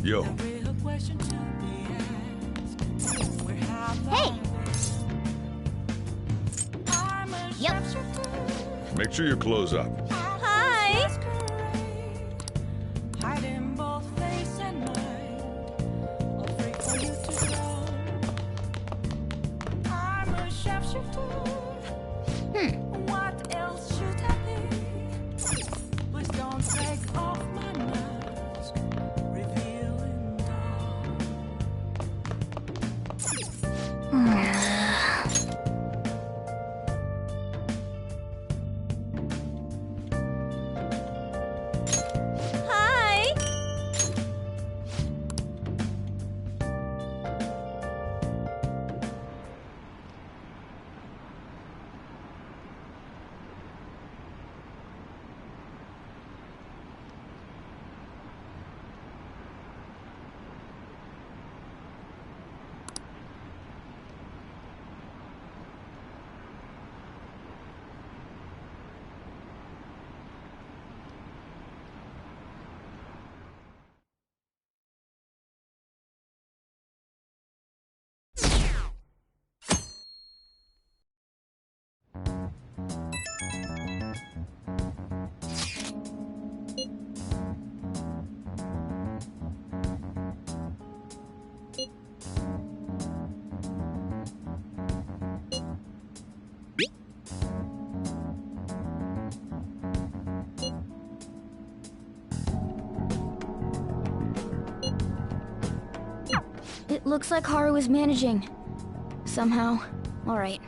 Yo. Hey! Yep. Make sure your clothes up. Hi! What else should I be? Please don't take off my mask, revealing dawn. Hi! It looks like Haru is managing. Somehow. Alright.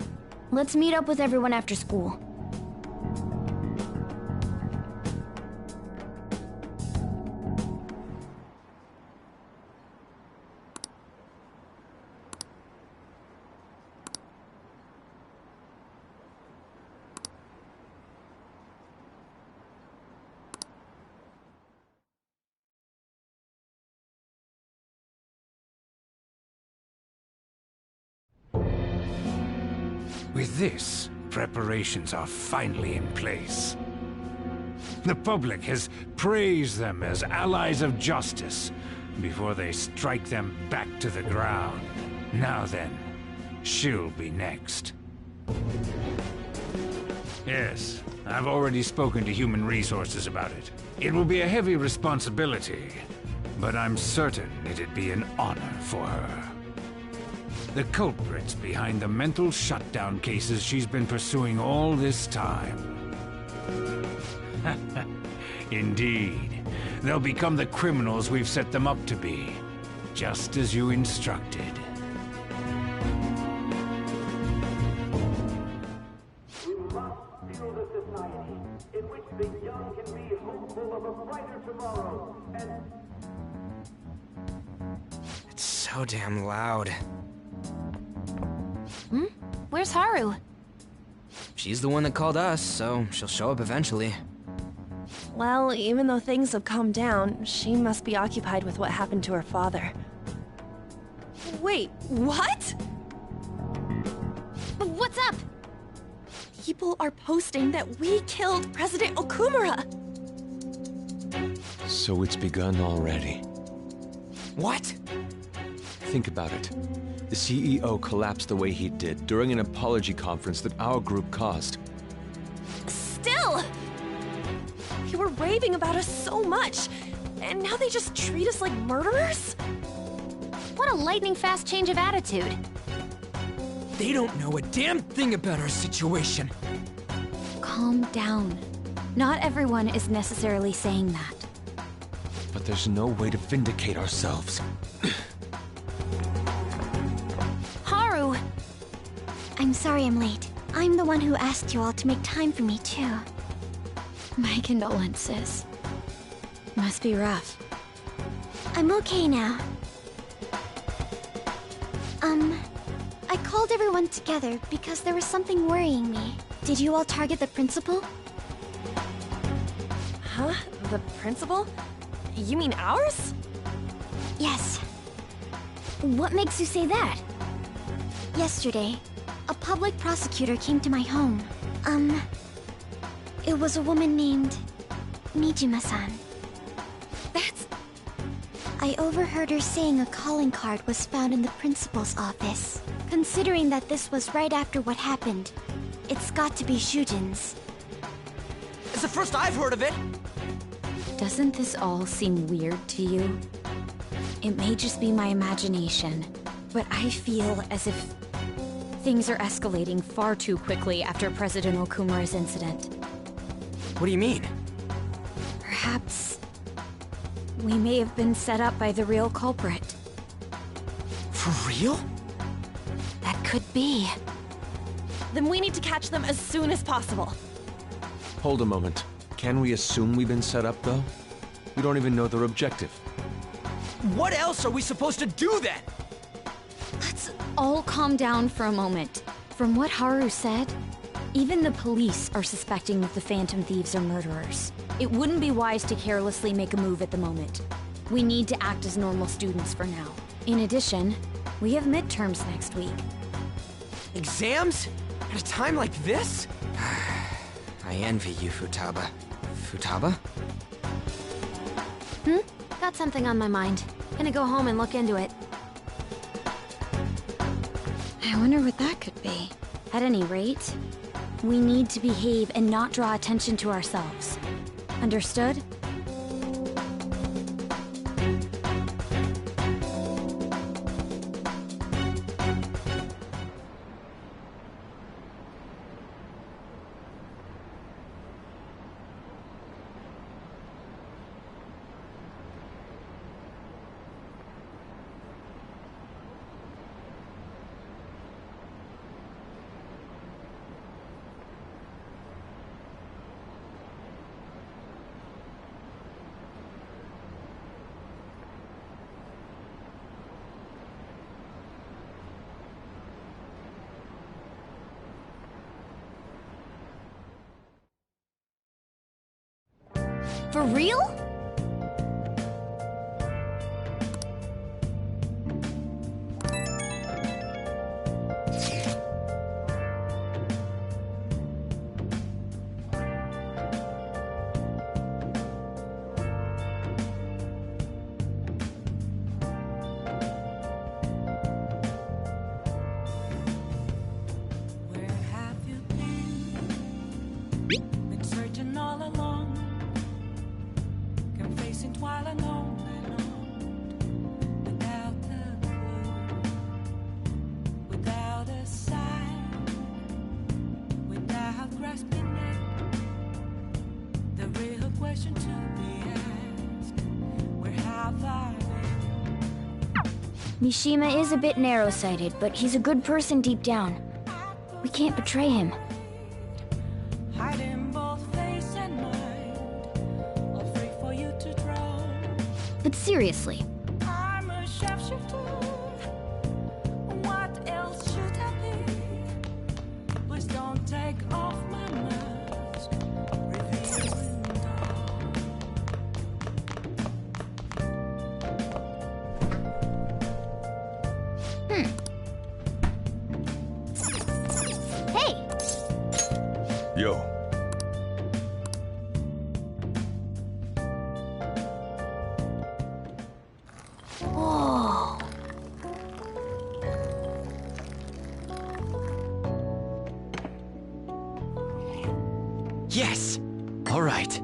Let's meet up with everyone after school. With this, preparations are finally in place. The public has praised them as allies of justice before they strike them back to the ground. Now then, she'll be next. Yes, I've already spoken to Human Resources about it. It will be a heavy responsibility, but I'm certain it'd be an honor for her. The culprits behind the mental shutdown cases she's been pursuing all this time. Indeed. They'll become the criminals we've set them up to be, just as you instructed. We must build a society in which the young can be hopeful of a brighter tomorrow, and... It's so damn loud. Where's Haru? She's the one that called us, so she'll show up eventually. Well, even though things have calmed down, she must be occupied with what happened to her father. Wait, what? What's up? People are posting that we killed President Okumura! So it's begun already. What? Think about it. The CEO collapsed the way he did during an apology conference that our group caused. Still! You were raving about us so much, and now they just treat us like murderers? What a lightning-fast change of attitude. They don't know a damn thing about our situation. Calm down. Not everyone is necessarily saying that. But there's no way to vindicate ourselves. Haru! I'm sorry I'm late. I'm the one who asked you all to make time for me, too. My condolences. Must be rough. I'm okay now. I called everyone together because there was something worrying me. Did you all target the principal? Huh? The principal? You mean ours? Yes. What makes you say that? Yesterday, a public prosecutor came to my home. It was a woman named Mijima-san. That's... I overheard her saying a calling card was found in the principal's office. Considering that this was right after what happened, it's got to be Shujin's. It's the first I've heard of it! Doesn't this all seem weird to you? It may just be my imagination, but I feel as if things are escalating far too quickly after President Okumura's incident. What do you mean? Perhaps we may have been set up by the real culprit. For real? That could be. Then we need to catch them as soon as possible. Hold a moment. Can we assume we've been set up, though? We don't even know their objective. What else are we supposed to do then? Let's all calm down for a moment. From what Haru said, even the police are suspecting that the Phantom Thieves are murderers. It wouldn't be wise to carelessly make a move at the moment. We need to act as normal students for now. In addition, we have midterms next week. Exams? At a time like this? I envy you, Futaba. Futaba? Got something on my mind. Gonna go home and look into it. I wonder what that could be. At any rate, we need to behave and not draw attention to ourselves. Understood? For real? Where have you been? Been searching all along, confessing while alone and on, without a clue, without a sign, without grasping it. The real question to be asked: where have I been? Mishima is a bit narrow-sighted, but he's a good person deep down. We can't betray him. Hiding both face and mind, all free for you to draw. But seriously, I'm a sharpshooter. What else should I be? Please don't take off my mask, revealing dawn. hey! Yo, Whoa. Yes! All right.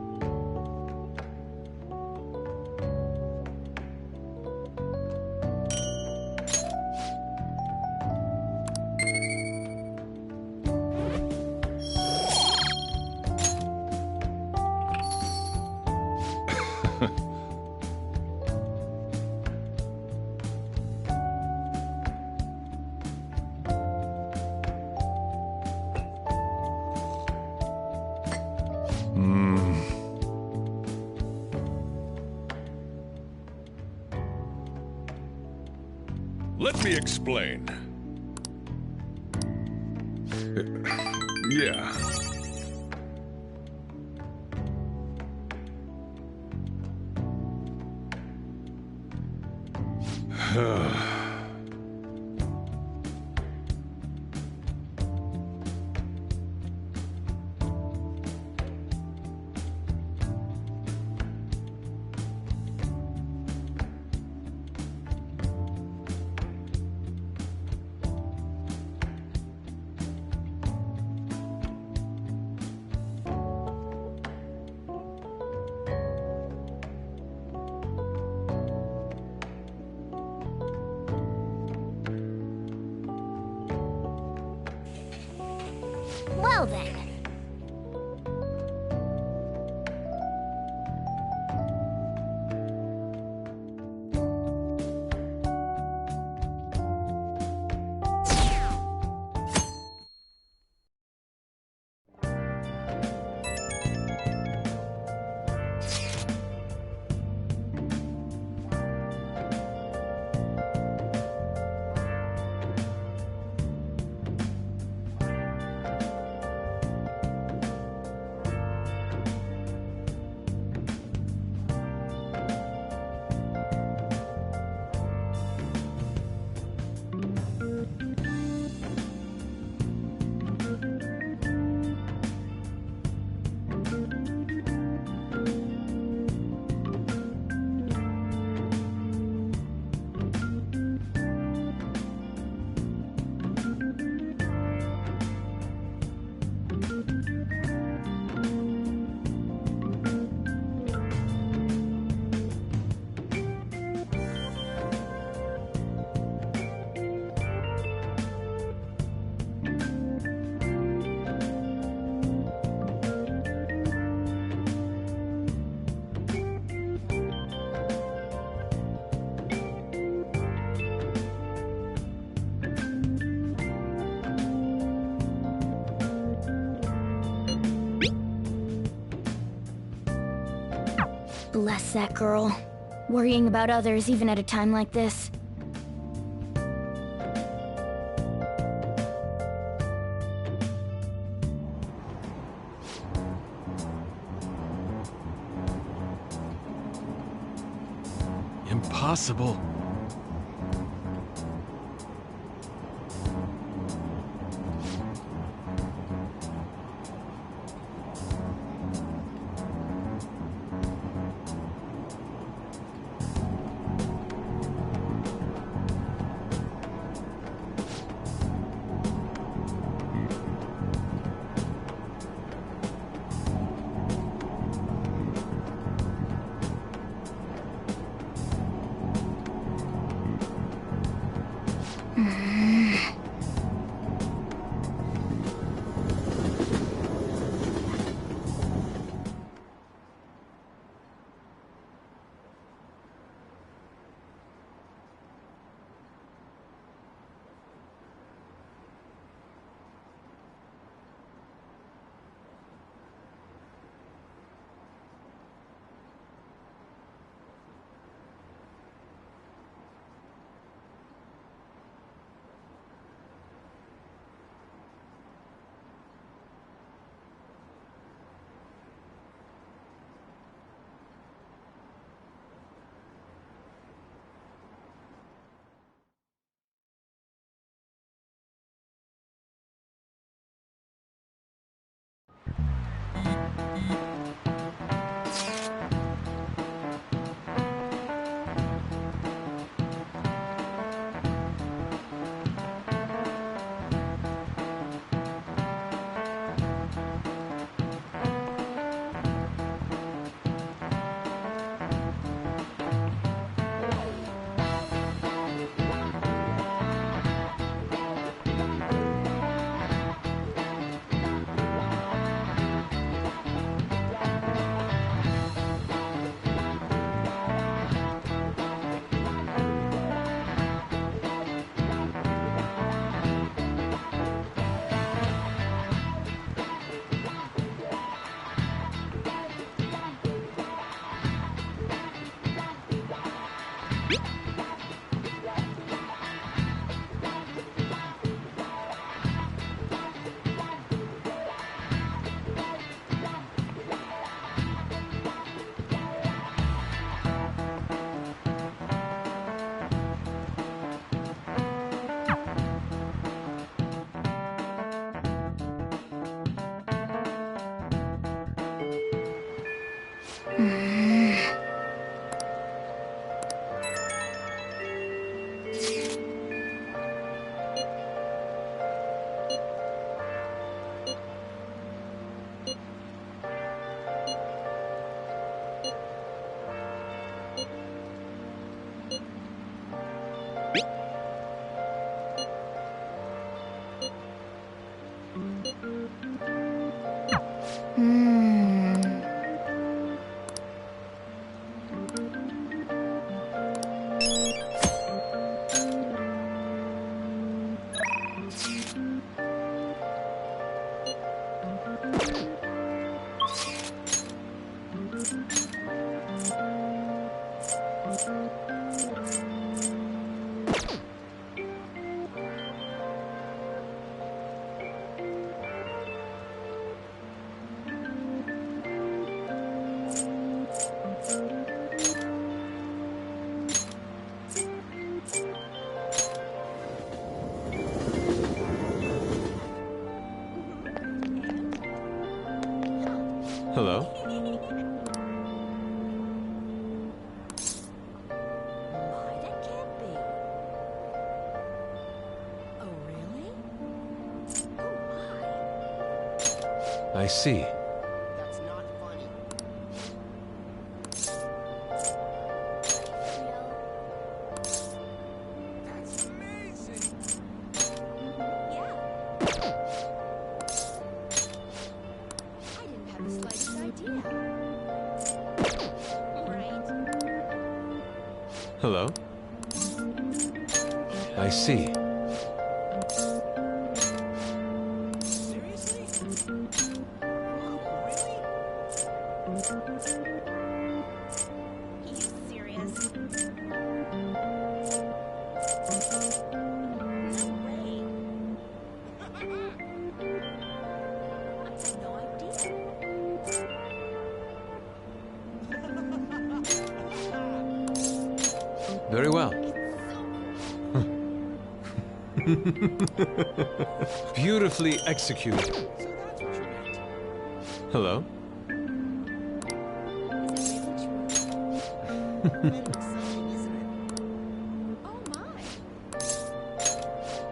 let me explain. Yeah. Well then. Bless that girl. Worrying about others even at a time like this. Impossible. Hello? My, that can't be. Oh, really? Oh, my. I see. That's not funny. That's amazing. Yeah. I didn't have the slightest idea. Right. Hello? I see. Seriously? Whoa, really? He's serious. No way. I had no idea. Very well. Beautifully executed. So that's what you meant. Hello? Is it really true? Kind of exciting, isn't it? Oh my.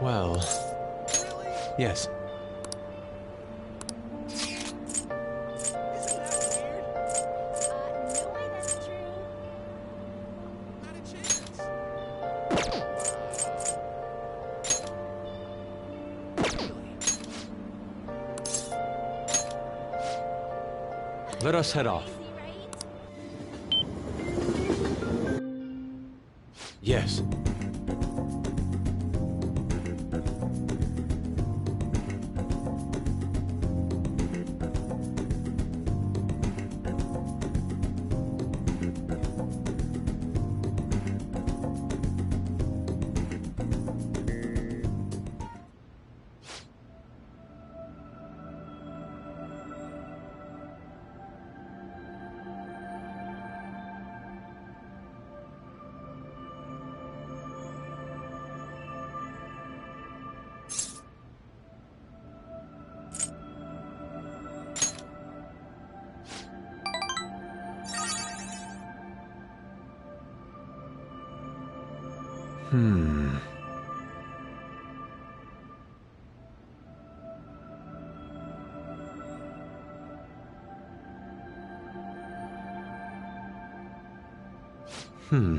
Well, Really? yes. Isn't that weird? No way that's true. Not a chance. Really? Let us head off. Crazy, right? Yes. Hmm. Hmm.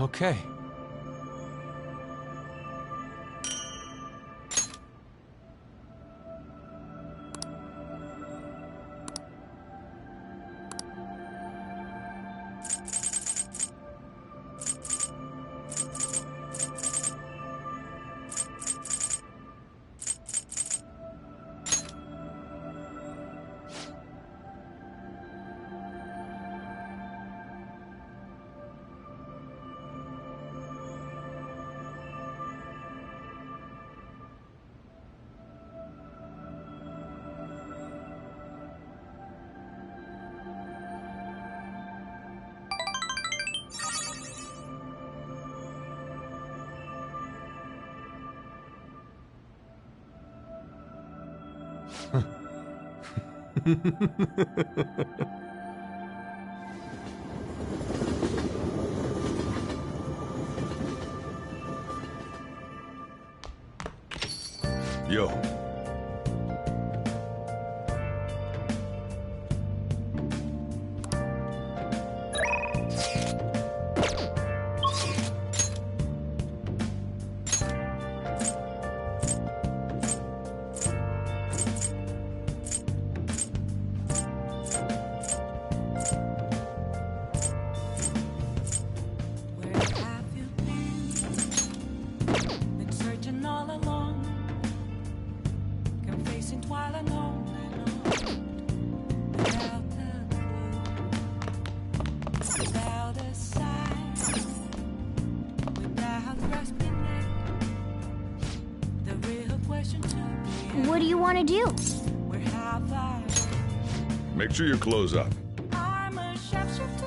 Okay. Yo. Where have you been? Been searching all along, confessing while alone and on, without a clue, without a sign, without grasping it. The real question to be What do you want to do? where have I? Make sure your clothes up. I'm a shapeshifter.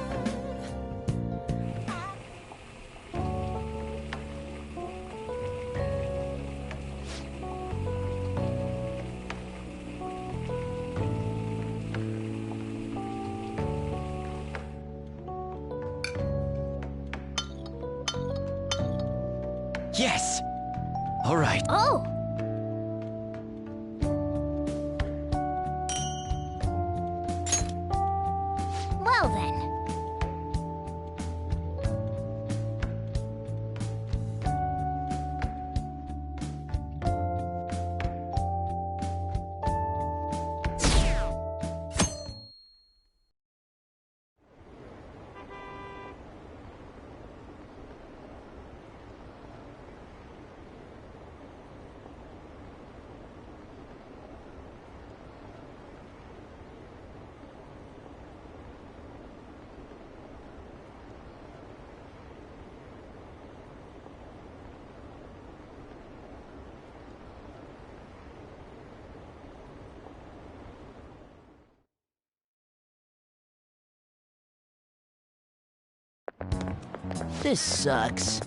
Yes! All right. Oh! Well then. This sucks.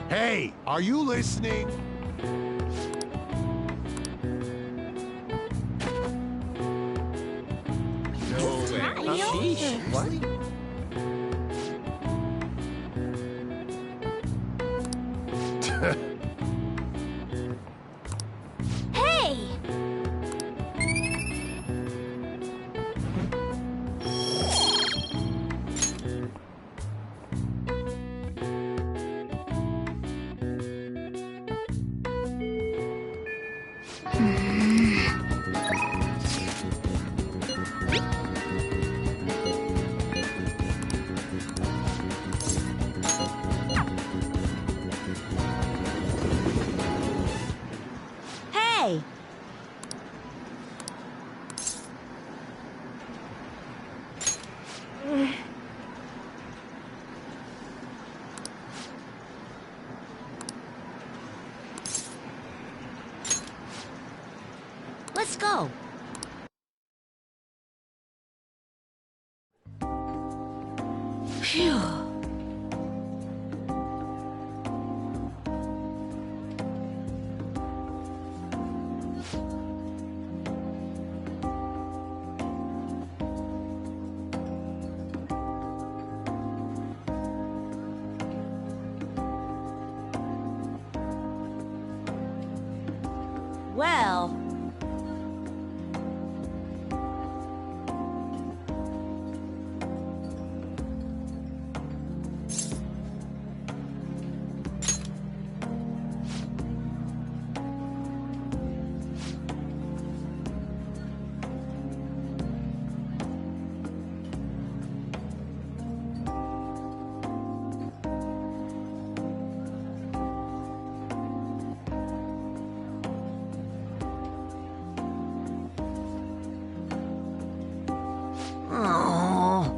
Hey, are you listening? No way. Sheesh. What? Hey! Let's go. Phew. Well... Oh.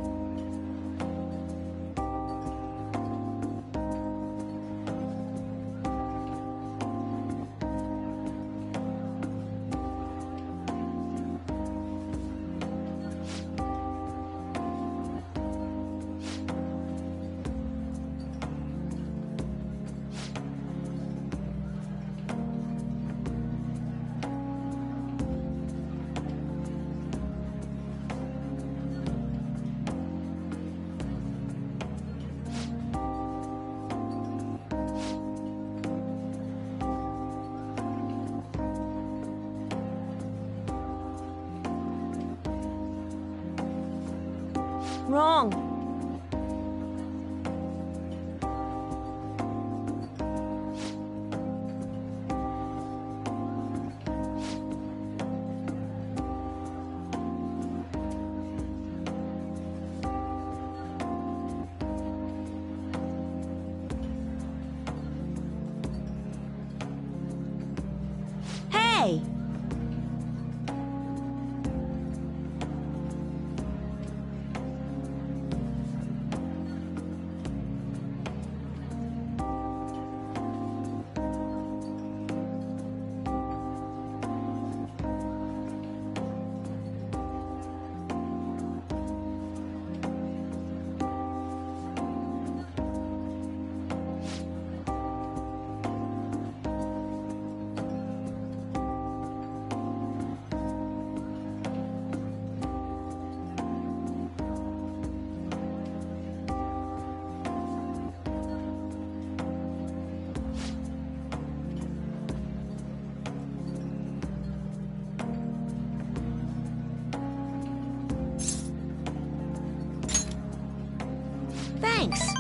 Wrong. Hey! Thanks.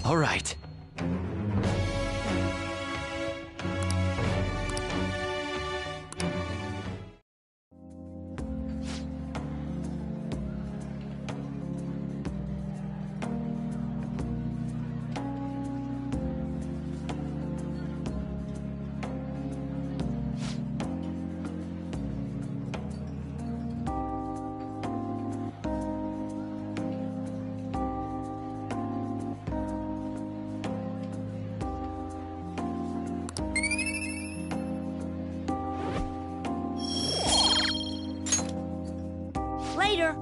All right. Later.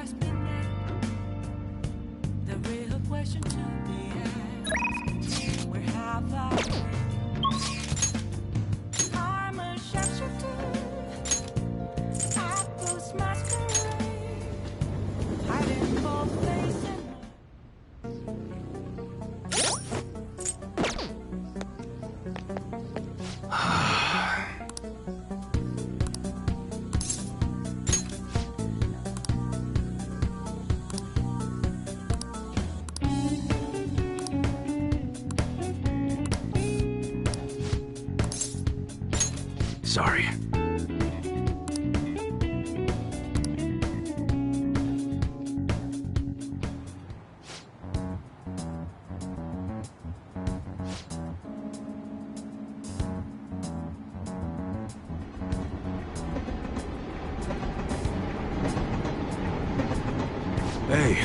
past midnight. The real question to be asked: where have I been? I'm a sharpshooter. I post masquerade, hiding both face and Sorry. Hey.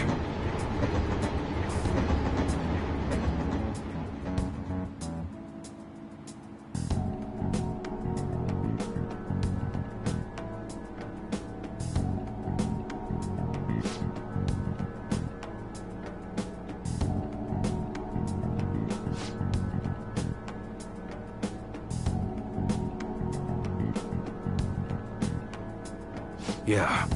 Yeah.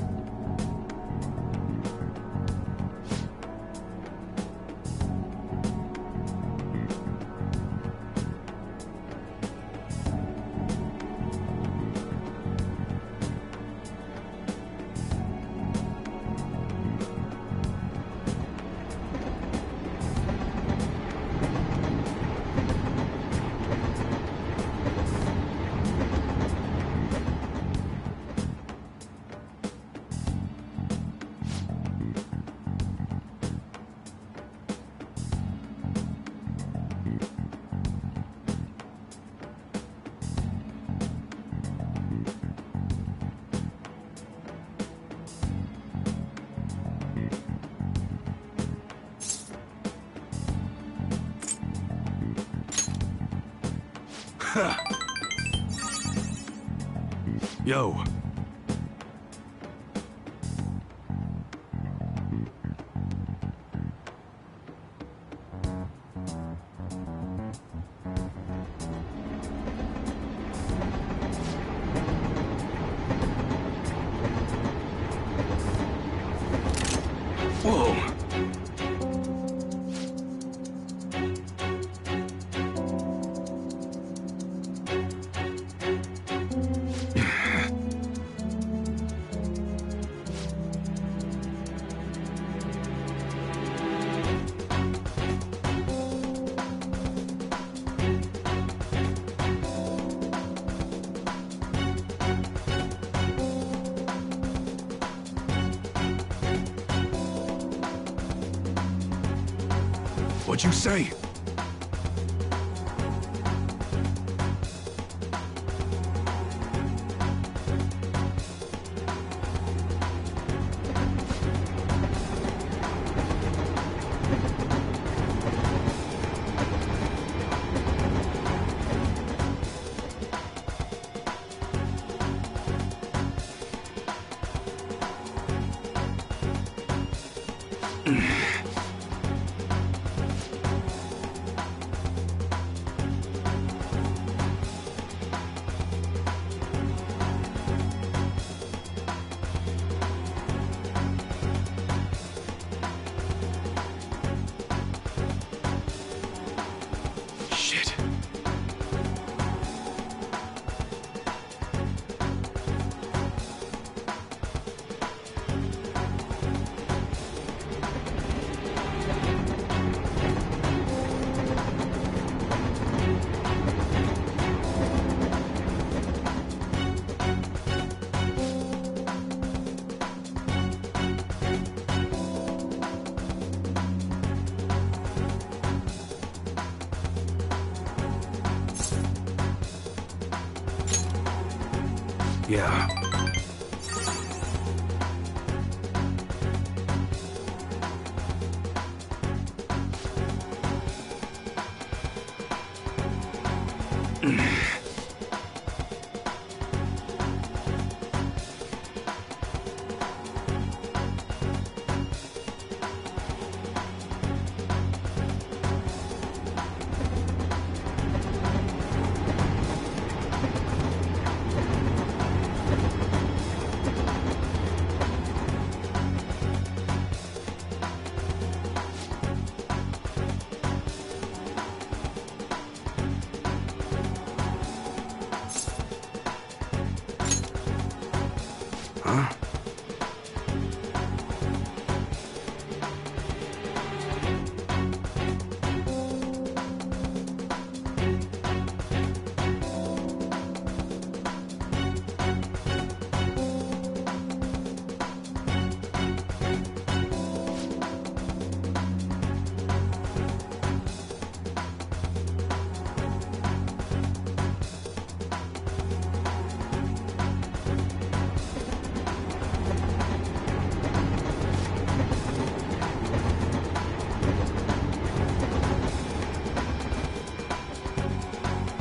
Yo. Whoa. What'd you say? Shit. Yeah. Huh?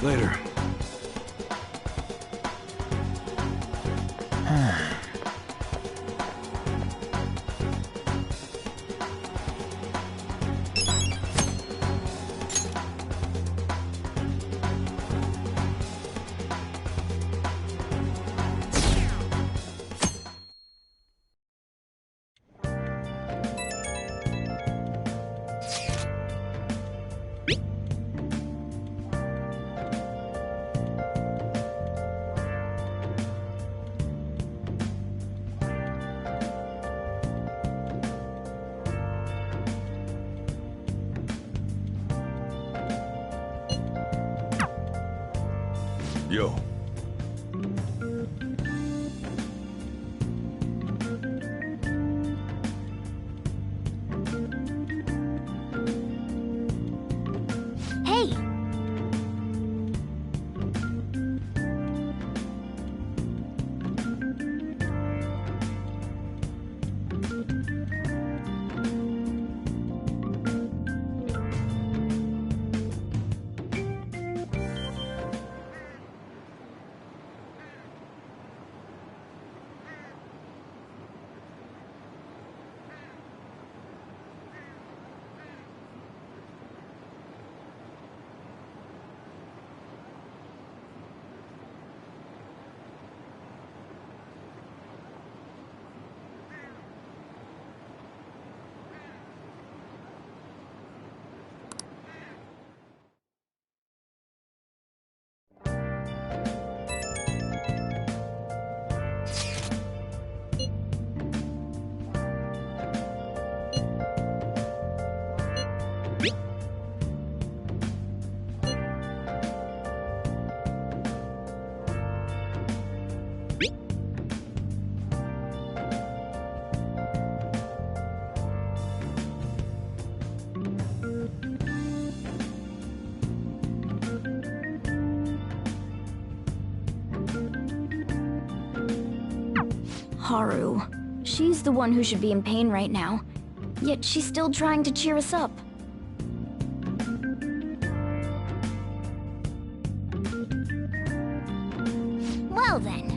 Later. Yo. Hey! Haru. She's the one who should be in pain right now. Yet she's still trying to cheer us up. Well then.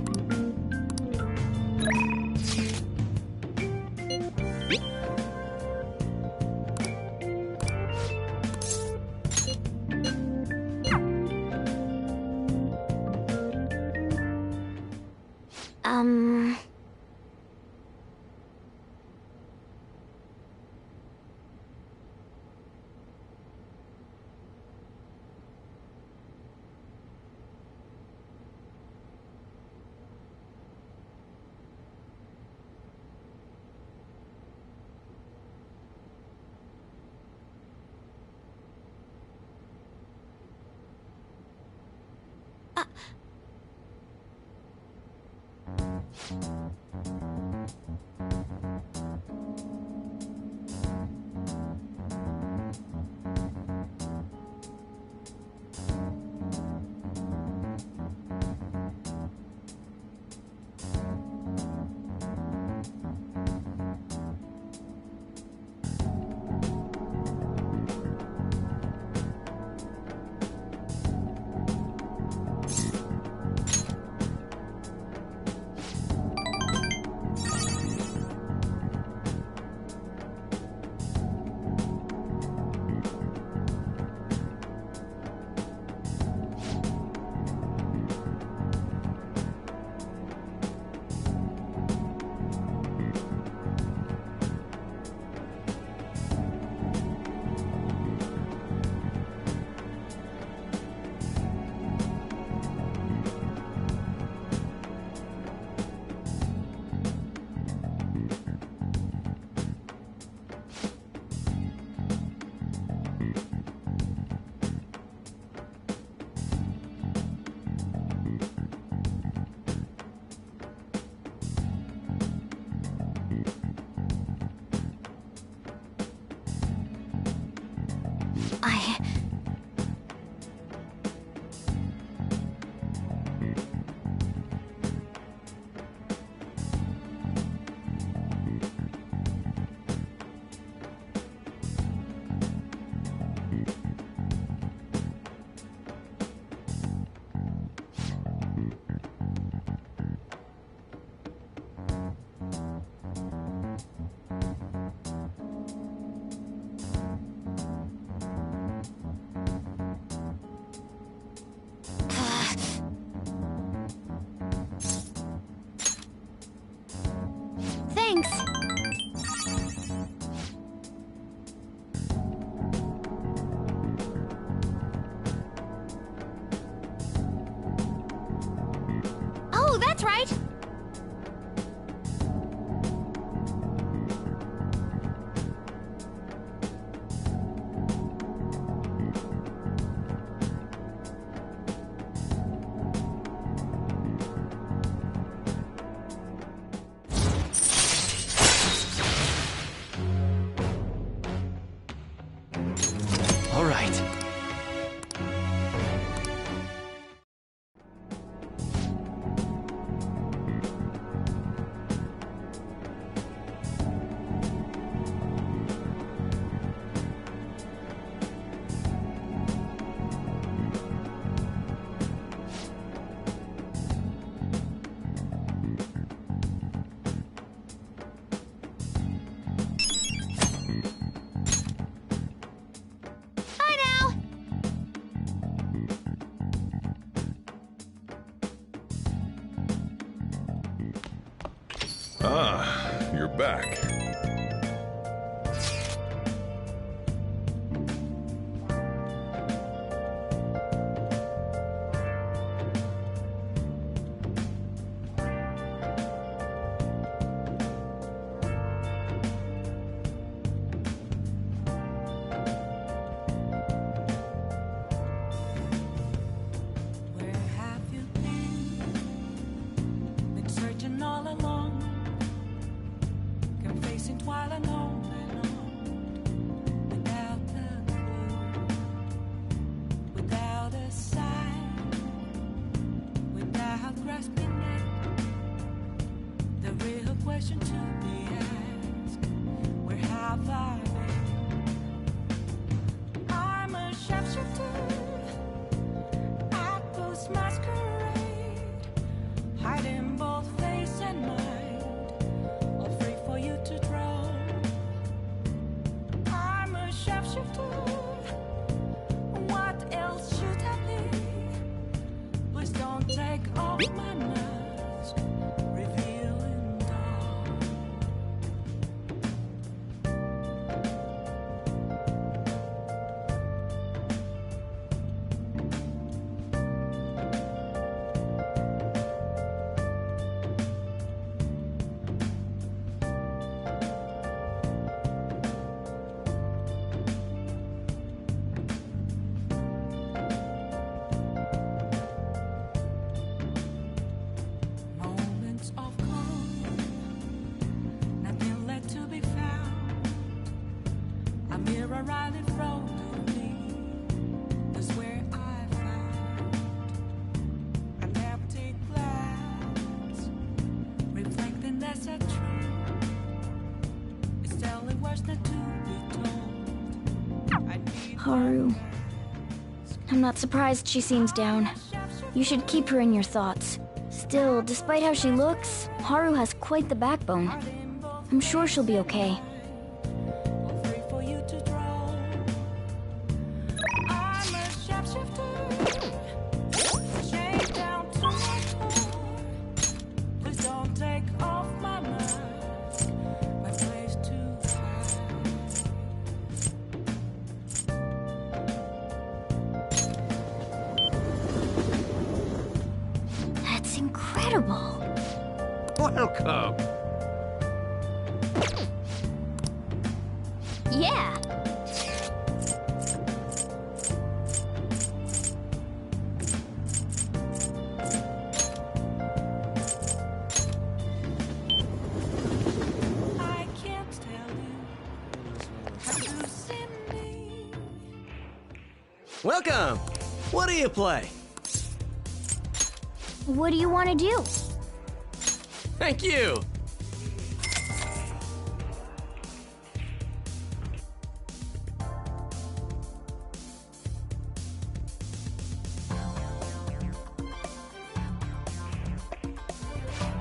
Ah, you're back. Where have you been? Been searching all along, confessing while alone and on, without a clue, without a sign, without grasping it. The real question to be asked: where have I been? I'm a sharpshooter. Apples masquerade, hiding both face and mind, all free for you to draw. I'm a sharpshooter. What else should I be? Please don't take off my mask, revealing dawn. Moments of calm, nothing left to be found. A mirror right in front of me, that's where I found an empty glass, reflecting that's a truth. It's telling words not to be told. I need Haru. I'm not surprised she seems down. You should keep her in your thoughts. Still, despite how she looks, Haru has quite the backbone. I'm sure she'll be okay. free for you to draw. I'm a sharpshooter, chained down to my core. Please don't take off my mask, my place to hide. That's incredible. Welcome. Yeah. I can't tell you. Have you seen me? Welcome! What do you play? What do you want to do? Thank you!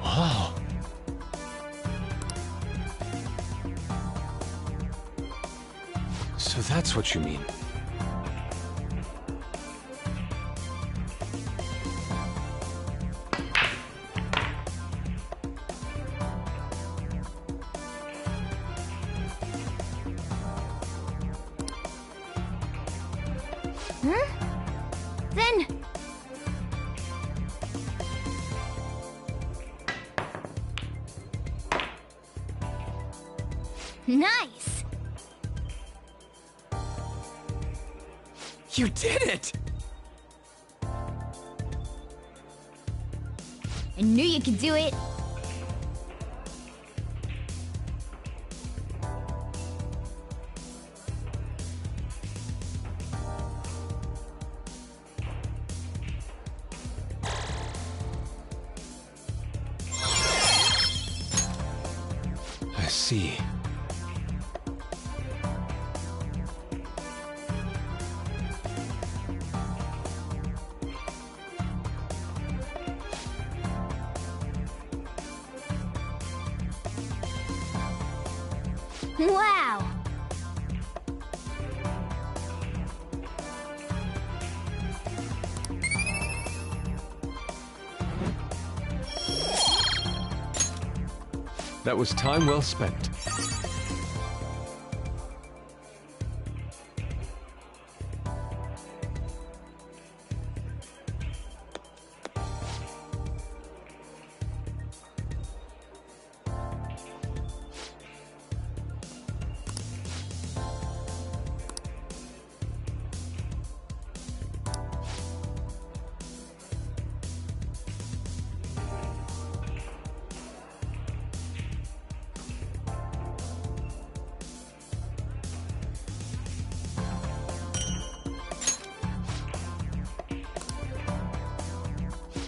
Wow. So that's what you mean. Then... Nice! You did it! I knew you could do it! I see. Wow! That was time well spent.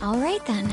All right then.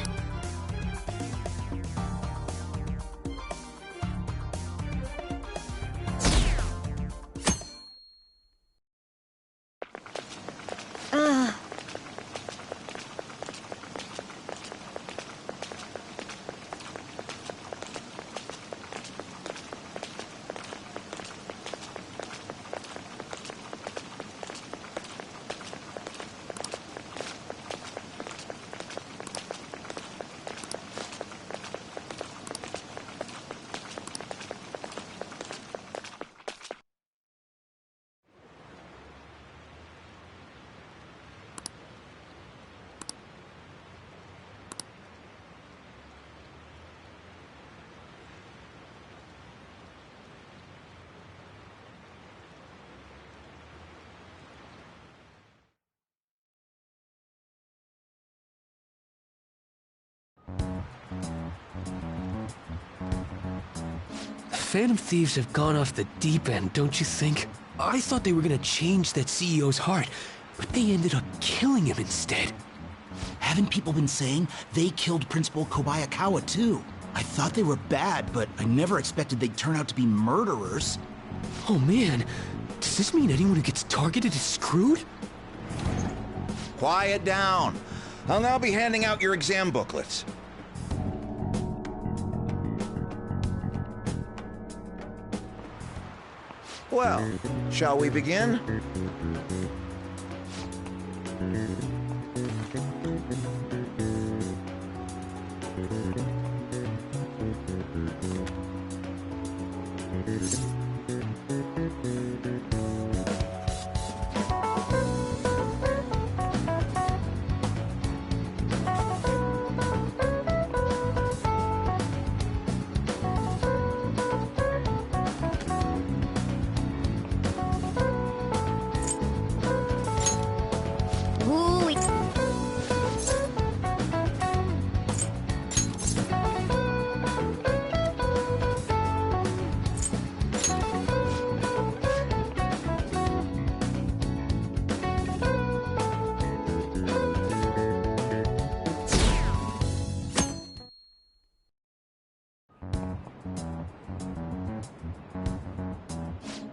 Phantom Thieves have gone off the deep end, don't you think? I thought they were gonna change that CEO's heart, but they ended up killing him instead. Haven't people been saying they killed Principal Kobayakawa too? I thought they were bad, but I never expected they'd turn out to be murderers. Oh man, does this mean anyone who gets targeted is screwed? Quiet down. I'll now be handing out your exam booklets. Well, shall we begin?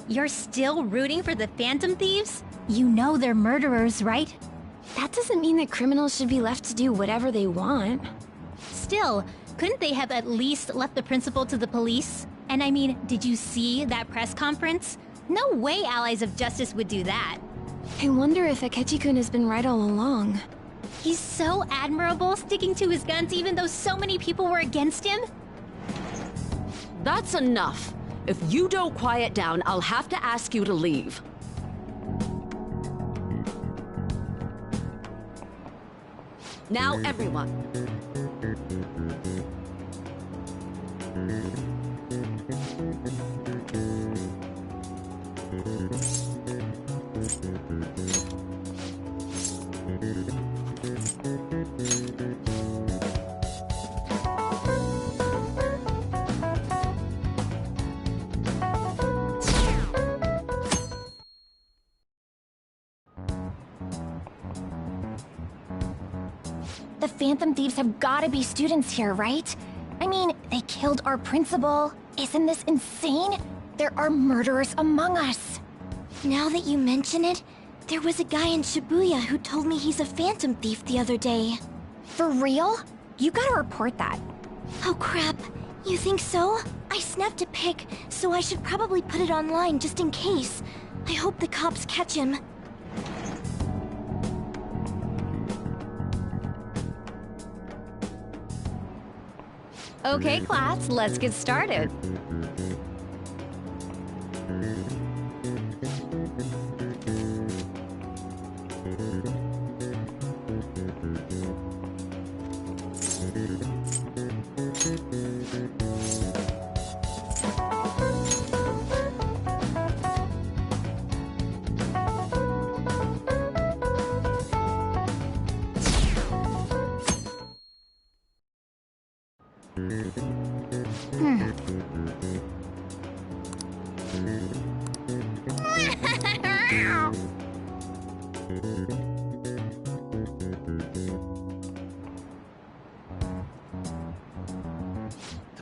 You're still rooting for the Phantom Thieves? You know they're murderers, right? That doesn't mean that criminals should be left to do whatever they want. Still, couldn't they have at least left the principal to the police? And I mean, did you see that press conference? No way Allies of Justice would do that. I wonder if Akechi-kun has been right all along. He's so admirable, sticking to his guns even though so many people were against him. That's enough. If you don't quiet down, I'll have to ask you to leave. Now, everyone. The Phantom Thieves have gotta be students here, right? I mean, they killed our principal. Isn't this insane? There are murderers among us. Now that you mention it, there was a guy in Shibuya who told me he's a Phantom Thief the other day. For real? You gotta report that. Oh crap, you think so? I snapped a pic, so I should probably put it online just in case. I hope the cops catch him. Okay, class, let's get started.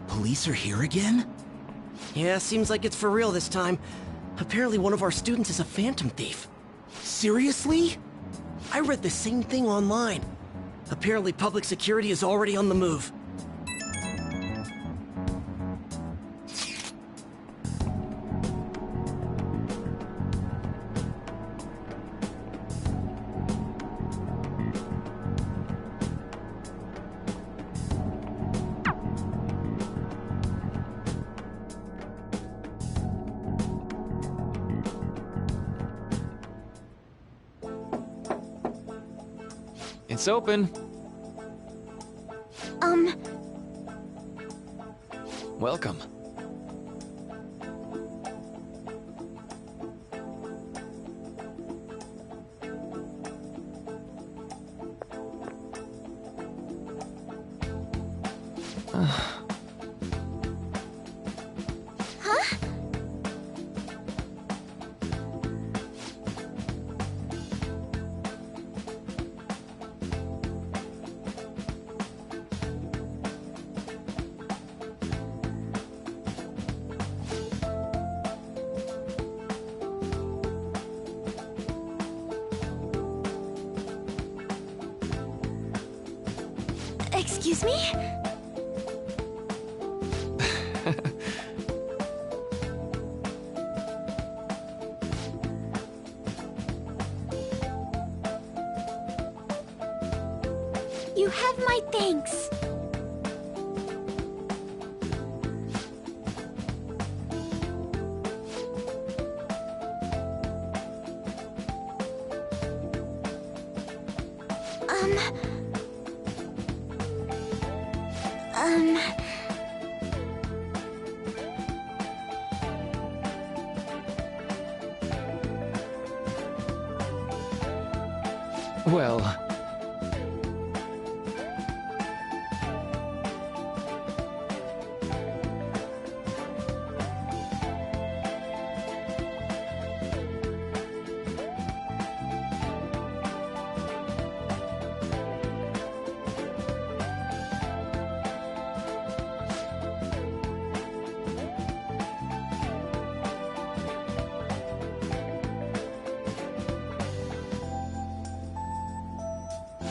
Police are here again? Yeah, seems like it's for real this time. Apparently one of our students is a phantom thief. Seriously? I read the same thing online. Apparently public security is already on the move. It's open. Welcome. Excuse me? You have my thanks. Well...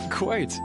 Quite.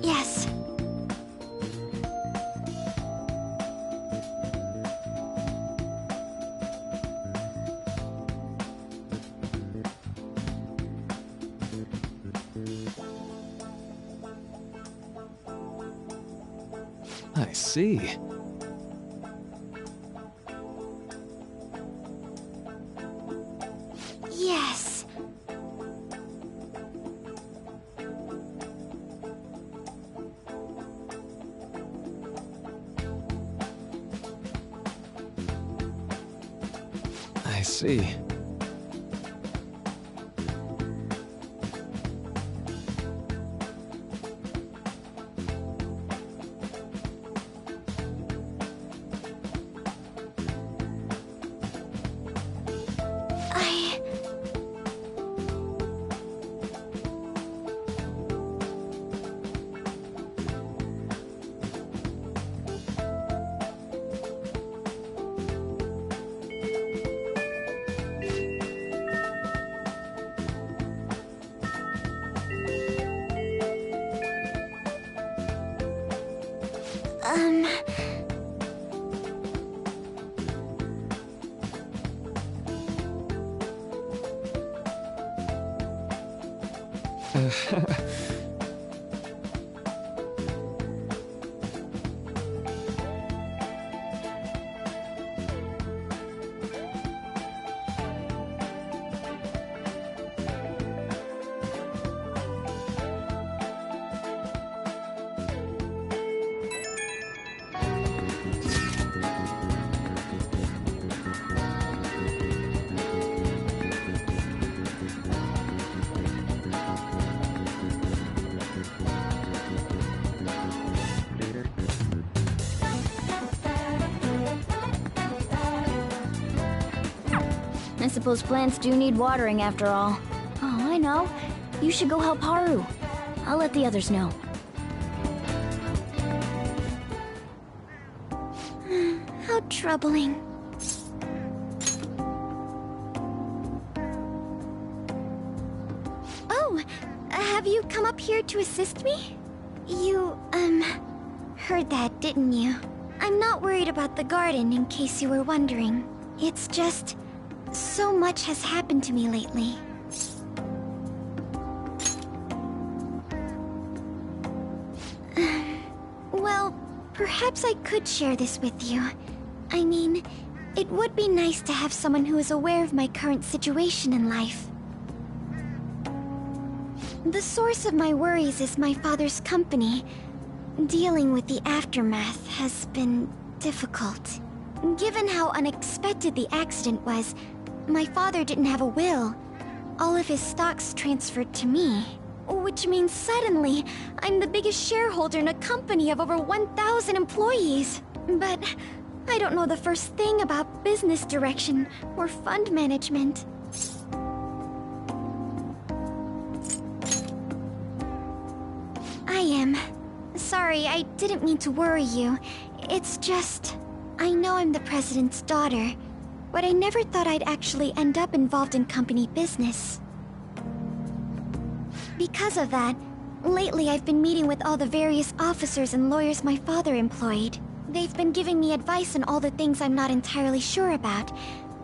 Yes. I see. Yes. I see. I suppose plants do need watering after all. Oh, I know. You should go help Haru. I'll let the others know. How troubling. Oh, have you come up here to assist me? You, heard that, didn't you? I'm not worried about the garden, in case you were wondering. It's just... so much has happened to me lately. Well, perhaps I could share this with you. I mean, it would be nice to have someone who is aware of my current situation in life. The source of my worries is my father's company. Dealing with the aftermath has been difficult. Given how unexpected the accident was, my father didn't have a will. All of his stocks transferred to me. Which means suddenly, I'm the biggest shareholder in a company of over 1,000 employees. But I don't know the first thing about business direction or fund management. I am. Sorry, I didn't mean to worry you. It's just... I know I'm the president's daughter, but I never thought I'd actually end up involved in company business. Because of that, lately I've been meeting with all the various officers and lawyers my father employed. They've been giving me advice on all the things I'm not entirely sure about.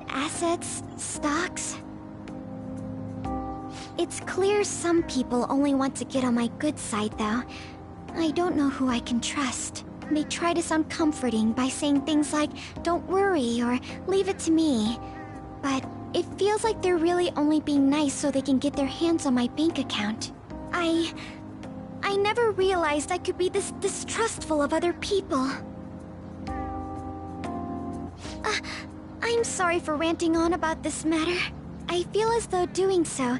Assets, stocks... It's clear some people only want to get on my good side, though. I don't know who I can trust. They try to sound comforting by saying things like, "Don't worry," or "Leave it to me." But it feels like they're really only being nice so they can get their hands on my bank account. I never realized I could be this distrustful of other people. I'm sorry for ranting on about this matter. I feel as though doing so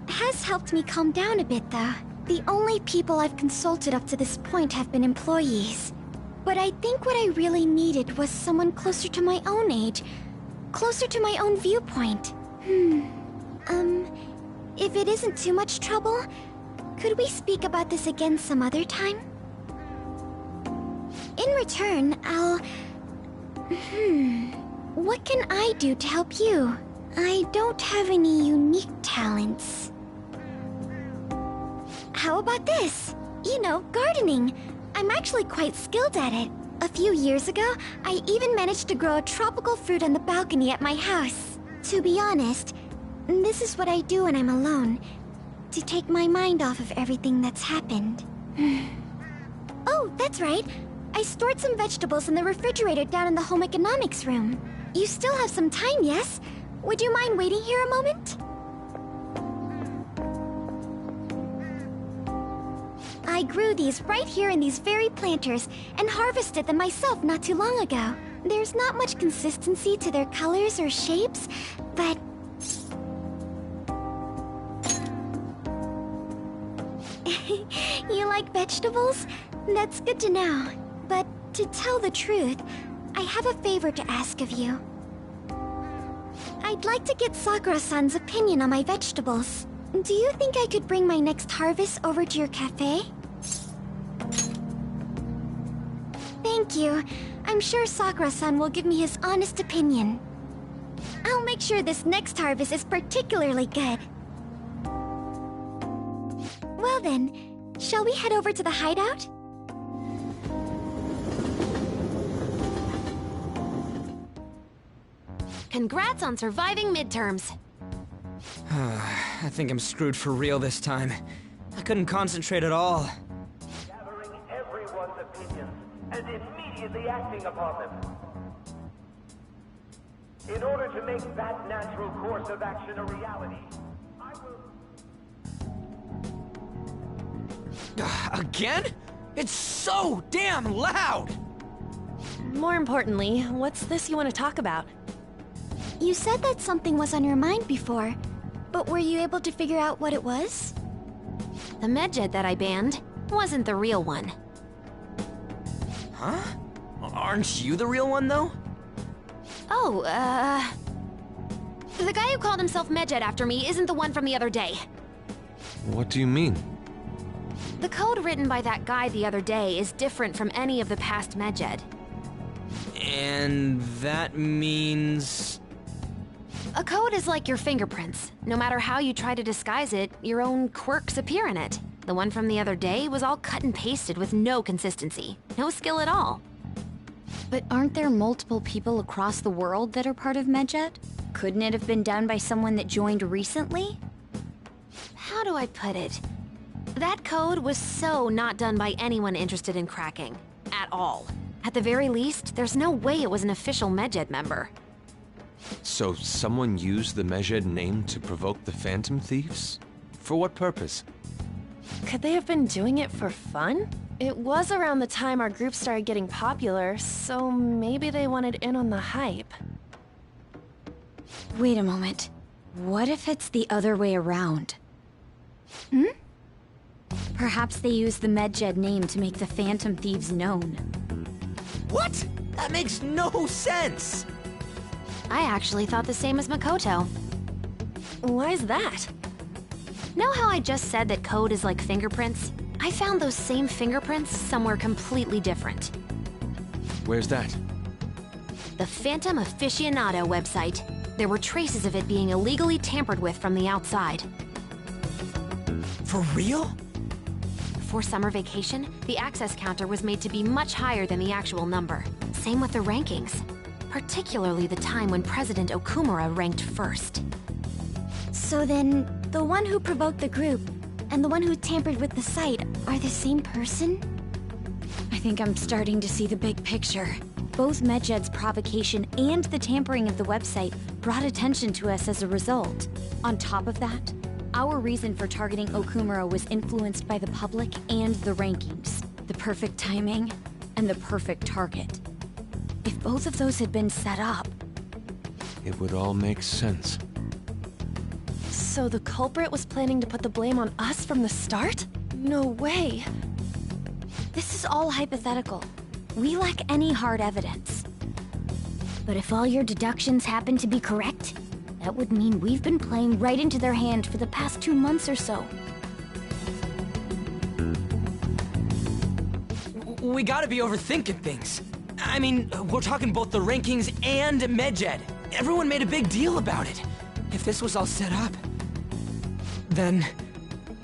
has helped me calm down a bit, though. The only people I've consulted up to this point have been employees. But I think what I really needed was someone closer to my own age. Closer to my own viewpoint. If it isn't too much trouble, could we speak about this again some other time? In return, I'll... What can I do to help you? I don't have any unique talents. How about this? You know, gardening. I'm actually quite skilled at it. A few years ago, I even managed to grow a tropical fruit on the balcony at my house. To be honest, this is what I do when I'm alone, to take my mind off of everything that's happened. Oh, that's right. I stored some vegetables in the refrigerator down in the home economics room. You still have some time, yes? Would you mind waiting here a moment? I grew these right here in these very planters and harvested them myself not too long ago. There's not much consistency to their colors or shapes, but... You like vegetables? That's good to know. But to tell the truth, I have a favor to ask of you. I'd like to get Sakura-san's opinion on my vegetables. Do you think I could bring my next harvest over to your cafe? Thank you. I'm sure Sakura-san will give me his honest opinion. I'll make sure this next harvest is particularly good. Well then, shall we head over to the hideout? Congrats on surviving midterms. I think I'm screwed for real this time. I couldn't concentrate at all. Gathering everyone's opinions and immediately acting upon them. In order to make that natural course of action a reality, I will... Again? It's so damn loud! More importantly, what's this you want to talk about? You said that something was on your mind before, but were you able to figure out what it was? The medjed that I banned wasn't the real one. Huh? Aren't you the real one, though? Oh, the guy who called himself Medjed after me isn't the one from the other day. What do you mean? The code written by that guy the other day is different from any of the past Medjed. And that means... A code is like your fingerprints. No matter how you try to disguise it, your own quirks appear in it. The one from the other day was all cut and pasted with no consistency. No skill at all. But aren't there multiple people across the world that are part of Medjed? Couldn't it have been done by someone that joined recently? How do I put it? That code was so not done by anyone interested in cracking. At all. At the very least, there's no way it was an official Medjed member. So someone used the Medjed name to provoke the Phantom Thieves? For what purpose? Could they have been doing it for fun? It was around the time our group started getting popular, so maybe they wanted in on the hype. Wait a moment. What if it's the other way around? Hmm? Perhaps they used the Medjed name to make the Phantom Thieves known. What? That makes no sense! I actually thought the same as Makoto. Why's that? Know how I just said that code is like fingerprints? I found those same fingerprints somewhere completely different. Where's that? The Phantom Aficionado website. There were traces of it being illegally tampered with from the outside. For real? Before summer vacation, the access counter was made to be much higher than the actual number. Same with the rankings. Particularly the time when President Okumura ranked first. So then, the one who provoked the group and the one who tampered with the site are the same person? I think I'm starting to see the big picture. Both Medjed's provocation and the tampering of the website brought attention to us as a result. On top of that, our reason for targeting Okumura was influenced by the public and the rankings. The perfect timing and the perfect target. If both of those had been set up... It would all make sense. So the culprit was planning to put the blame on us from the start? No way. This is all hypothetical. We lack any hard evidence. But if all your deductions happen to be correct, that would mean we've been playing right into their hand for the past 2 months or so. We gotta be overthinking things. I mean, we're talking both the rankings and Medjed. Everyone made a big deal about it. If this was all set up, then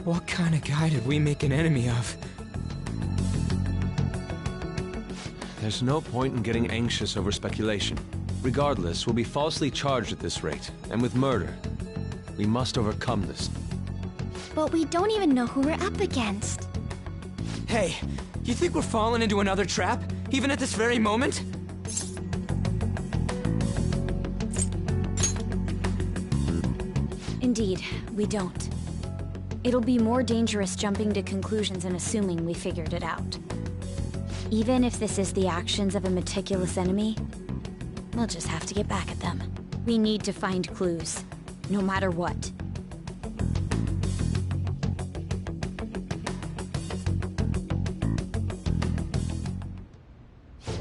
what kind of guy did we make an enemy of? There's no point in getting anxious over speculation. Regardless, we'll be falsely charged at this rate, and with murder. We must overcome this. But we don't even know who we're up against. Hey, you think we're falling into another trap, even at this very moment? Indeed, we don't. It'll be more dangerous jumping to conclusions and assuming we figured it out. Even if this is the actions of a meticulous enemy, we'll just have to get back at them. We need to find clues, no matter what.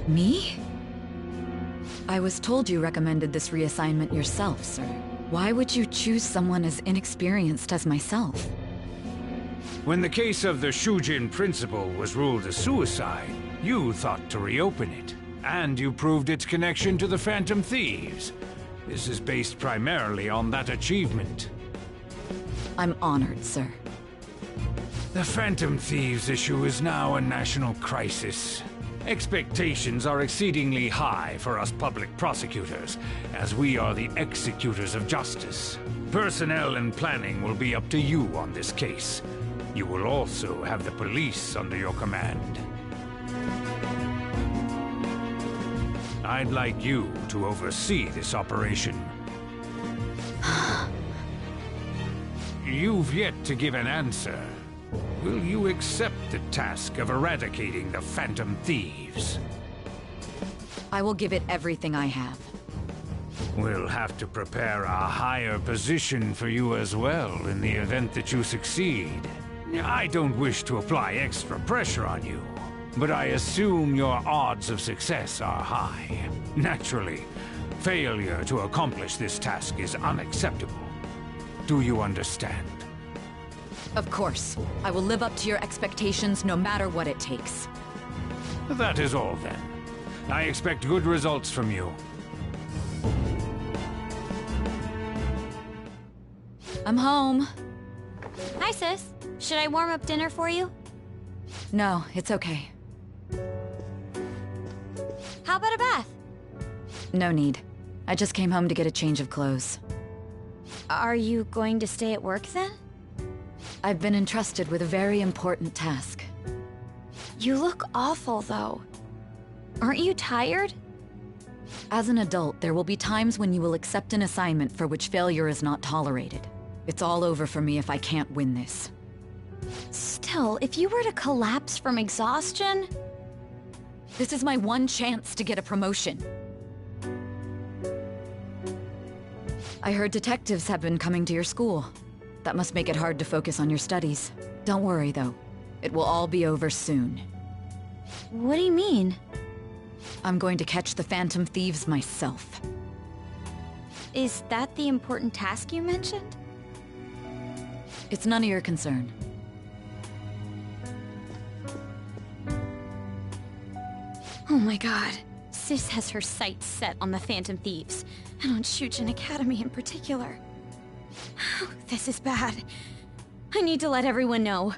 Me? I was told you recommended this reassignment yourself, sir. Why would you choose someone as inexperienced as myself? When the case of the Shujin principal was ruled a suicide, you thought to reopen it. And you proved its connection to the Phantom Thieves. This is based primarily on that achievement. I'm honored, sir. The Phantom Thieves issue is now a national crisis. Expectations are exceedingly high for us public prosecutors, as we are the executors of justice. Personnel and planning will be up to you on this case. You will also have the police under your command. I'd like you to oversee this operation. You've yet to give an answer. Will you accept the task of eradicating the Phantom Thieves? I will give it everything I have. We'll have to prepare a higher position for you as well in the event that you succeed. I don't wish to apply extra pressure on you, but I assume your odds of success are high. Naturally, failure to accomplish this task is unacceptable. Do you understand? Of course. I will live up to your expectations no matter what it takes. That is all then. I expect good results from you. I'm home. Hi, sis. Should I warm up dinner for you? No, it's okay. How about a bath? No need. I just came home to get a change of clothes. Are you going to stay at work then? I've been entrusted with a very important task. You look awful, though. Aren't you tired? As an adult, there will be times when you will accept an assignment for which failure is not tolerated. It's all over for me if I can't win this. Still, if you were to collapse from exhaustion... This is my one chance to get a promotion. I heard detectives have been coming to your school. That must make it hard to focus on your studies. Don't worry, though. It will all be over soon. What do you mean? I'm going to catch the Phantom Thieves myself. Is that the important task you mentioned? It's none of your concern. Oh my god. Sis has her sights set on the Phantom Thieves, and on Shujin Academy in particular. This is bad. I need to let everyone know.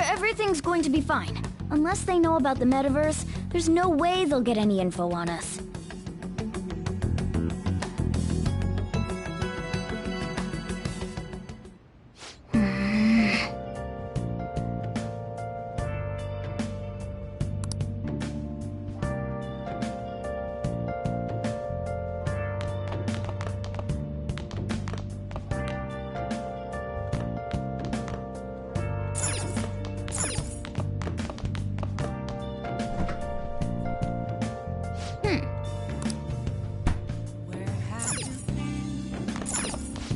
Everything's going to be fine. Unless they know about the metaverse, there's no way they'll get any info on us.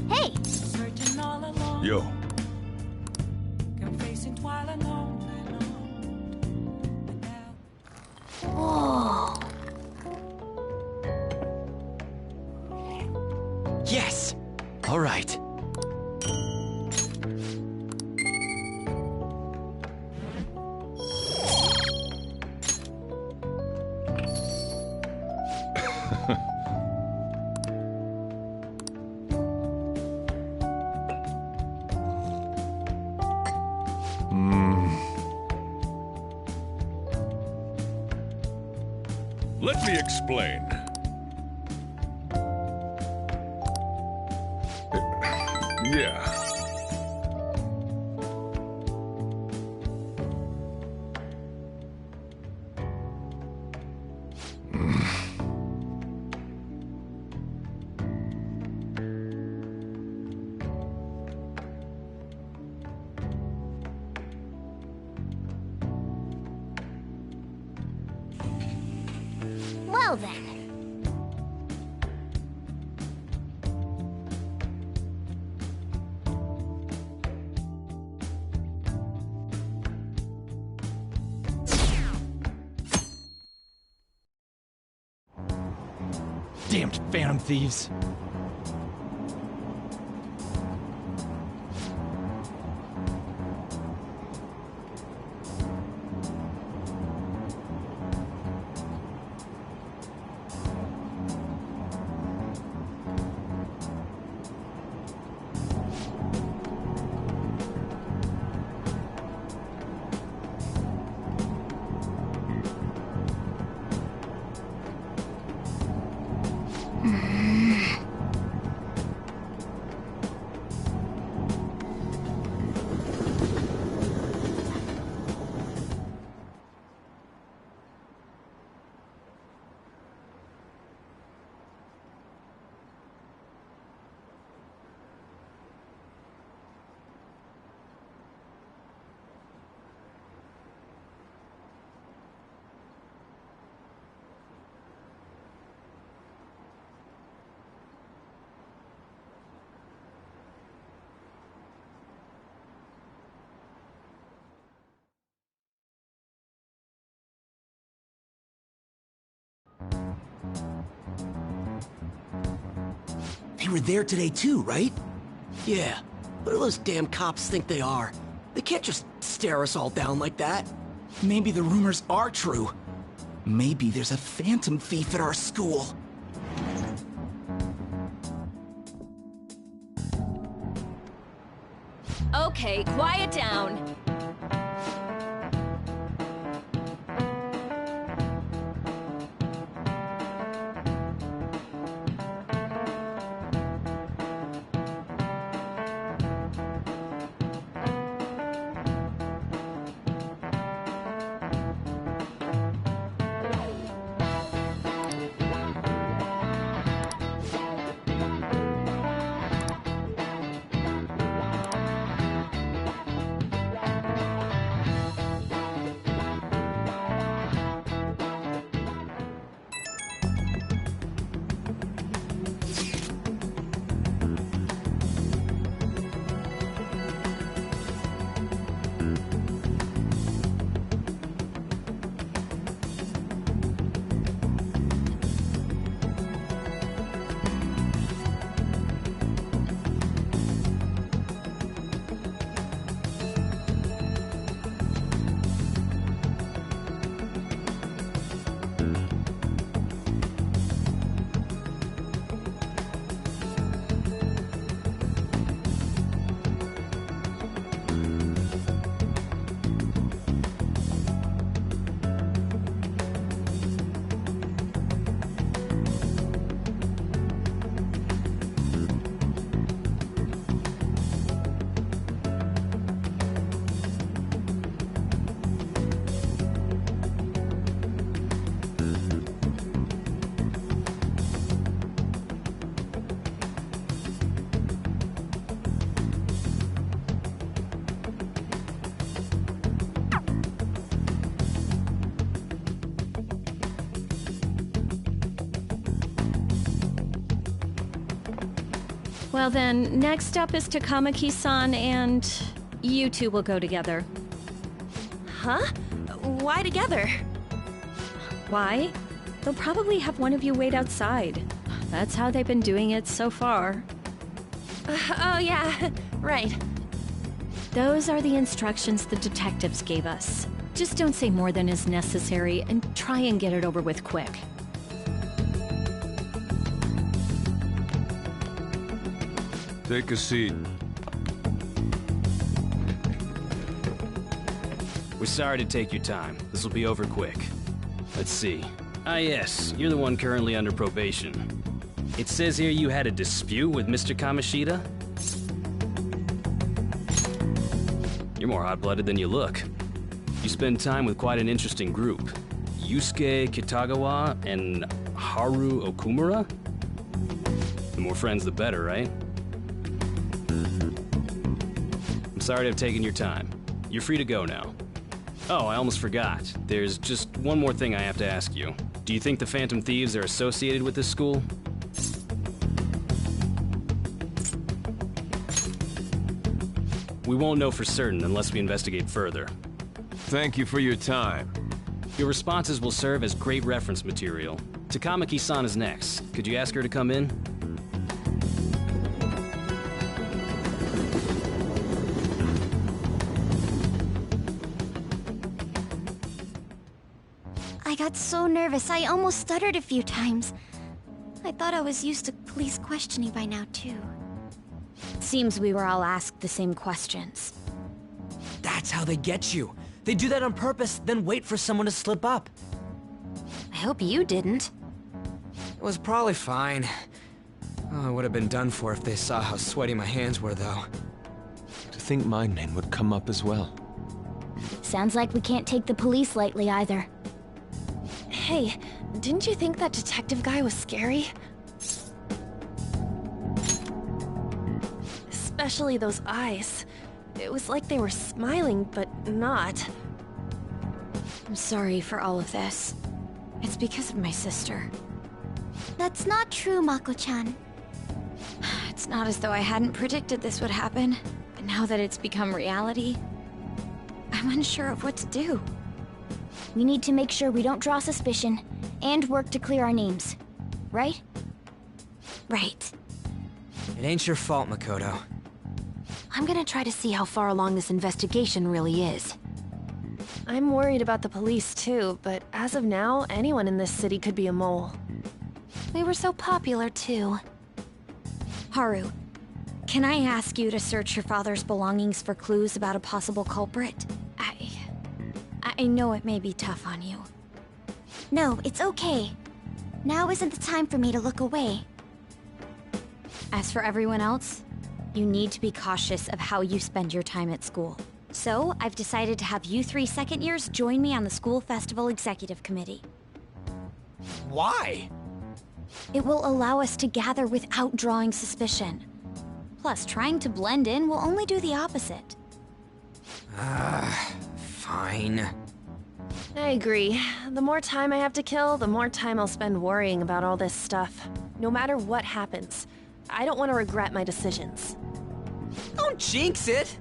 Hey! Searching all alone. Yo. Confessing while alone and on. Whoa. Yes! All right. Let me explain. Yeah. Well then. Damned phantom thieves. They were there today too, right? Yeah. What do those damn cops think they are? They can't just stare us all down like that. Maybe the rumors are true. Maybe there's a phantom thief at our school. Okay, quiet down. Well then, next up is Takamaki-san, and you two will go together. Huh? Why together? Why? They'll probably have one of you wait outside. That's how they've been doing it so far. Oh yeah, right. Those are the instructions the detectives gave us. Just don't say more than is necessary, and try and get it over with quick. Take a seat. We're sorry to take your time. This will be over quick. Let's see. Ah yes, you're the one currently under probation. It says here you had a dispute with Mr. Kamishita? You're more hot-blooded than you look. You spend time with quite an interesting group. Yusuke Kitagawa and Haru Okumura? The more friends, the better, right? I'm sorry to have taken your time. You're free to go now. Oh, I almost forgot. There's just one more thing I have to ask you. Do you think the Phantom Thieves are associated with this school? We won't know for certain unless we investigate further. Thank you for your time. Your responses will serve as great reference material. Takamaki-san is next. Could you ask her to come in? I got so nervous, I almost stuttered a few times. I thought I was used to police questioning by now, too. Seems we were all asked the same questions. That's how they get you. They do that on purpose, then wait for someone to slip up. I hope you didn't. It was probably fine. Oh, I would have been done for if they saw how sweaty my hands were, though. To think my name would come up as well. Sounds like we can't take the police lightly either. Hey, didn't you think that detective guy was scary? Especially those eyes. It was like they were smiling, but not. I'm sorry for all of this. It's because of my sister. That's not true, Mako-chan. It's not as though I hadn't predicted this would happen, but now that it's become reality, I'm unsure of what to do. We need to make sure we don't draw suspicion, and work to clear our names. Right? Right. It ain't your fault, Makoto. I'm gonna try to see how far along this investigation really is. I'm worried about the police too, but as of now, anyone in this city could be a mole. We were so popular too. Haru, can I ask you to search your father's belongings for clues about a possible culprit? I know it may be tough on you. No, it's okay. Now isn't the time for me to look away. As for everyone else, you need to be cautious of how you spend your time at school. So, I've decided to have you 3 second years join me on the school festival executive committee. Why? It will allow us to gather without drawing suspicion. Plus, trying to blend in will only do the opposite. Fine. I agree. The more time I have to kill, the more time I'll spend worrying about all this stuff. No matter what happens. I don't want to regret my decisions. Don't jinx it!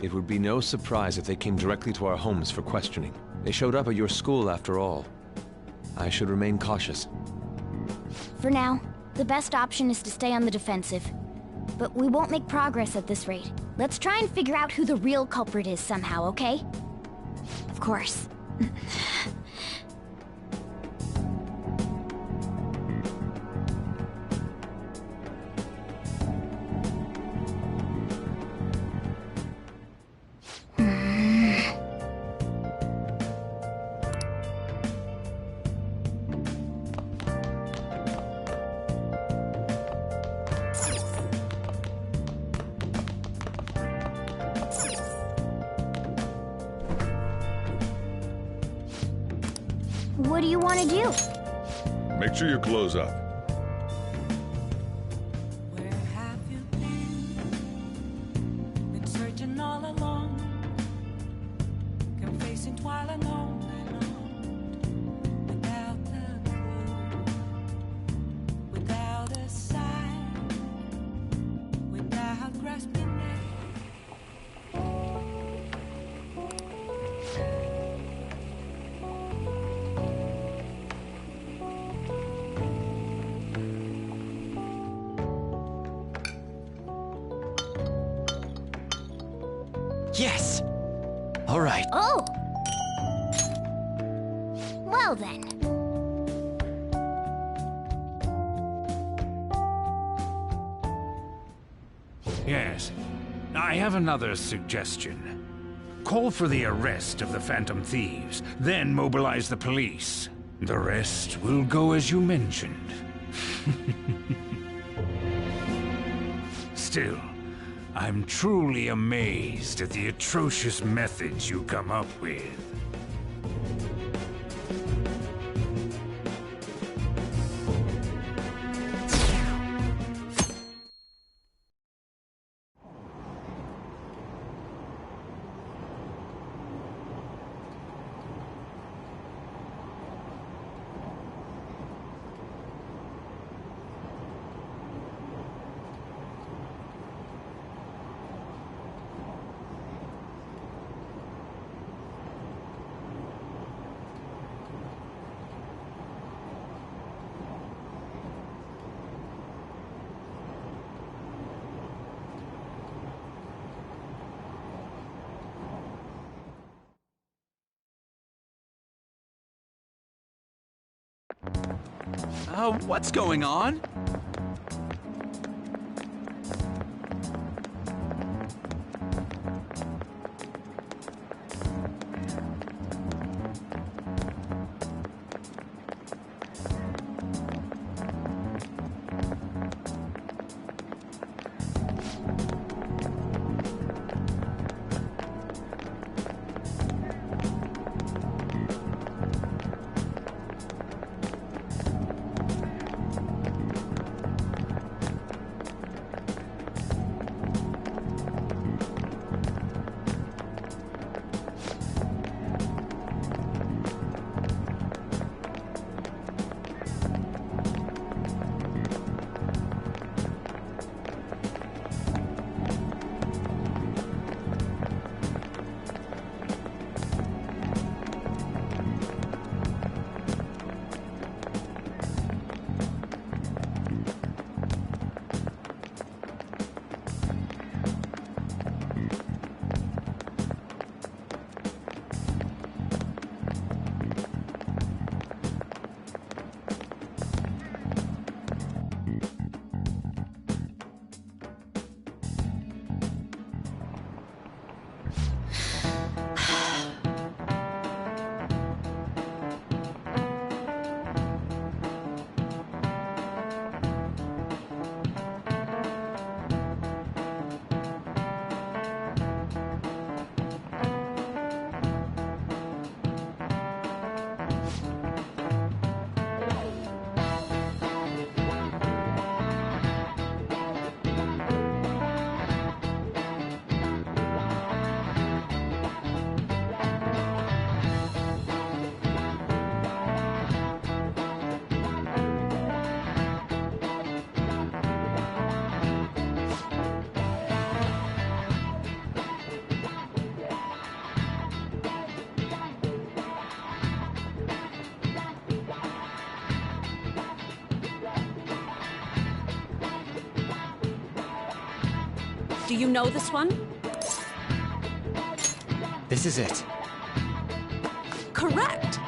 It would be no surprise if they came directly to our homes for questioning. They showed up at your school after all. I should remain cautious. For now, the best option is to stay on the defensive. But we won't make progress at this rate. Let's try and figure out who the real culprit is somehow, okay? Of course. What do you want to do? Make sure you close up. Where have you been? Been searching all along, confessing while alone without a clue, without a sign. Well then. Yes. I have another suggestion. Call for the arrest of the Phantom Thieves, then mobilize the police. The rest will go as you mentioned. Still, I'm truly amazed at the atrocious methods you come up with. What's going on? Do you know this one? This is it. Correct.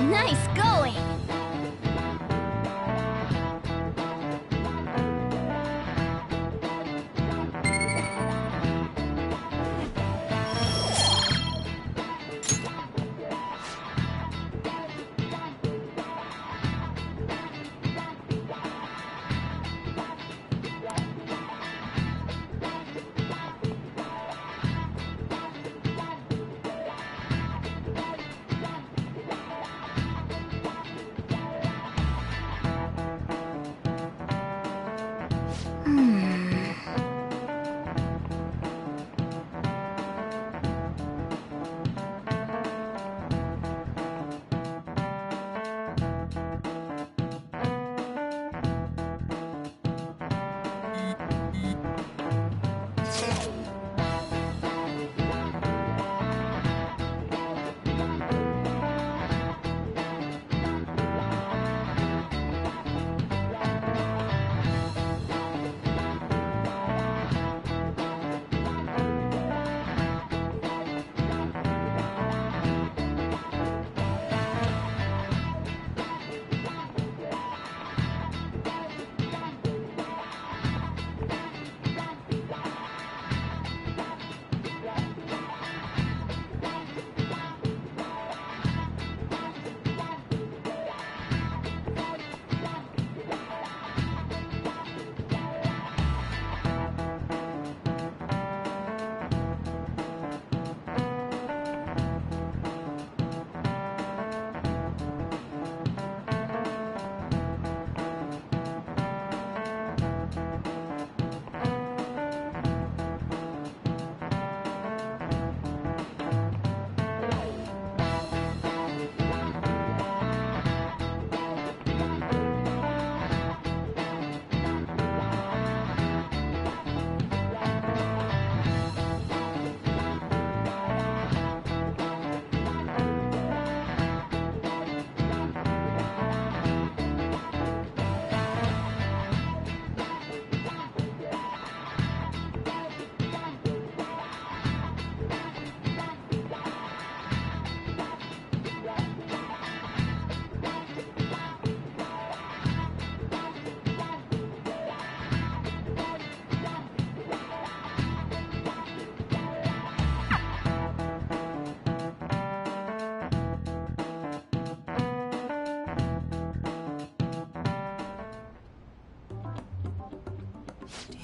Nice going!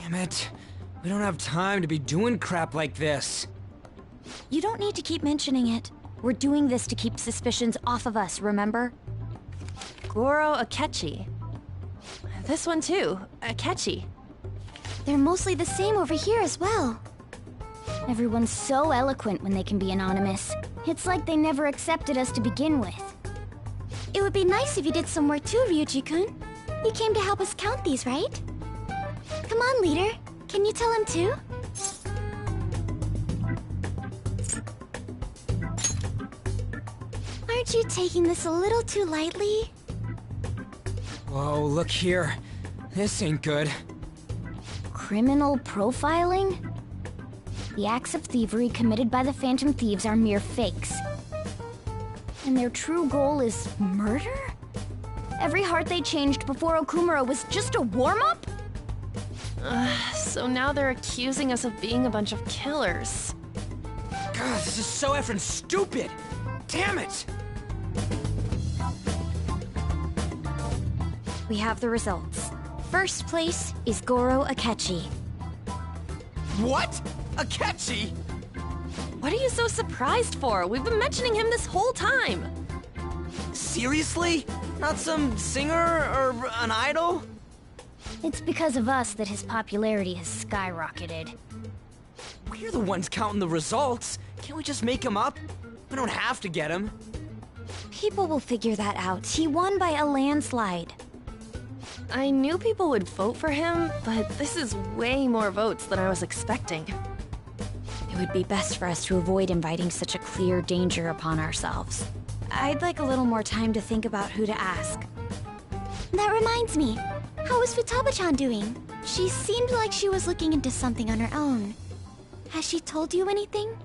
Damn it. We don't have time to be doing crap like this. You don't need to keep mentioning it. We're doing this to keep suspicions off of us, remember? Goro Akechi. This one too, Akechi. They're mostly the same over here as well. Everyone's so eloquent when they can be anonymous. It's like they never accepted us to begin with. It would be nice if you did some work too, Ryuji-kun. You came to help us count these, right? Come on, leader. Can you tell him too? Aren't you taking this a little too lightly? Whoa, look here. This ain't good. Criminal profiling? The acts of thievery committed by the Phantom Thieves are mere fakes. And their true goal is murder? Every heart they changed before Okumura was just a warm-up? So now they're accusing us of being a bunch of killers. God, this is so effing stupid! Damn it! We have the results. First place is Goro Akechi. What? Akechi? What are you so surprised for? We've been mentioning him this whole time. Seriously? Not some singer or an idol? It's because of us that his popularity has skyrocketed. We're the ones counting the results. Can't we just make him up? We don't have to get him. People will figure that out. He won by a landslide. I knew people would vote for him, but this is way more votes than I was expecting. It would be best for us to avoid inviting such a clear danger upon ourselves. I'd like a little more time to think about who to ask. That reminds me, how is Futaba-chan doing? She seemed like she was looking into something on her own. Has she told you anything?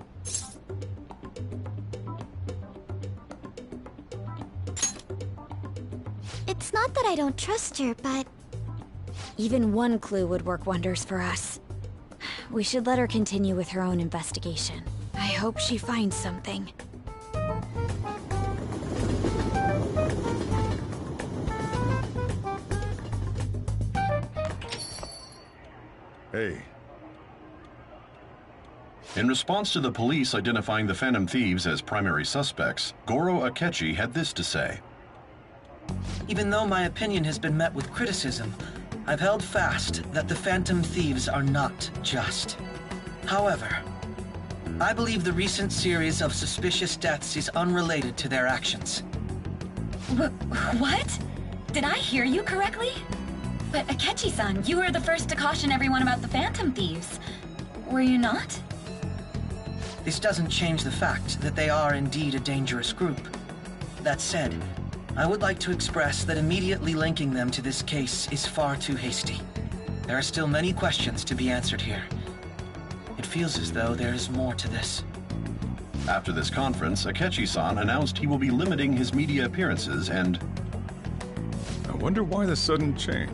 It's not that I don't trust her, but... Even one clue would work wonders for us. We should let her continue with her own investigation. I hope she finds something. Hey. In response to the police identifying the Phantom Thieves as primary suspects, Goro Akechi had this to say. Even though my opinion has been met with criticism, I've held fast that the Phantom Thieves are not just. However, I believe the recent series of suspicious deaths is unrelated to their actions. What? Did I hear you correctly? But Akechi-san, you were the first to caution everyone about the Phantom Thieves. Were you not? This doesn't change the fact that they are indeed a dangerous group. That said, I would like to express that immediately linking them to this case is far too hasty. There are still many questions to be answered here. It feels as though there is more to this. After this conference, Akechi-san announced he will be limiting his media appearances and... I wonder why the sudden change.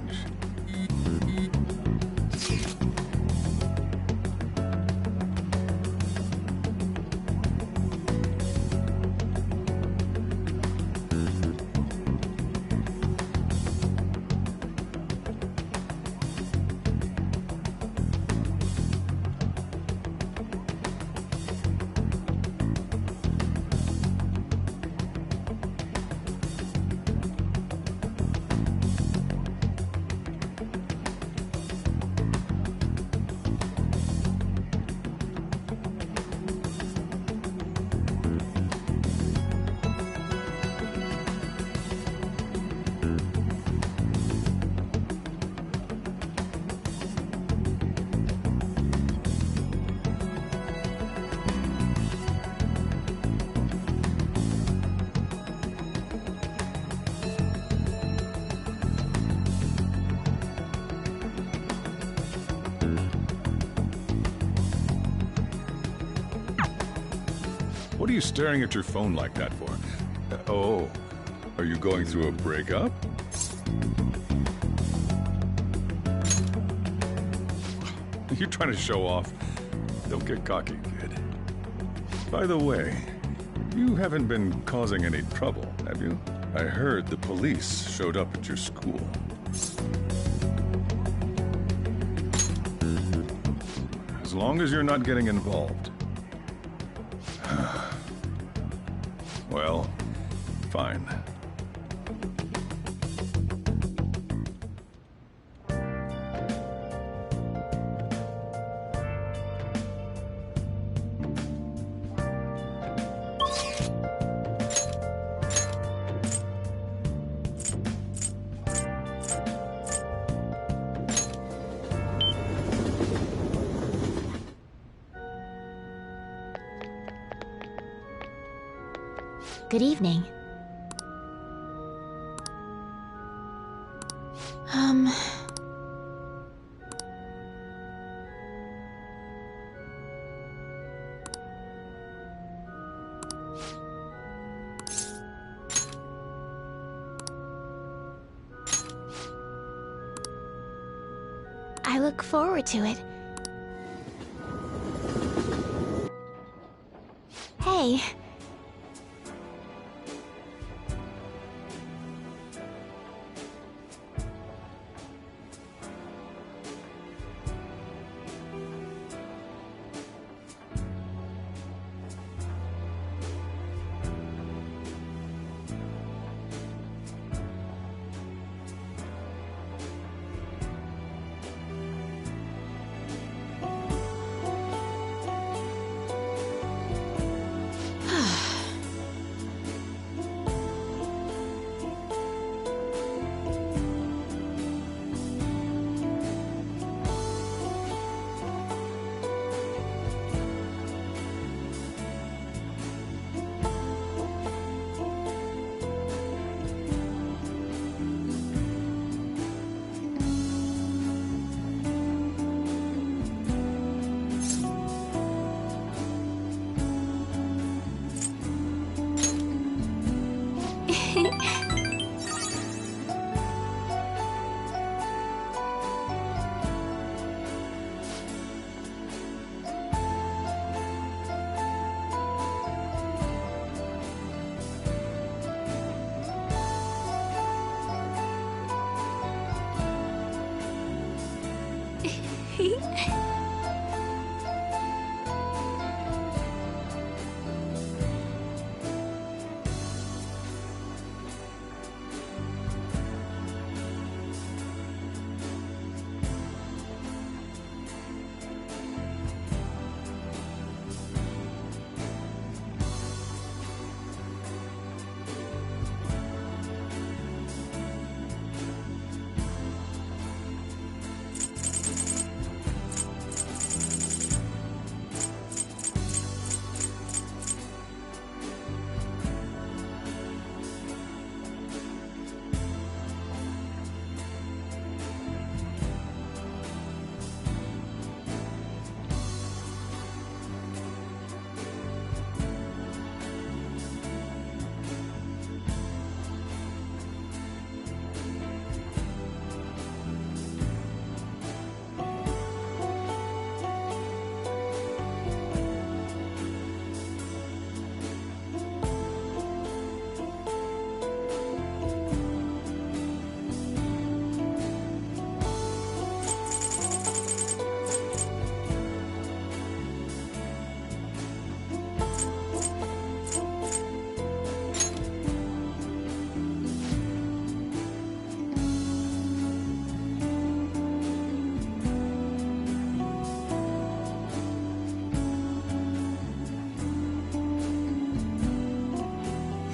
What are you staring at your phone like that for? Oh, are you going through a breakup? You're trying to show off. Don't get cocky, kid. By the way, you haven't been causing any trouble, have you? I heard the police showed up at your school. as long as you're not getting involved. Well, fine. Good evening. I look forward to it. Hey.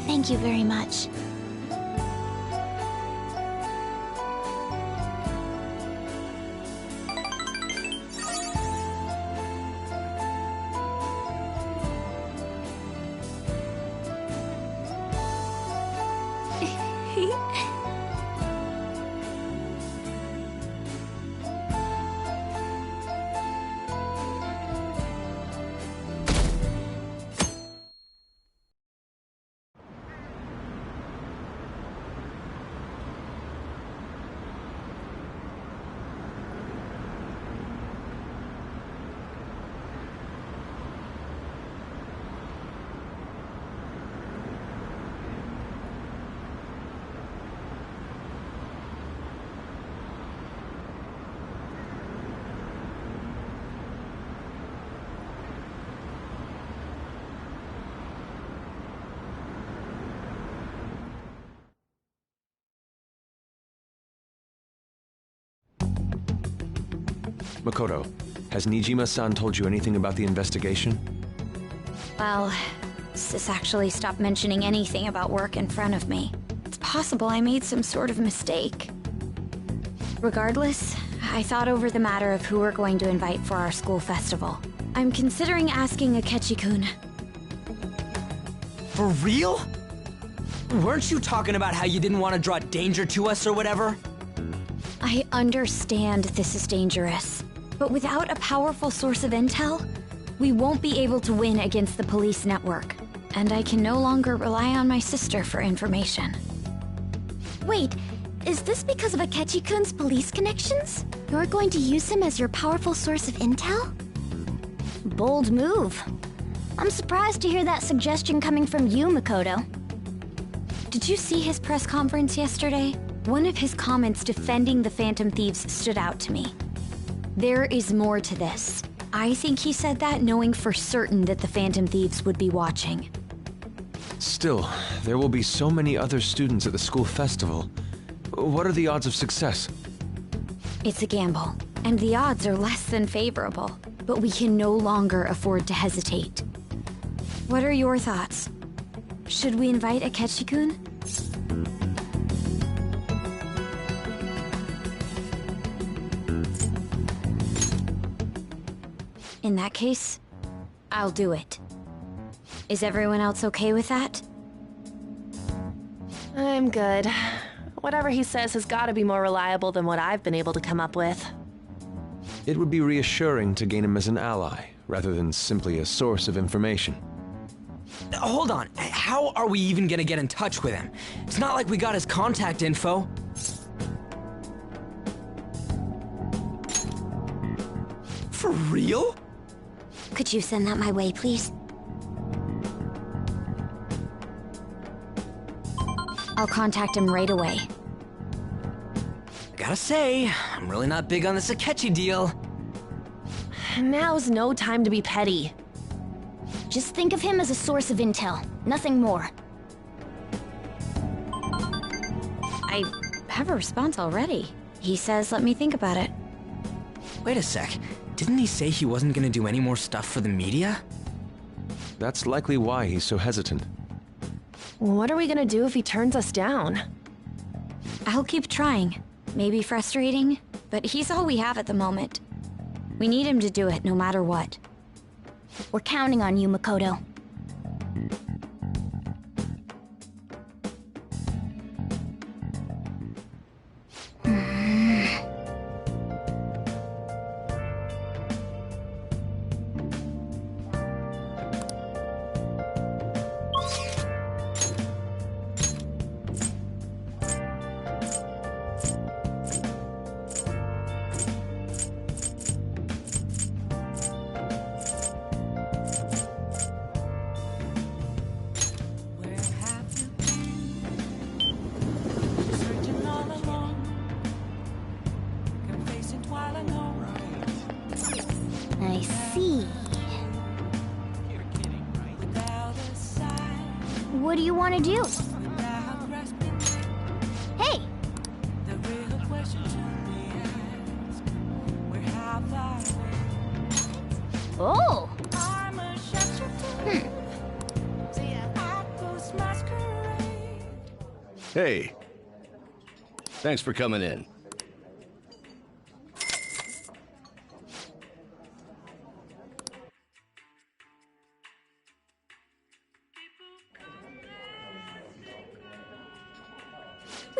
Thank you very much. Makoto, has Nijima-san told you anything about the investigation? Well, Sis actually stopped mentioning anything about work in front of me. It's possible I made some sort of mistake. Regardless, I thought over the matter of who we're going to invite for our school festival. I'm considering asking Akechi-kun. For real? Weren't you talking about how you didn't want to draw danger to us or whatever? I understand this is dangerous, but without a powerful source of intel, we won't be able to win against the police network, and I can no longer rely on my sister for information. Wait, is this because of Akechi-kun's police connections? You're going to use him as your powerful source of intel? Bold move. I'm surprised to hear that suggestion coming from you, Makoto. Did you see his press conference yesterday? One of his comments defending the Phantom Thieves stood out to me. There is more to this. I think he said that knowing for certain that the Phantom Thieves would be watching. Still, there will be so many other students at the school festival. What are the odds of success? It's a gamble, and the odds are less than favorable, but we can no longer afford to hesitate. What are your thoughts? Should we invite Akechi-kun? In that case, I'll do it. Is everyone else okay with that? I'm good. Whatever he says has got to be more reliable than what I've been able to come up with. It would be reassuring to gain him as an ally, rather than simply a source of information. Hold on, how are we even gonna get in touch with him? It's not like we got his contact info. For real? Could you send that my way, please? I'll contact him right away. Gotta say, I'm really not big on this Akechi deal. Now's no time to be petty. Just think of him as a source of intel, nothing more. I have a response already. He says let me think about it. Wait a sec, didn't he say he wasn't gonna do any more stuff for the media? That's likely why he's so hesitant. What are we gonna do if he turns us down? I'll keep trying. Maybe frustrating, but he's all we have at the moment. We need him to do it no matter what. We're counting on you, Makoto. I see. What do you want to do? Hey! Oh! Hey. Thanks for coming in.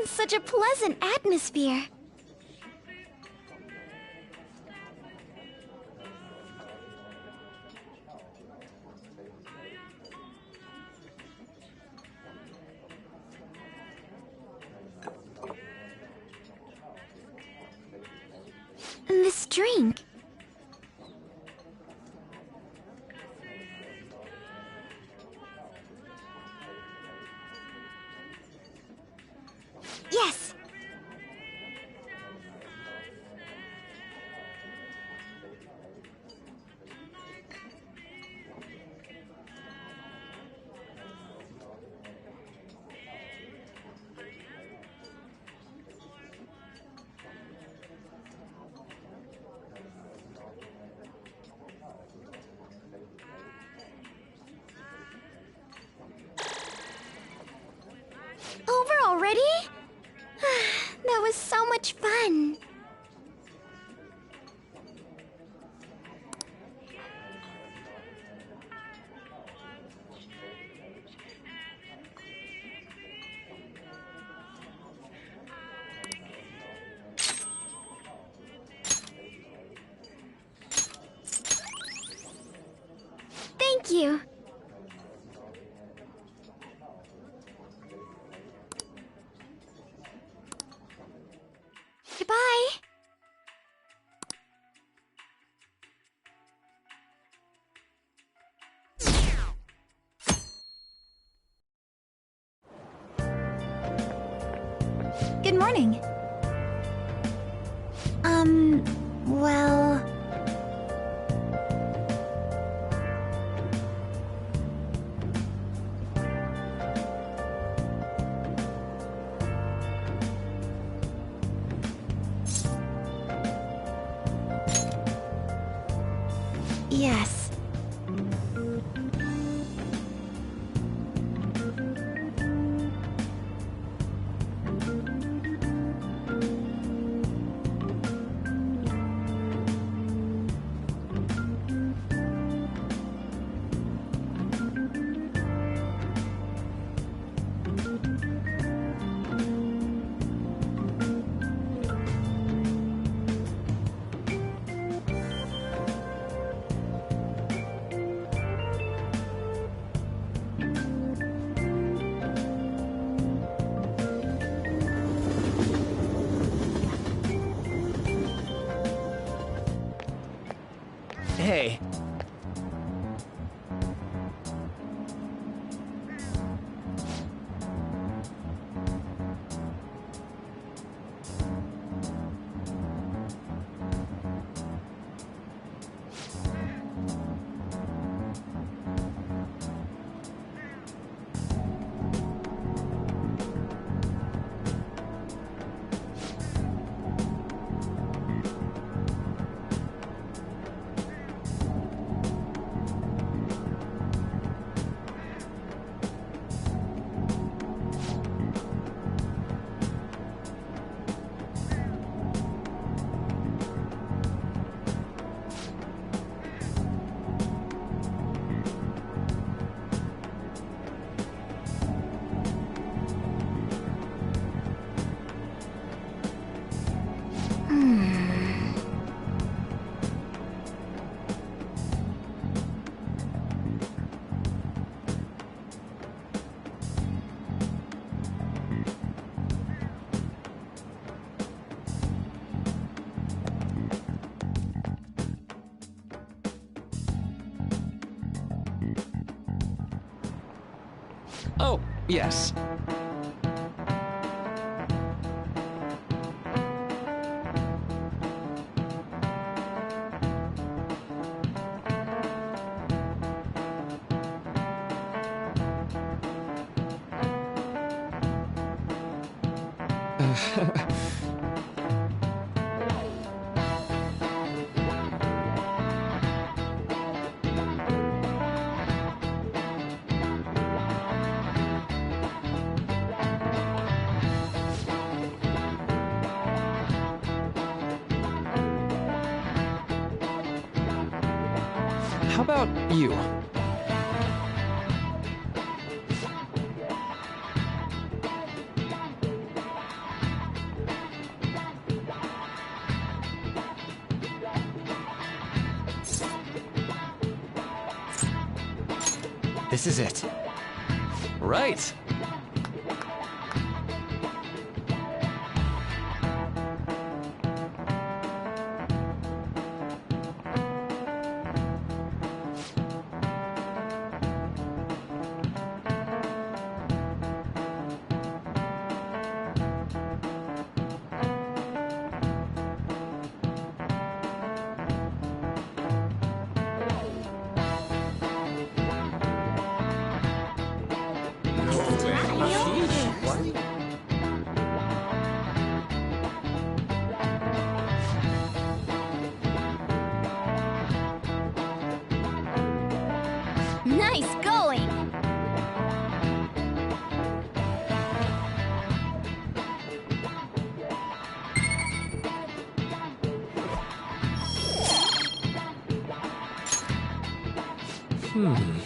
Such a pleasant atmosphere. This drink. Yes. Already? That was so much fun. Thank you. Goodbye. Good morning. Well... Yes. Hey. Oh, yes. How about you? This is it. Right. Hey!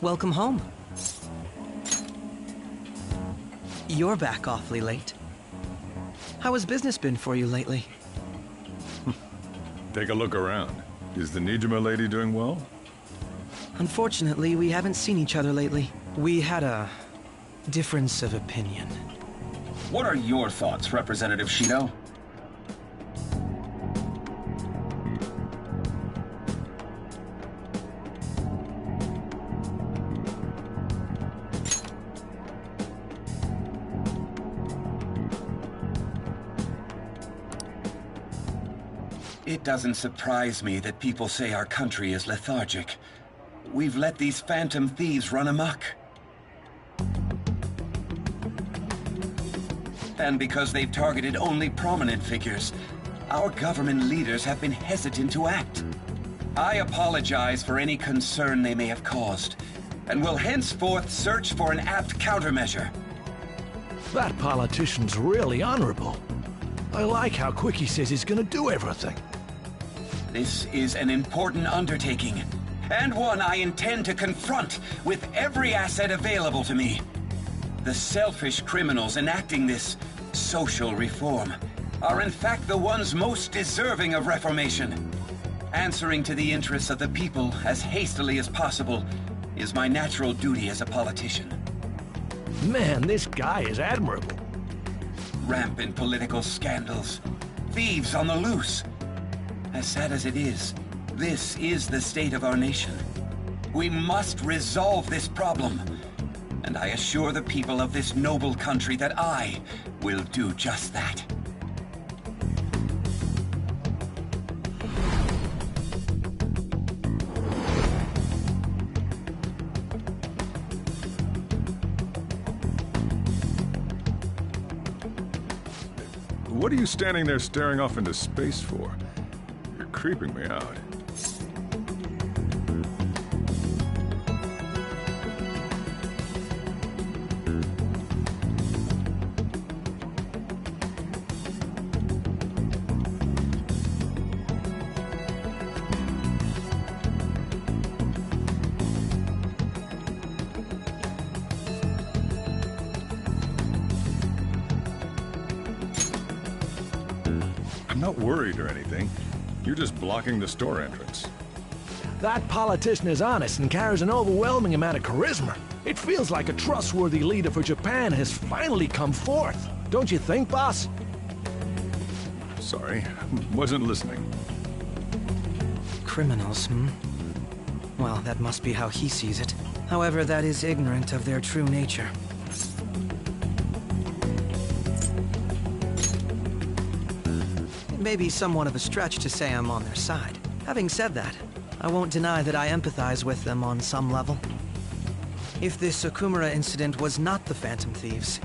Welcome home. You're back awfully late. How has business been for you lately? Take a look around. Is the Nijima lady doing well? Unfortunately, we haven't seen each other lately. We had a difference of opinion. What are your thoughts, Representative Shido? It doesn't surprise me that people say our country is lethargic. We've let these phantom thieves run amok. And because they've targeted only prominent figures, our government leaders have been hesitant to act. I apologize for any concern they may have caused, and will henceforth search for an apt countermeasure. That politician's really honorable. I like how quick he says he's gonna do everything. This is an important undertaking, and one I intend to confront with every asset available to me. The selfish criminals enacting this social reform are in fact the ones most deserving of reformation. Answering to the interests of the people as hastily as possible is my natural duty as a politician. Man, this guy is admirable. Rampant political scandals, thieves on the loose. As sad as it is, this is the state of our nation. We must resolve this problem, and I assure the people of this noble country that I will do just that. What are you standing there staring off into space for? You're creeping me out. I'm not worried or anything. You're just blocking the store entrance. That politician is honest and carries an overwhelming amount of charisma. It feels like a trustworthy leader for Japan has finally come forth. Don't you think, boss? Sorry, wasn't listening. Criminals, hmm? Well, that must be how he sees it. However, that is ignorant of their true nature. It may be somewhat of a stretch to say I'm on their side. Having said that, I won't deny that I empathize with them on some level. If this Okumura incident was not the Phantom Thieves,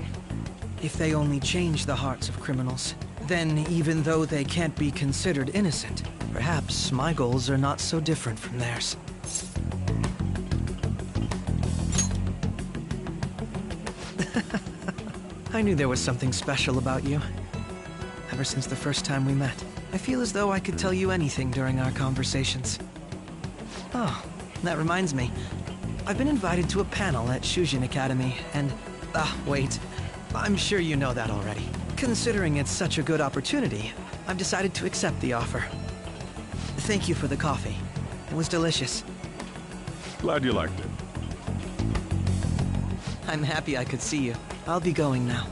if they only change the hearts of criminals, then even though they can't be considered innocent, perhaps my goals are not so different from theirs. I knew there was something special about you. Ever since the first time we met, I feel as though I could tell you anything during our conversations. Oh, that reminds me. I've been invited to a panel at Shujin Academy, and... wait. I'm sure you know that already. Considering it's such a good opportunity, I've decided to accept the offer. Thank you for the coffee. It was delicious. Glad you liked it. I'm happy I could see you. I'll be going now.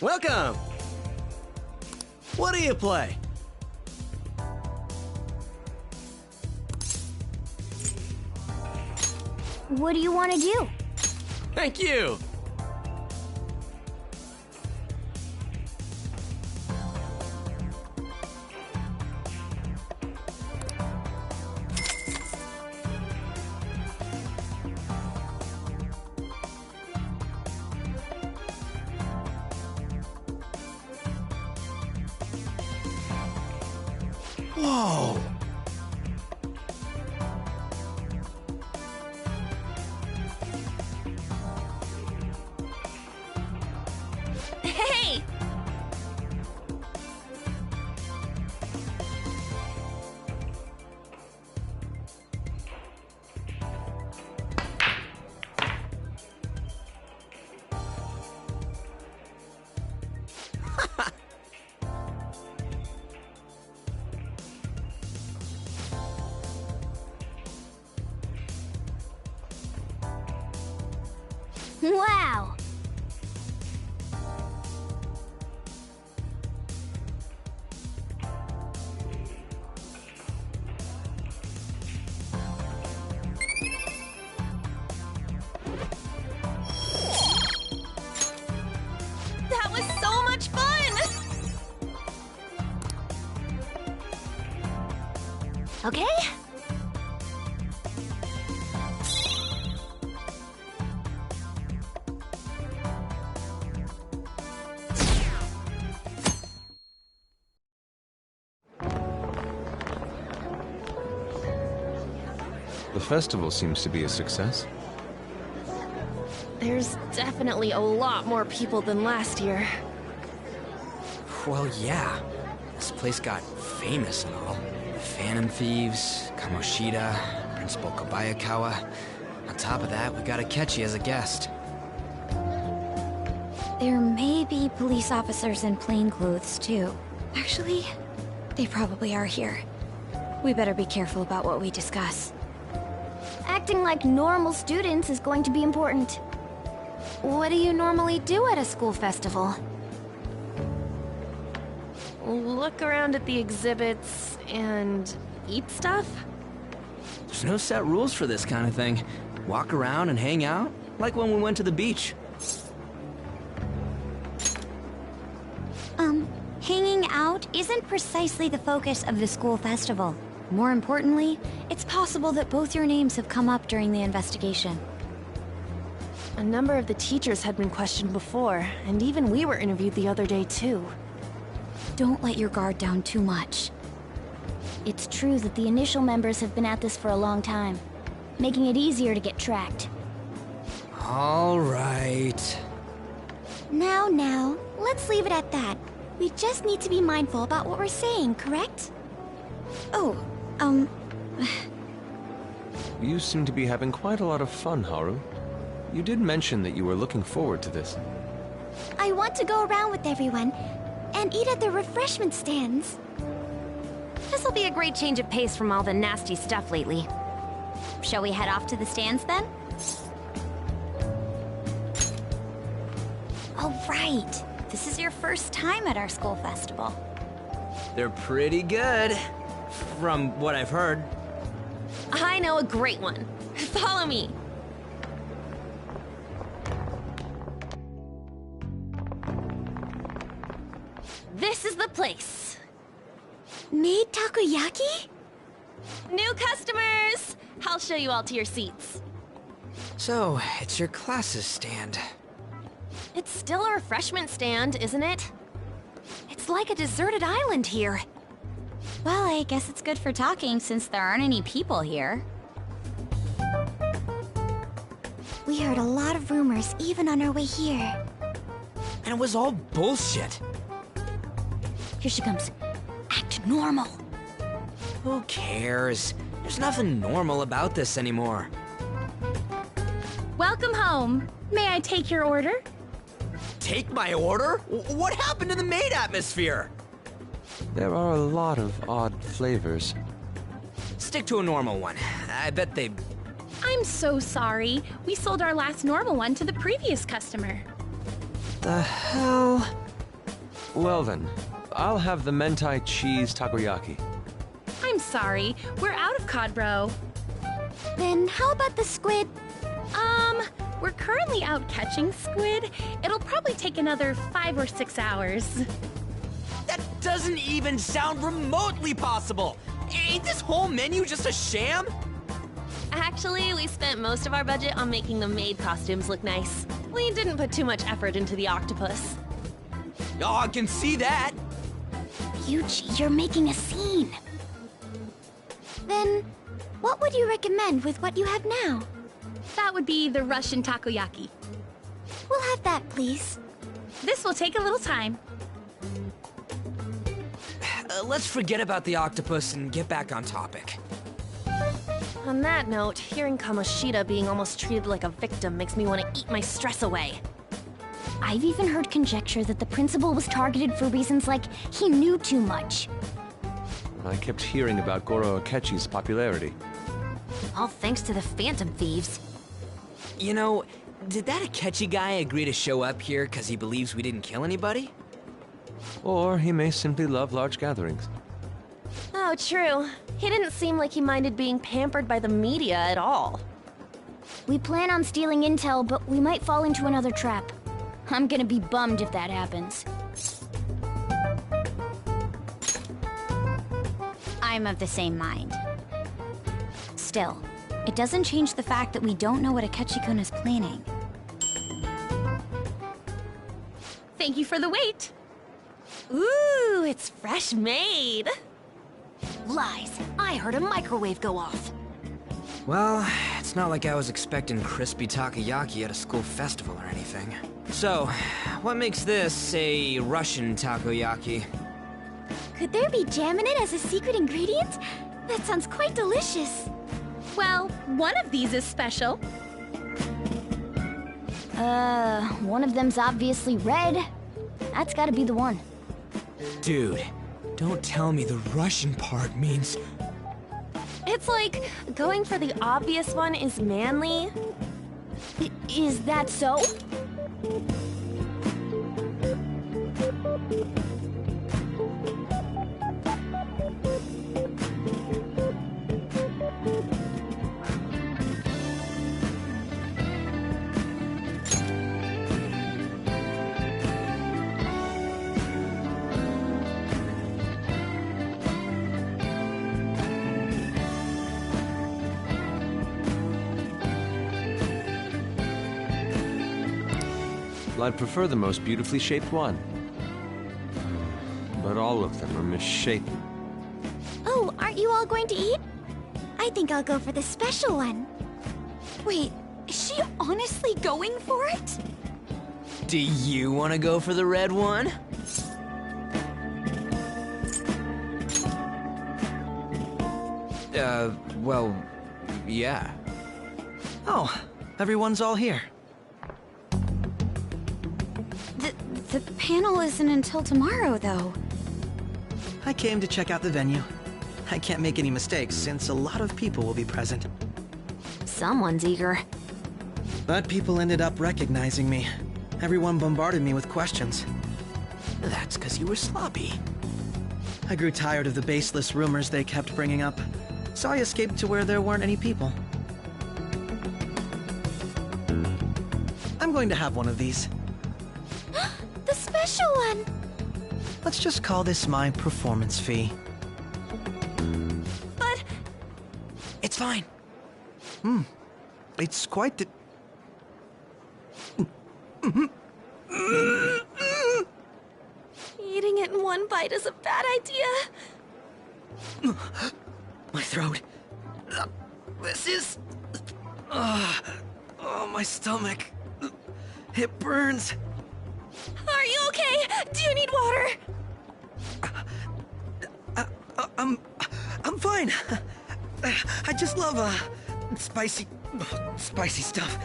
Welcome! What do you play? What do you want to do? Thank you! Whoa! Hey! Wow! That was so much fun! Okay? The festival seems to be a success. There's definitely a lot more people than last year. Well, yeah. This place got famous and all. Phantom Thieves, Kamoshida, Principal Kobayakawa. On top of that, we got Akechi as a guest. There may be police officers in plainclothes, too. Actually, they probably are here. We better be careful about what we discuss. Acting like normal students is going to be important. What do you normally do at a school festival? Look around at the exhibits and eat stuff? There's no set rules for this kind of thing. Walk around and hang out, like when we went to the beach. Hanging out isn't precisely the focus of the school festival. More importantly, it's possible that both your names have come up during the investigation. A number of the teachers had been questioned before, and even we were interviewed the other day too. Don't let your guard down too much. It's true that the initial members have been at this for a long time, making it easier to get tracked. All right. Now, let's leave it at that. We just need to be mindful about what we're saying, correct? Oh, You seem to be having quite a lot of fun, Haru. You did mention that you were looking forward to this. I want to go around with everyone and eat at the refreshment stands. This'll be a great change of pace from all the nasty stuff lately. Shall we head off to the stands then? Oh, right. This is your first time at our school festival. They're pretty good, from what I've heard. I know a great one. Follow me. This is the place. Made takoyaki? New customers! I'll show you all to your seats. So, it's your class's stand. It's still a refreshment stand, isn't it? It's like a deserted island here. Well, I guess it's good for talking since there aren't any people here. We heard a lot of rumors even on our way here. And it was all bullshit. Here she comes. Act normal. Who cares? There's nothing normal about this anymore. Welcome home. May I take your order? Take my order? What happened to the maid atmosphere? There are a lot of odd flavors. Stick to a normal one. I bet they... I'm so sorry. We sold our last normal one to the previous customer. The hell? Well then, I'll have the mentai cheese takoyaki. I'm sorry. We're out of cod bro. Then how about the squid? We're currently out catching squid. It'll probably take another 5 or 6 hours. That doesn't even sound remotely possible. Ain't this whole menu just a sham? Actually, we spent most of our budget on making the maid costumes look nice. We didn't put too much effort into the octopus. Oh, I can see that. Yuji, you're making a scene. Then, what would you recommend with what you have now? That would be the Russian takoyaki. We'll have that, please. This will take a little time. Let's forget about the octopus and get back on topic. On that note, hearing Kamoshida being almost treated like a victim makes me want to eat my stress away. I've even heard conjecture that the principal was targeted for reasons like he knew too much. I kept hearing about Goro Akechi's popularity. All thanks to the Phantom Thieves. You know, did that Akechi guy agree to show up here because he believes we didn't kill anybody? Or he may simply love large gatherings. Oh, true. He didn't seem like he minded being pampered by the media at all. We plan on stealing intel, but we might fall into another trap. I'm gonna be bummed if that happens. I'm of the same mind. Still, it doesn't change the fact that we don't know what Akechi-kun is planning. Thank you for the wait. Ooh, it's fresh made. Lies. I heard a microwave go off. Well, it's not like I was expecting crispy takoyaki at a school festival or anything. So, what makes this a Russian takoyaki? Could there be jam in it as a secret ingredient? That sounds quite delicious. Well, one of these is special. One of them's obviously red. That's gotta be the one. Dude, don't tell me the Russian part means... It's like going for the obvious one is manly. Is that so? I'd prefer the most beautifully shaped one. But all of them are misshapen. Oh, aren't you all going to eat? I think I'll go for the special one. Wait, is she honestly going for it? Do you want to go for the red one? Well, yeah. Oh, everyone's all here. The panel isn't until tomorrow, though. I came to check out the venue. I can't make any mistakes since a lot of people will be present. Someone's eager. But people ended up recognizing me. Everyone bombarded me with questions. That's because you were sloppy. I grew tired of the baseless rumors they kept bringing up, so I escaped to where there weren't any people. I'm going to have one of these. The special one! Let's just call this my performance fee. But... It's fine. It's quite the... Eating it in one bite is a bad idea. My throat. This is... Oh, my stomach. It burns. Are you okay? Do you need water? I'm fine. I just love, spicy stuff.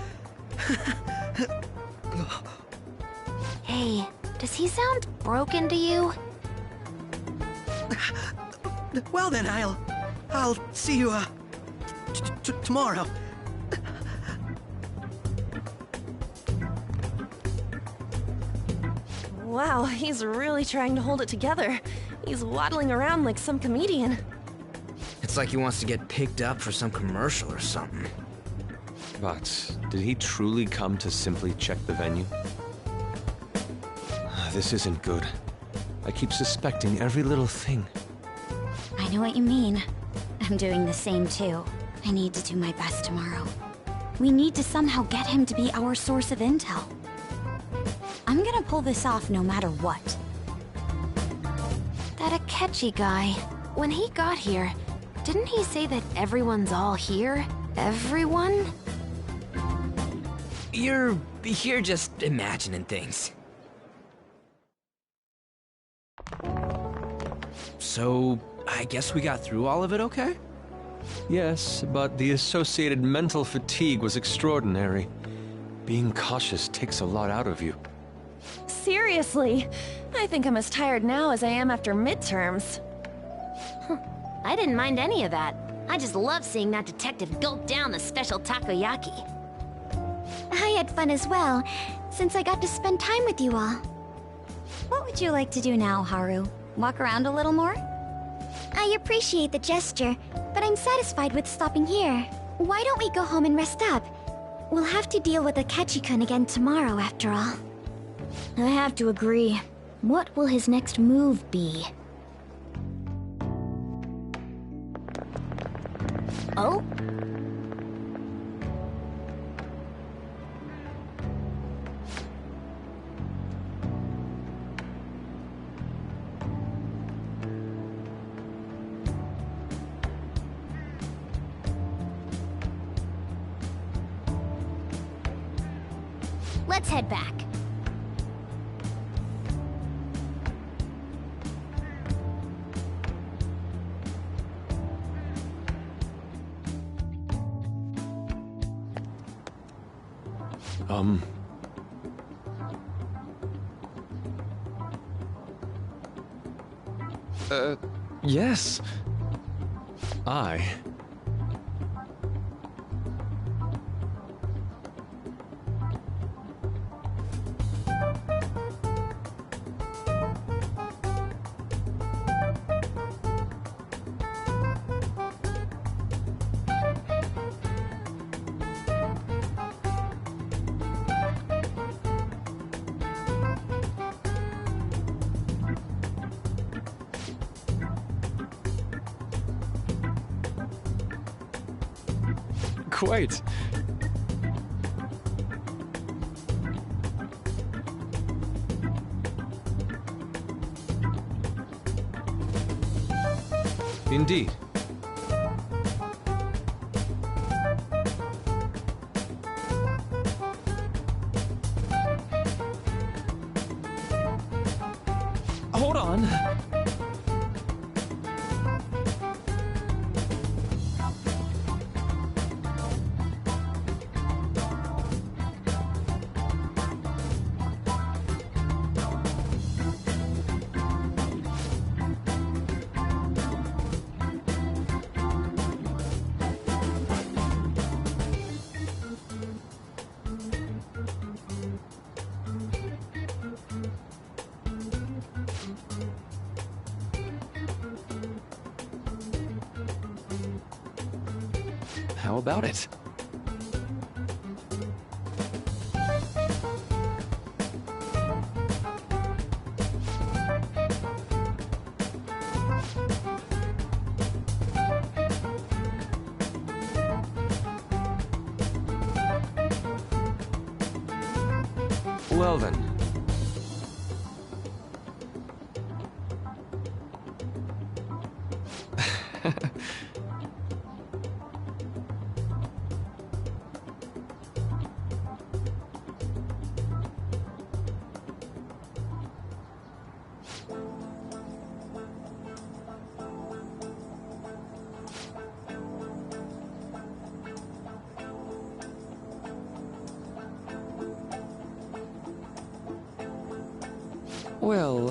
Hey, does he sound broken to you? Well then, I'll see you, tomorrow. Wow, he's really trying to hold it together. He's waddling around like some comedian. It's like he wants to get picked up for some commercial or something. But did he truly come to simply check the venue? This isn't good. I keep suspecting every little thing. I know what you mean. I'm doing the same too. I need to do my best tomorrow. We need to somehow get him to be our source of intel. I'm gonna pull this off no matter what. That Akechi guy, when he got here, Didn't he say that everyone's all here? Everyone? You're just imagining things. So, I guess we got through all of it okay? Yes, but the associated mental fatigue was extraordinary. Being cautious takes a lot out of you. Seriously, I think I'm as tired now as I am after midterms. I didn't mind any of that. I just love seeing that detective gulp down the special takoyaki. I had fun as well, since I got to spend time with you all. What would you like to do now, Haru? Walk around a little more? I appreciate the gesture, but I'm satisfied with stopping here. Why don't we go home and rest up? We'll have to deal with Akechi-kun again tomorrow, after all. I have to agree. What will his next move be? Oh? Let's head back. Yes. Quite. Indeed. Hold on. How about it? Well then. Well,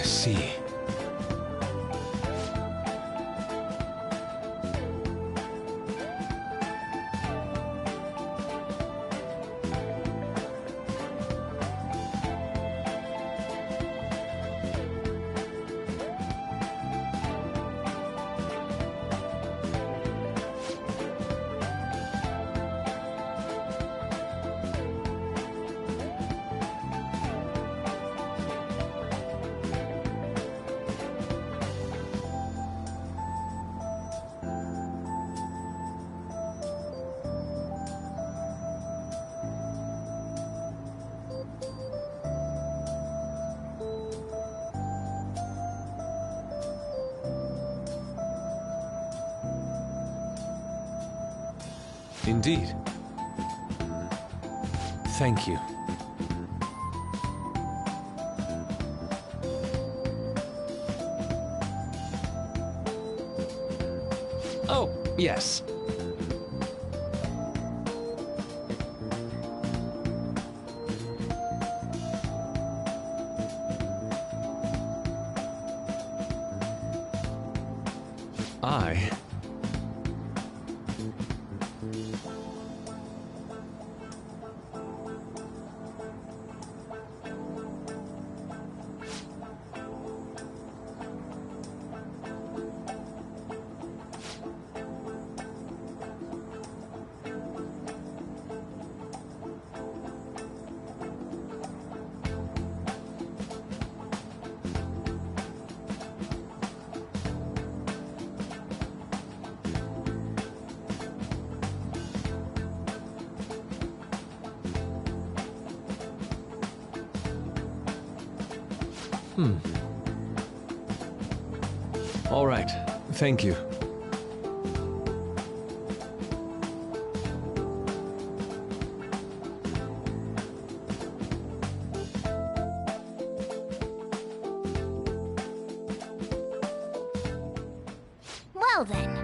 see. Indeed. Thank you. Oh, yes. I... All right. Thank you. Well then.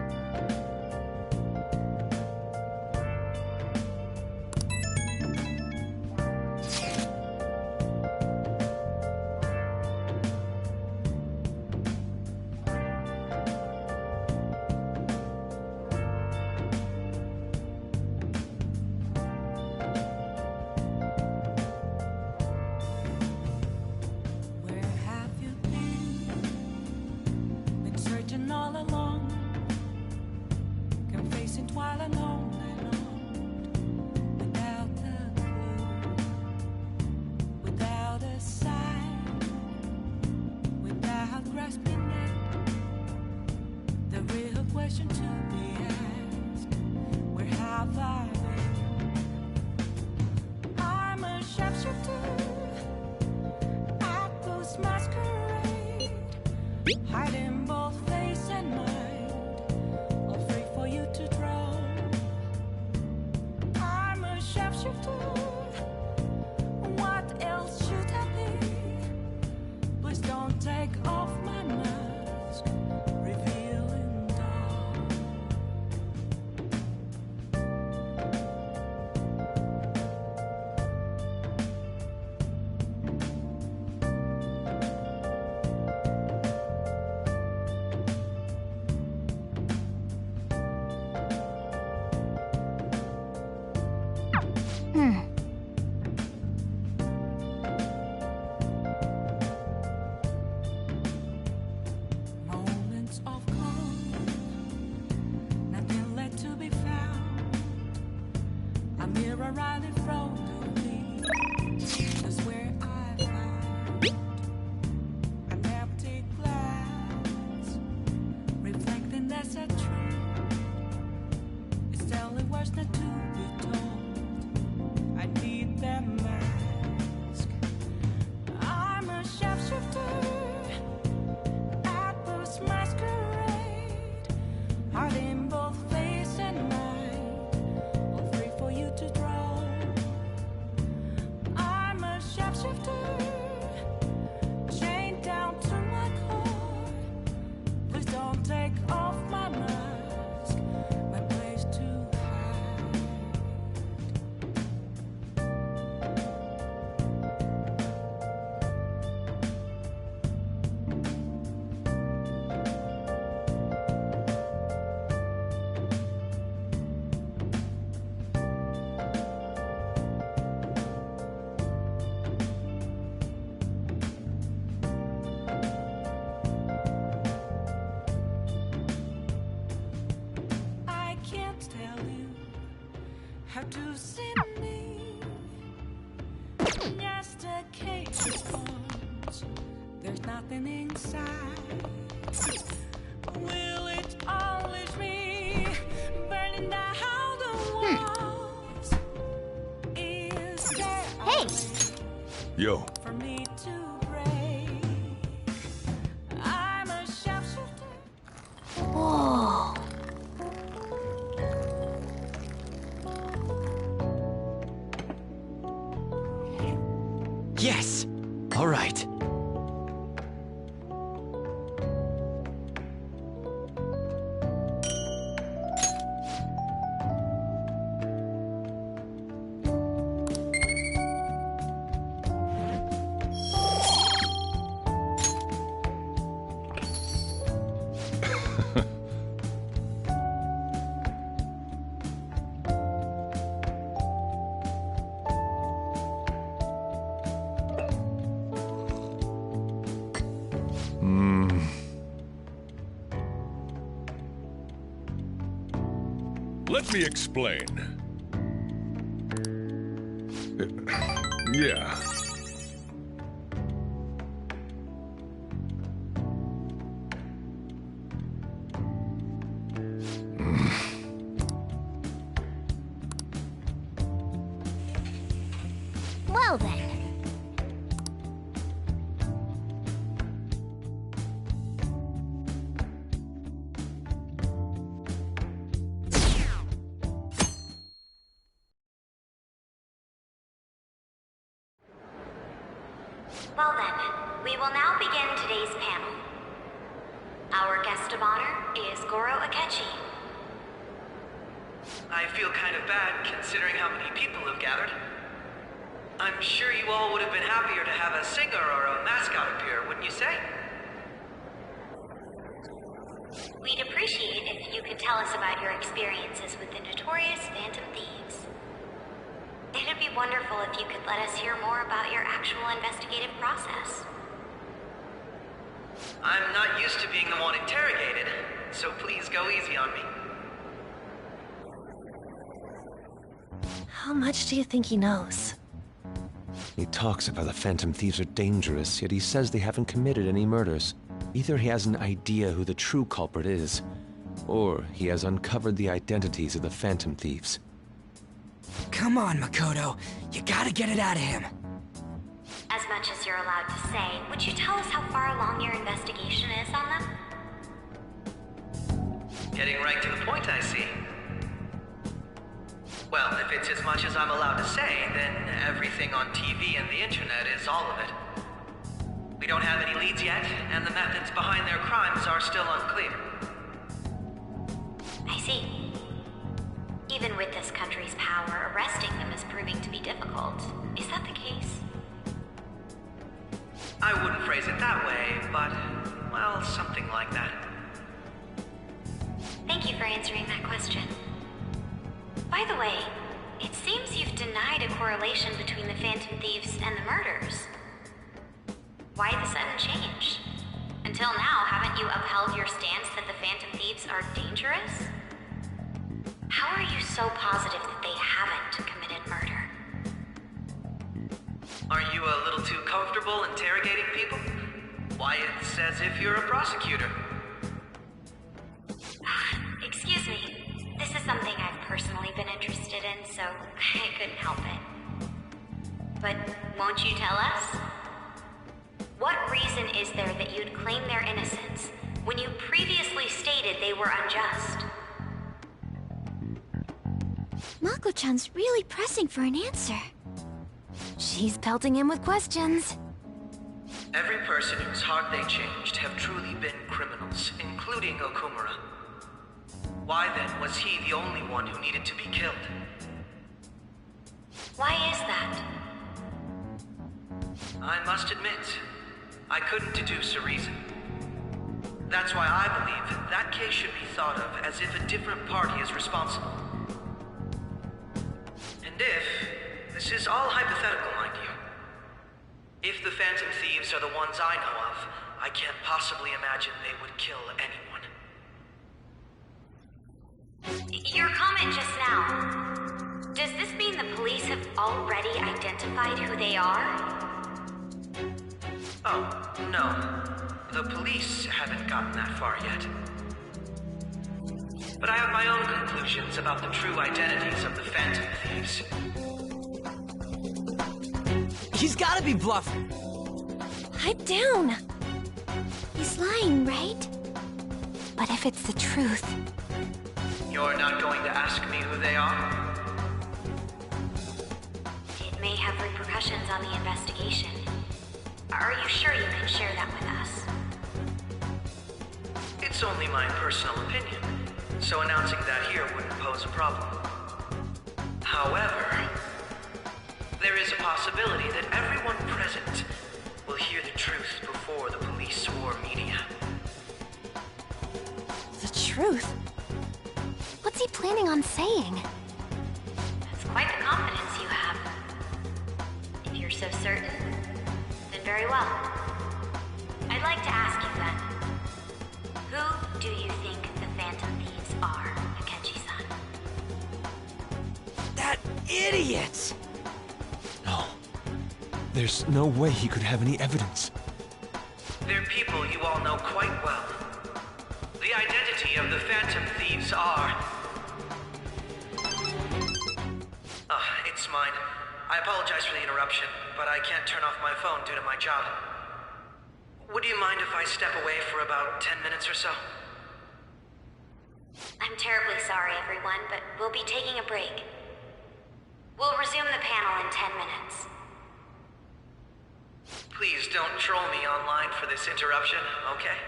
Where have you been searching all along, confessing while alone and on, without a clue, without a sign, without grasping it. The real question to be asked: where have I been? I'm a sharpshooter at this masquerade, hiding both face and mind, all free for you to draw. I'm a sharpshooter. What else should I be? Please don't take off my mask, revealing dawn. have to see me. Just a case of words. There's nothing inside. Will it always be burning down the walls? Is there Hey! Yo. for me to break? I'm a sharpshooter. Whoa. Yes! All right. Let me explain. Yeah. Well then. Well then, we will now begin today's panel. Our guest of honor is Goro Akechi. I feel kind of bad considering how many people have gathered. I'm sure you all would have been happier to have a singer or a mascot appear, wouldn't you say? We'd appreciate if you could tell us about your experiences with the notorious Phantom Thieves. It'd be wonderful if you could let us hear more about your actual investigative process. I'm not used to being the one interrogated, so please go easy on me. How much do you think he knows? He talks about the Phantom Thieves are dangerous, yet he says they haven't committed any murders. Either he has an idea who the true culprit is, or he has uncovered the identities of the Phantom Thieves. Come on, Makoto. You gotta get it out of him. As much as you're allowed to say, would you tell us how far along your investigation is on them? Getting right to the point, I see. Well, if it's as much as I'm allowed to say, then everything on TV and the internet is all of it. We don't have any leads yet, and the methods behind their crimes are still unclear. I see. Even with this country's power, arresting them is proving to be difficult. Is that the case? I wouldn't phrase it that way, but, well, something like that. Thank you for answering that question. By the way, it seems you've denied a correlation between the Phantom Thieves and the murders. Why the sudden change? Until now, haven't you upheld your stance that the Phantom Thieves are dangerous? How are you so positive that they haven't committed murder? Are you a little too comfortable interrogating people? Why, it's as if you're a prosecutor. Excuse me. This is something I've personally been interested in, so I couldn't help it. But won't you tell us? What reason is there that you'd claim their innocence when you previously stated they were unjust? Mako-chan's really pressing for an answer. She's pelting him with questions. Every person whose heart they changed have truly been criminals, including Okumura. Why then was he the only one who needed to be killed? Why is that? I must admit, I couldn't deduce a reason. That's why I believe that case should be thought of as if a different party is responsible. And if, this is all hypothetical, mind you, if the Phantom Thieves are the ones I know of, I can't possibly imagine they would kill anyone. Your comment just now, does police have already identified who they are? Oh, no. The police haven't gotten that far yet. But I have my own conclusions about the true identities of the Phantom Thieves. He's gotta be bluffing. Pipe down. He's lying, right? But if it's the truth... You're not going to ask me who they are? It may have repercussions on the investigation. Are you sure you can share that with us? It's only my personal opinion, so announcing that here wouldn't pose a problem. However, there is a possibility that everyone present will hear the truth before the police or media. The truth? What's he planning on saying? That's quite the confidence you have. If you're so certain, then very well. I'd like to ask you then, who do you think the Phantom Thieves are, Akechi-san? That idiot! No. There's no way he could have any evidence. They're people you all know quite well. The identity of the Phantom Thieves are... it's mine. I apologize for the interruption, but I can't turn off my phone due to my job. Would you mind if I step away for about 10 minutes or so? I'm terribly sorry, everyone, but we'll be taking a break. We'll resume the panel in 10 minutes. Please don't troll me online for this interruption, okay?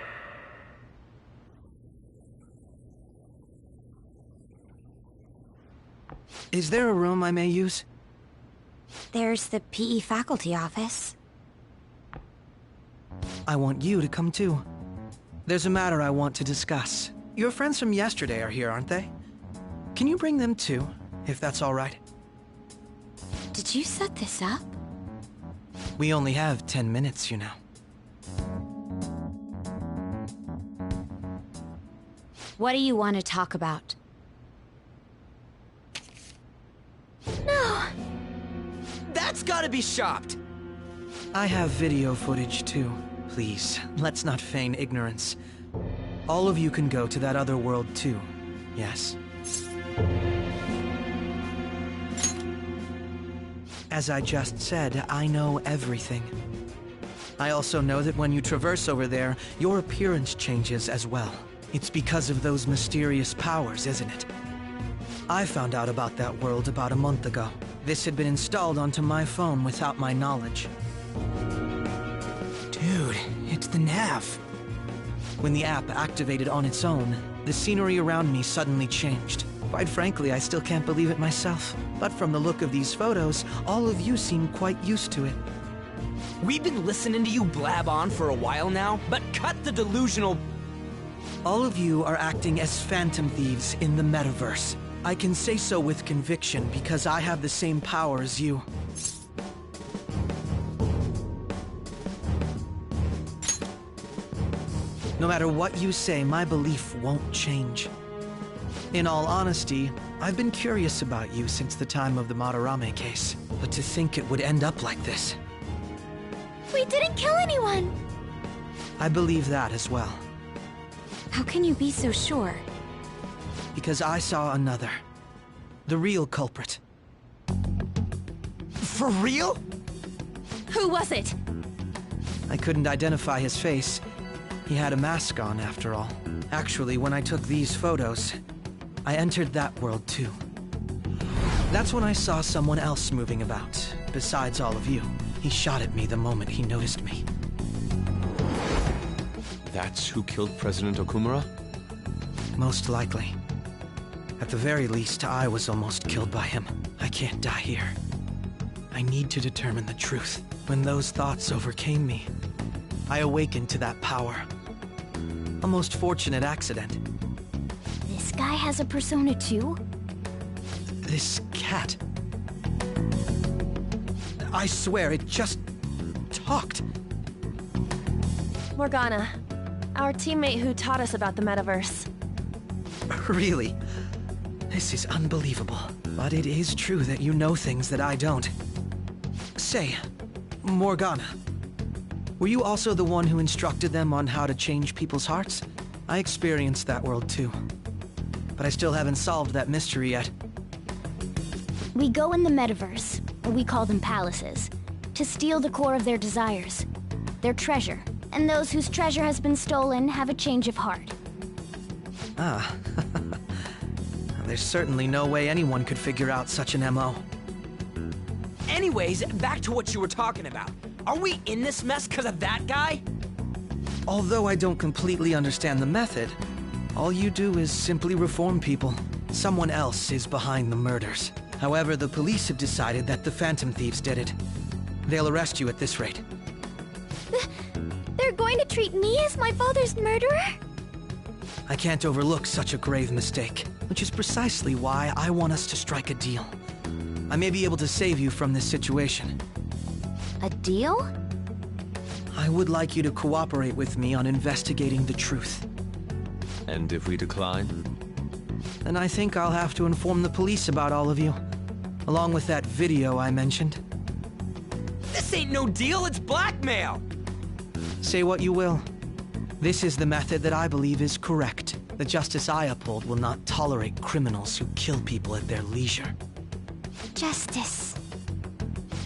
Is there a room I may use? There's the PE faculty office. I want you to come too. There's a matter I want to discuss. Your friends from yesterday are here, aren't they? Can you bring them too, if that's all right? Did you set this up? We only have 10 minutes, you know. What do you want to talk about? No! That's gotta be shopped! I have video footage too. Please, let's not feign ignorance. All of you can go to that other world too, yes? As I just said, I know everything. I also know that when you traverse over there, your appearance changes as well. It's because of those mysterious powers, isn't it? I found out about that world about a month ago. This had been installed onto my phone without my knowledge. Dude, it's the nav. When the app activated on its own, the scenery around me suddenly changed. Quite frankly, I still can't believe it myself. But from the look of these photos, all of you seem quite used to it. We've been listening to you blab on for a while now, but cut the delusional... All of you are acting as Phantom Thieves in the metaverse. I can say so with conviction because I have the same power as you. No matter what you say, my belief won't change. In all honesty, I've been curious about you since the time of the Madarame case. But to think it would end up like this... We didn't kill anyone! I believe that as well. How can you be so sure? Because I saw another. The real culprit. For real? Who was it? I couldn't identify his face. He had a mask on, after all. Actually, when I took these photos, I entered that world too. That's when I saw someone else moving about, besides all of you. He shot at me the moment he noticed me. That's who killed President Okumura? Most likely. At the very least, I was almost killed by him. I can't die here. I need to determine the truth. When those thoughts overcame me, I awakened to that power. A most fortunate accident. This guy has a persona too? This cat. I swear, it just talked. Morgana, our teammate who taught us about the metaverse. Really? This is unbelievable. But it is true that you know things that I don't. Say, Morgana, were you also the one who instructed them on how to change people's hearts? I experienced that world too. But I still haven't solved that mystery yet. We go in the metaverse, we call them palaces, to steal the core of their desires, their treasure. And those whose treasure has been stolen have a change of heart. Ah. There's certainly no way anyone could figure out such an MO. Anyways, back to what you were talking about. Are we in this mess because of that guy? Although I don't completely understand the method, all you do is simply reform people. Someone else is behind the murders. However, the police have decided that the Phantom Thieves did it. They'll arrest you at this rate. They're going to treat me as my father's murderer? I can't overlook such a grave mistake, which is precisely why I want us to strike a deal. I may be able to save you from this situation. A deal? I would like you to cooperate with me on investigating the truth. And if we decline? Then I think I'll have to inform the police about all of you, along with that video I mentioned. This ain't no deal, it's blackmail! Say what you will. This is the method that I believe is correct. The justice I uphold will not tolerate criminals who kill people at their leisure. Justice.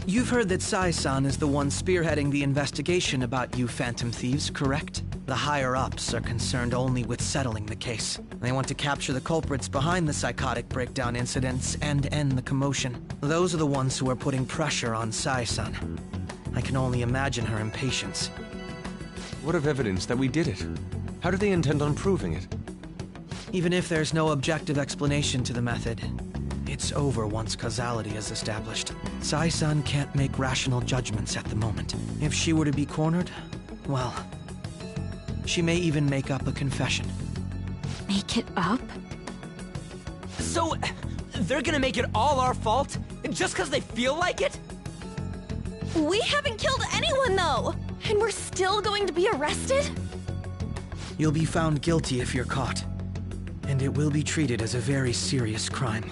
You've heard that Sai-san is the one spearheading the investigation about you Phantom Thieves, correct? The higher-ups are concerned only with settling the case. They want to capture the culprits behind the psychotic breakdown incidents and end the commotion. Those are the ones who are putting pressure on Sai-san. I can only imagine her impatience. What of evidence that we did it? How do they intend on proving it? Even if there's no objective explanation to the method, it's over once causality is established. Sai-san can't make rational judgments at the moment. If she were to be cornered, well, she may even make up a confession. Make it up? So, they're gonna make it all our fault? Just because they feel like it? We haven't killed anyone, though! And we're still going to be arrested? You'll be found guilty if you're caught. And it will be treated as a very serious crime.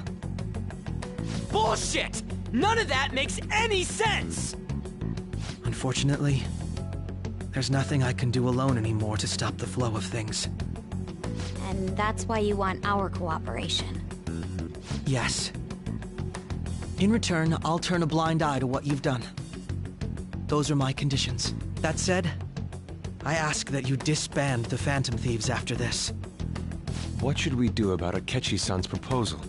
Bullshit! None of that makes any sense! Unfortunately, there's nothing I can do alone anymore to stop the flow of things. And that's why you want our cooperation. Yes. In return, I'll turn a blind eye to what you've done. Those are my conditions. That said, I ask that you disband the Phantom Thieves after this. What should we do about Akechi-san's proposal?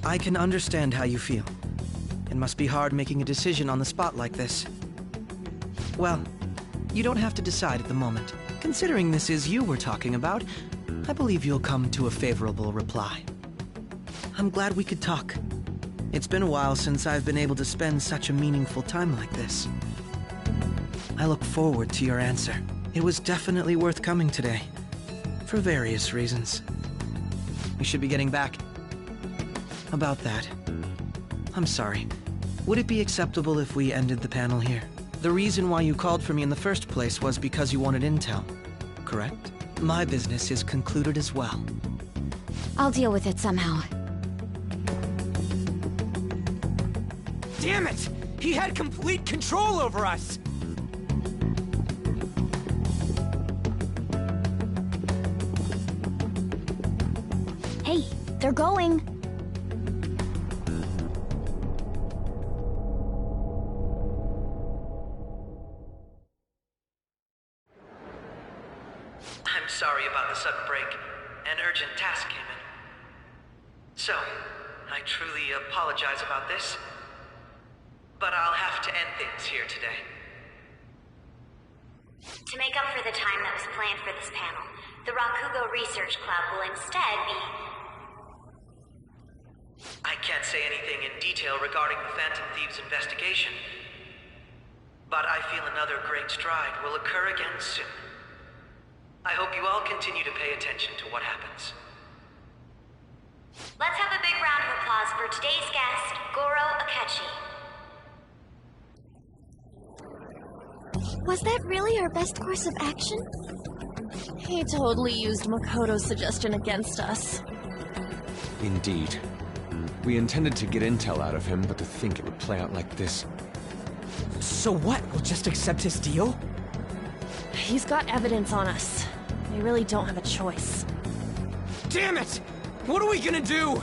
I can understand how you feel. It must be hard making a decision on the spot like this. Well, you don't have to decide at the moment. Considering this is you we're talking about, I believe you'll come to a favorable reply. I'm glad we could talk. It's been a while since I've been able to spend such a meaningful time like this. I look forward to your answer. It was definitely worth coming today, for various reasons. We should be getting back. About that, I'm sorry. Would it be acceptable if we ended the panel here? The reason why you called for me in the first place was because you wanted intel, correct? My business is concluded as well. I'll deal with it somehow. Damn it! He had complete control over us! Hey, they're going! I'm sorry about the sudden break. An urgent task came in. So, I truly apologize about this. But I'll have to end things here today. To make up for the time that was planned for this panel, the Rakugo Research Club will instead be... I can't say anything in detail regarding the Phantom Thieves investigation, but I feel another great stride will occur again soon. I hope you all continue to pay attention to what happens. Let's have a big round of applause for today's guest, Goro Akechi. Was that really our best course of action? He totally used Makoto's suggestion against us. Indeed. We intended to get intel out of him, but to think it would play out like this. So what? We'll just accept his deal? He's got evidence on us. We really don't have a choice. Damn it! What are we gonna do?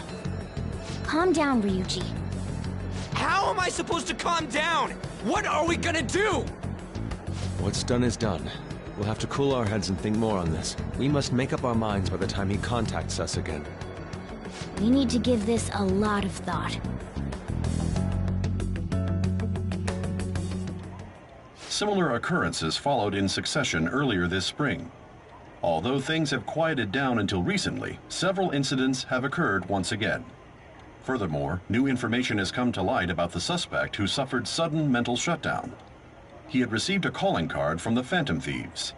Calm down, Ryuji. How am I supposed to calm down? What are we gonna do? What's done is done. We'll have to cool our heads and think more on this. We must make up our minds by the time he contacts us again. We need to give this a lot of thought. Similar occurrences followed in succession earlier this spring. Although things have quieted down until recently, several incidents have occurred once again. Furthermore, new information has come to light about the suspect who suffered sudden mental shutdown. He had received a calling card from the Phantom Thieves.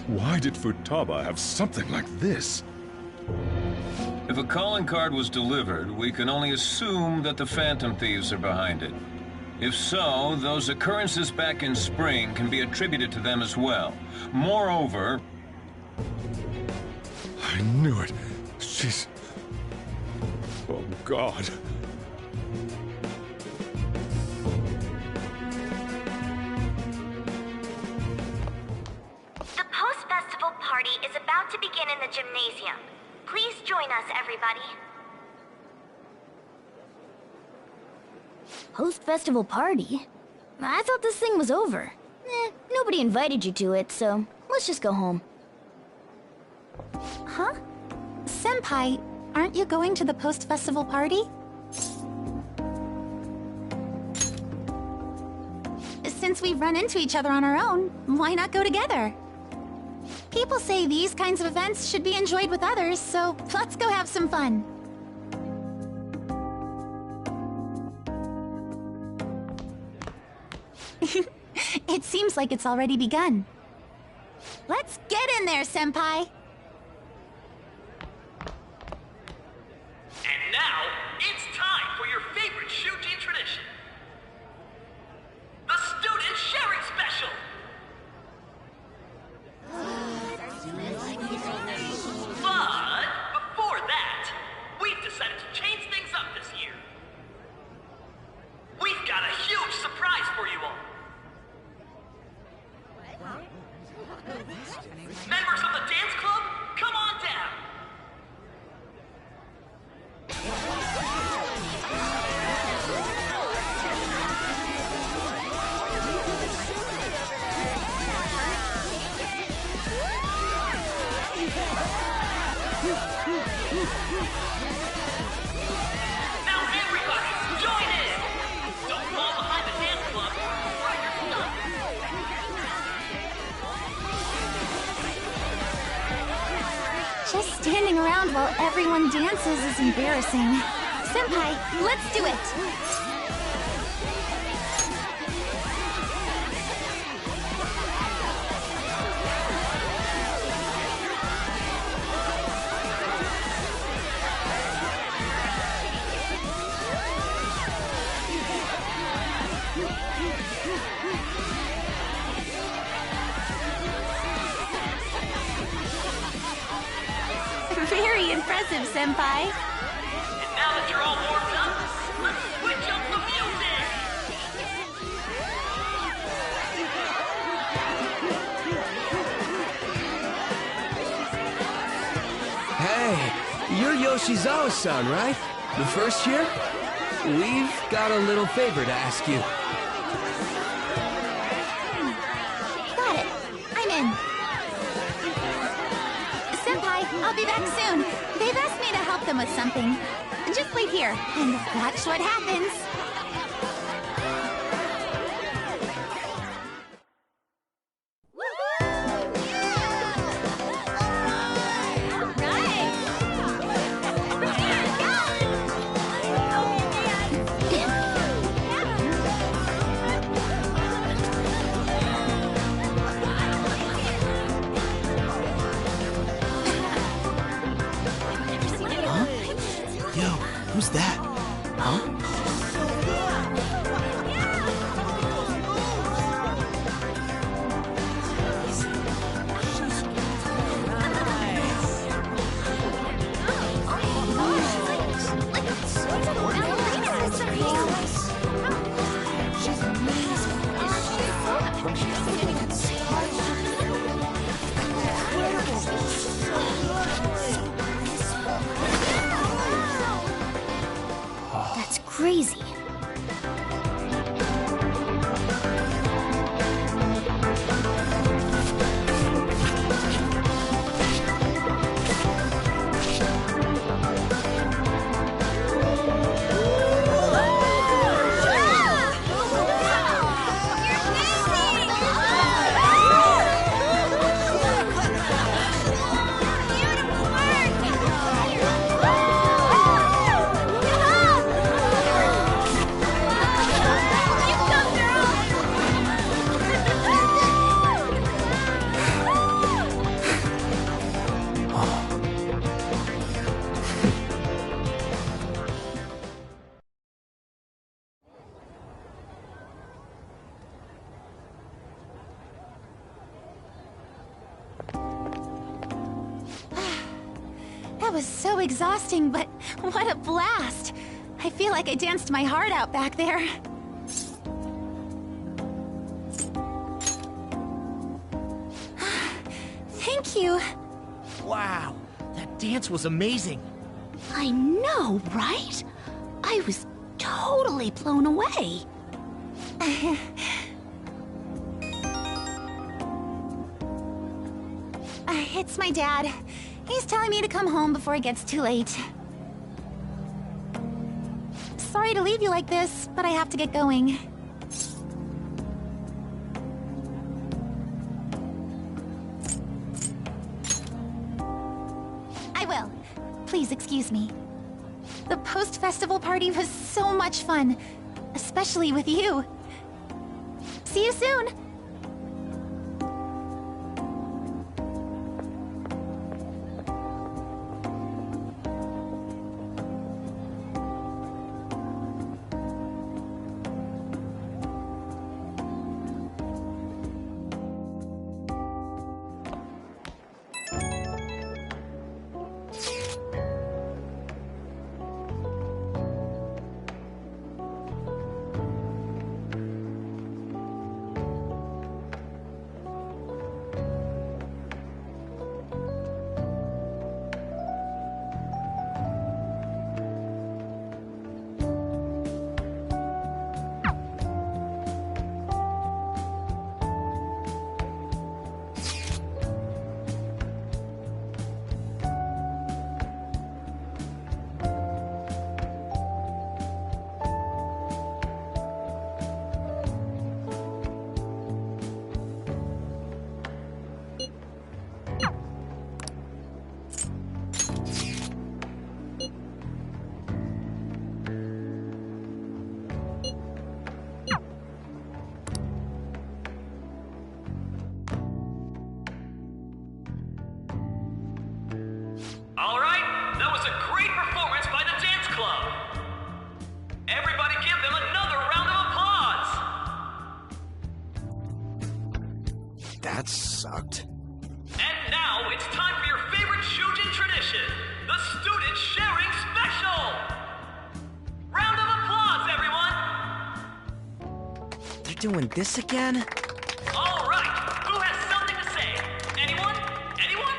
Why did Futaba have something like this? If a calling card was delivered, we can only assume that the Phantom Thieves are behind it. If so, those occurrences back in spring can be attributed to them as well. Moreover... I knew it. She's... Oh, God. The post-festival party is about to begin in the gymnasium. Please join us, everybody. Post-festival party? I thought this thing was over. Nobody invited you to it, so let's just go home. Huh? Senpai, aren't you going to the post-festival party? Since we've run into each other on our own, why not go together? People say these kinds of events should be enjoyed with others, so let's go have some fun. It seems like it's already begun. Let's get in there, Senpai! And now, it's time for your favorite Shuji tradition. The Student Sharing Special! But before that, we've decided to change things up this year. We've got a huge surprise for you all. Members of the dance club, come on down. Now everybody, join in! Don't fall behind the dance club or you're stuck! Just standing around while everyone dances is embarrassing. Senpai, let's do it! Very impressive, Senpai. And now that you're all warmed up, let's switch up the music! Hey, you're Yoshizawa-san, right? The first year? We've got a little favor to ask you. Got it. I'm in. Senpai, I'll be back soon. They've asked me to help them with something. Just wait here and watch what happens. Yo, who's that? Huh? crazy. That was so exhausting, but what a blast! I feel like I danced my heart out back there. Thank you. Wow, that dance was amazing. I know, right? I was totally blown away. It's my dad. He's telling me to come home before it gets too late. Sorry to leave you like this, but I have to get going. I will. Please excuse me. The post-festival party was so much fun, especially with you. See you soon! All right, that was a great performance by the dance club. Everybody give them another round of applause. That sucked. And now it's time for your favorite Shujin tradition, the Student Sharing Special. Round of applause, everyone. They're doing this again? All right, who has something to say? Anyone? Anyone?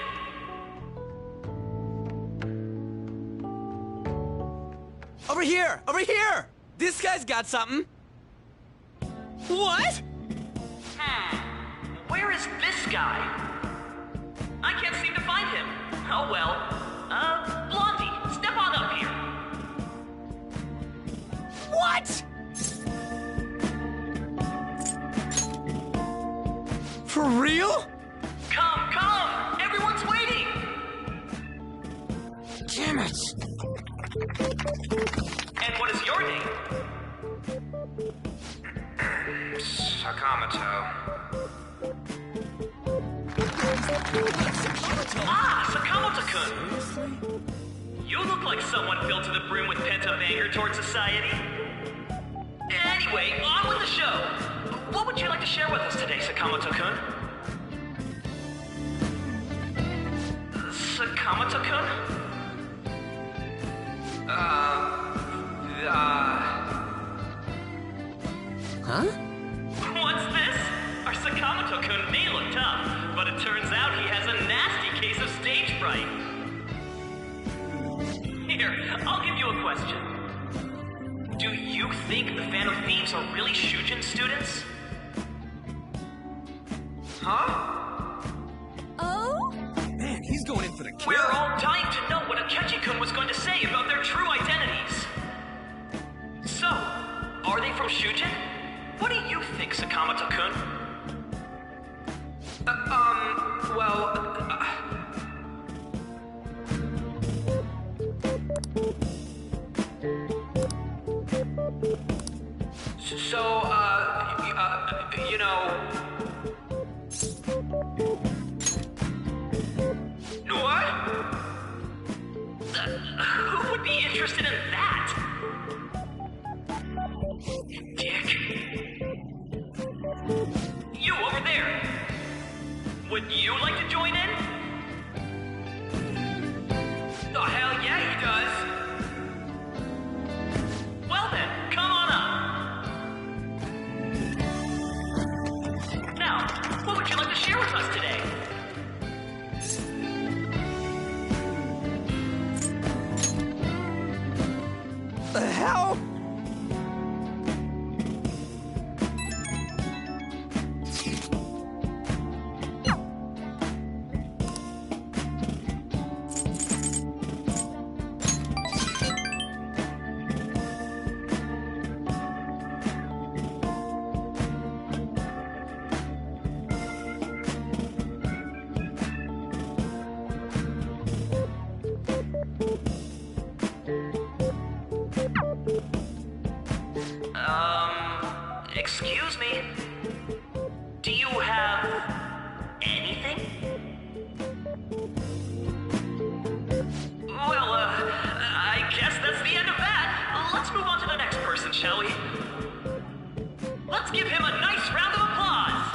Over here! Over here! This guy's got something. What? Where is this guy? I can't seem to find him. Oh well. Blondie, step on up here. What? For real? Come! Everyone's waiting! Damn it! And what is your name? Sakamoto. Ah, Sakamoto-kun! You look like someone filled to the brim with pent-up anger towards society. Anyway, on with the show. What would you like to share with us today, Sakamoto-kun? Sakamoto-kun? Huh? What's this? Our Sakamoto-kun may look tough, but it turns out he has a nasty case of stage fright. Here, I'll give you a question. Do you think the Phantom Thieves are really Shujin students? Huh? Oh? Man, he's going in for the kill. We're all dying to know what Akechi-kun was going to say about their true identities. So, are they from Shujin? What do you think, Sakamoto-kun? You know... What? Who would be interested in that? Dick. You over there! Would you like to join in? Oh, hell yeah, he does! Well then, come on up! Now, what would you like to share with us today? The hell? Excuse me? Do you have anything? Well, I guess that's the end of that. Let's move on to the next person, shall we? Let's give him a nice round of applause.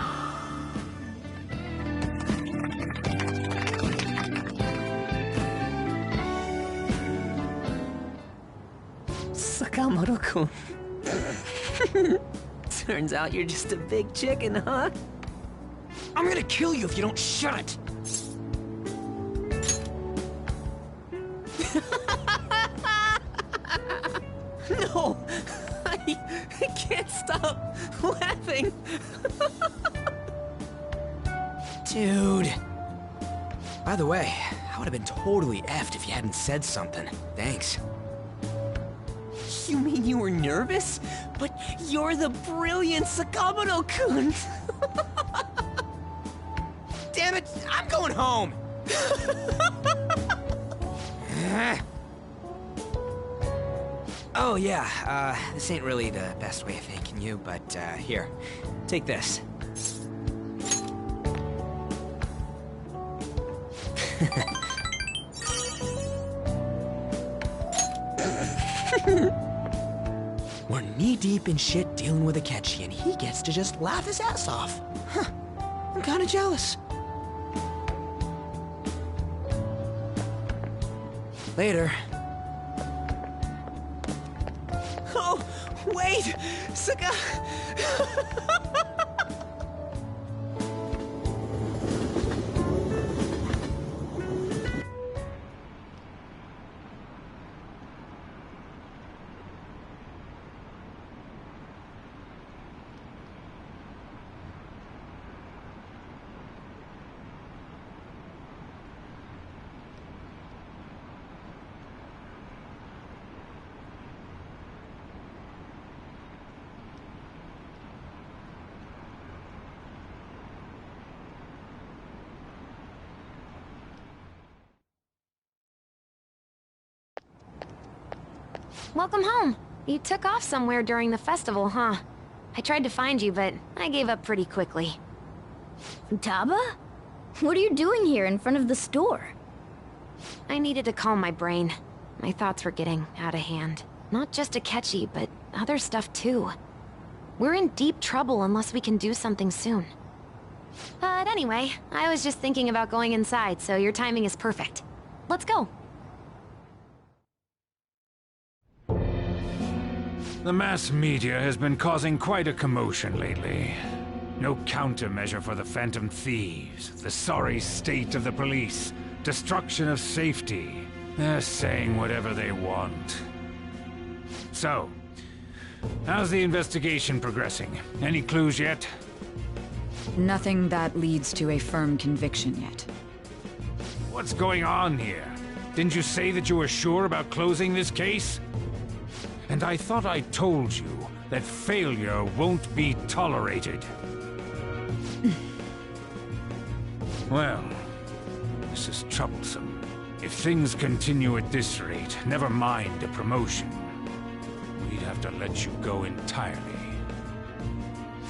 Sakamoto-kun. Turns out you're just a big chicken, huh? I'm gonna kill you if you don't shut it! No! I can't stop laughing! Dude. By the way, I would have been totally effed if you hadn't said something. Thanks. You mean you were nervous? But you're the brilliant Sakamoto-kun! Damn it, I'm going home! Oh yeah, this ain't really the best way of thanking you, but here, take this. We're knee-deep in shit dealing with Akechi, and he gets to just laugh his ass off. Huh. I'm kinda jealous. Later. Oh, wait! Saka... Welcome home. You took off somewhere during the festival, huh? I tried to find you, but I gave up pretty quickly. Taba? What are you doing here in front of the store? I needed to calm my brain. My thoughts were getting out of hand. Not just Akechi, but other stuff too. We're in deep trouble unless we can do something soon. But anyway, I was just thinking about going inside, so your timing is perfect. Let's go. The mass media has been causing quite a commotion lately. No countermeasure for the Phantom Thieves, the sorry state of the police, destruction of safety. They're saying whatever they want. So, How's the investigation progressing? Any clues yet? Nothing that leads to a firm conviction yet. What's going on here? Didn't you say that you were sure about closing this case? And I thought I told you that failure won't be tolerated. Well, this is troublesome. If things continue at this rate, never mind a promotion. We'd have to let you go entirely.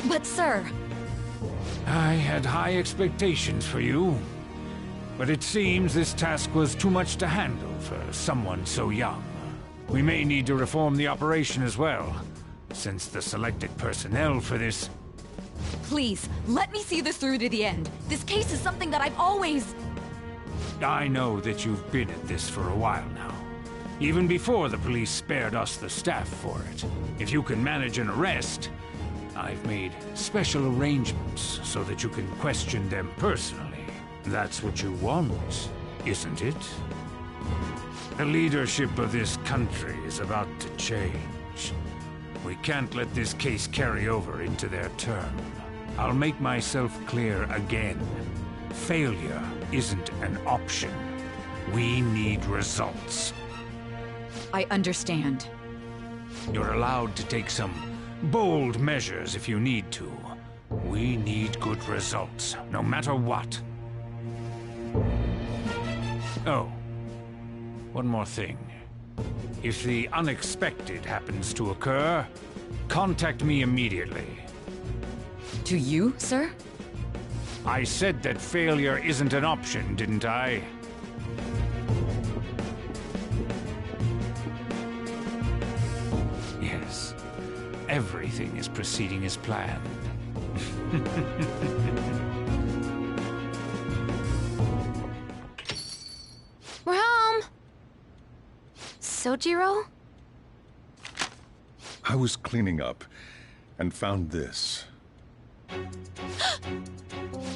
But sir... I had high expectations for you. But it seems this task was too much to handle for someone so young. We may need to reform the operation as well, since the selected personnel for this... Please, let me see this through to the end. This case is something that I've always... I know that you've been at this for a while now. Even before the police spared us the staff for it. If you can manage an arrest, I've made special arrangements so that you can question them personally. That's what you want, isn't it? The leadership of this country is about to change. We can't let this case carry over into their term. I'll make myself clear again. Failure isn't an option. We need results. I understand. You're allowed to take some bold measures if you need to. We need good results, no matter what. Oh, one more thing. If the unexpected happens to occur, contact me immediately. To you, sir? I said that failure isn't an option, didn't I? Yes. Everything is proceeding as planned. We're home! Sojiro? I was cleaning up and found this.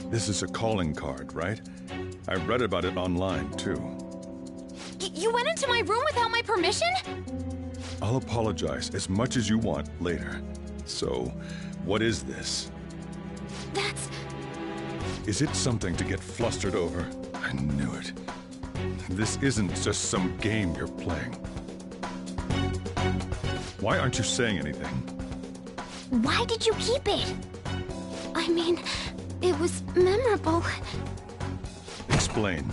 This is a calling card, right? I read about it online, too. You went into my room without my permission? I'll apologize as much as you want later. So, what is this? That's... Is it something to get flustered over? I knew it. This isn't just some game you're playing. Why aren't you saying anything? Why did you keep it? I mean, it was memorable. Explain.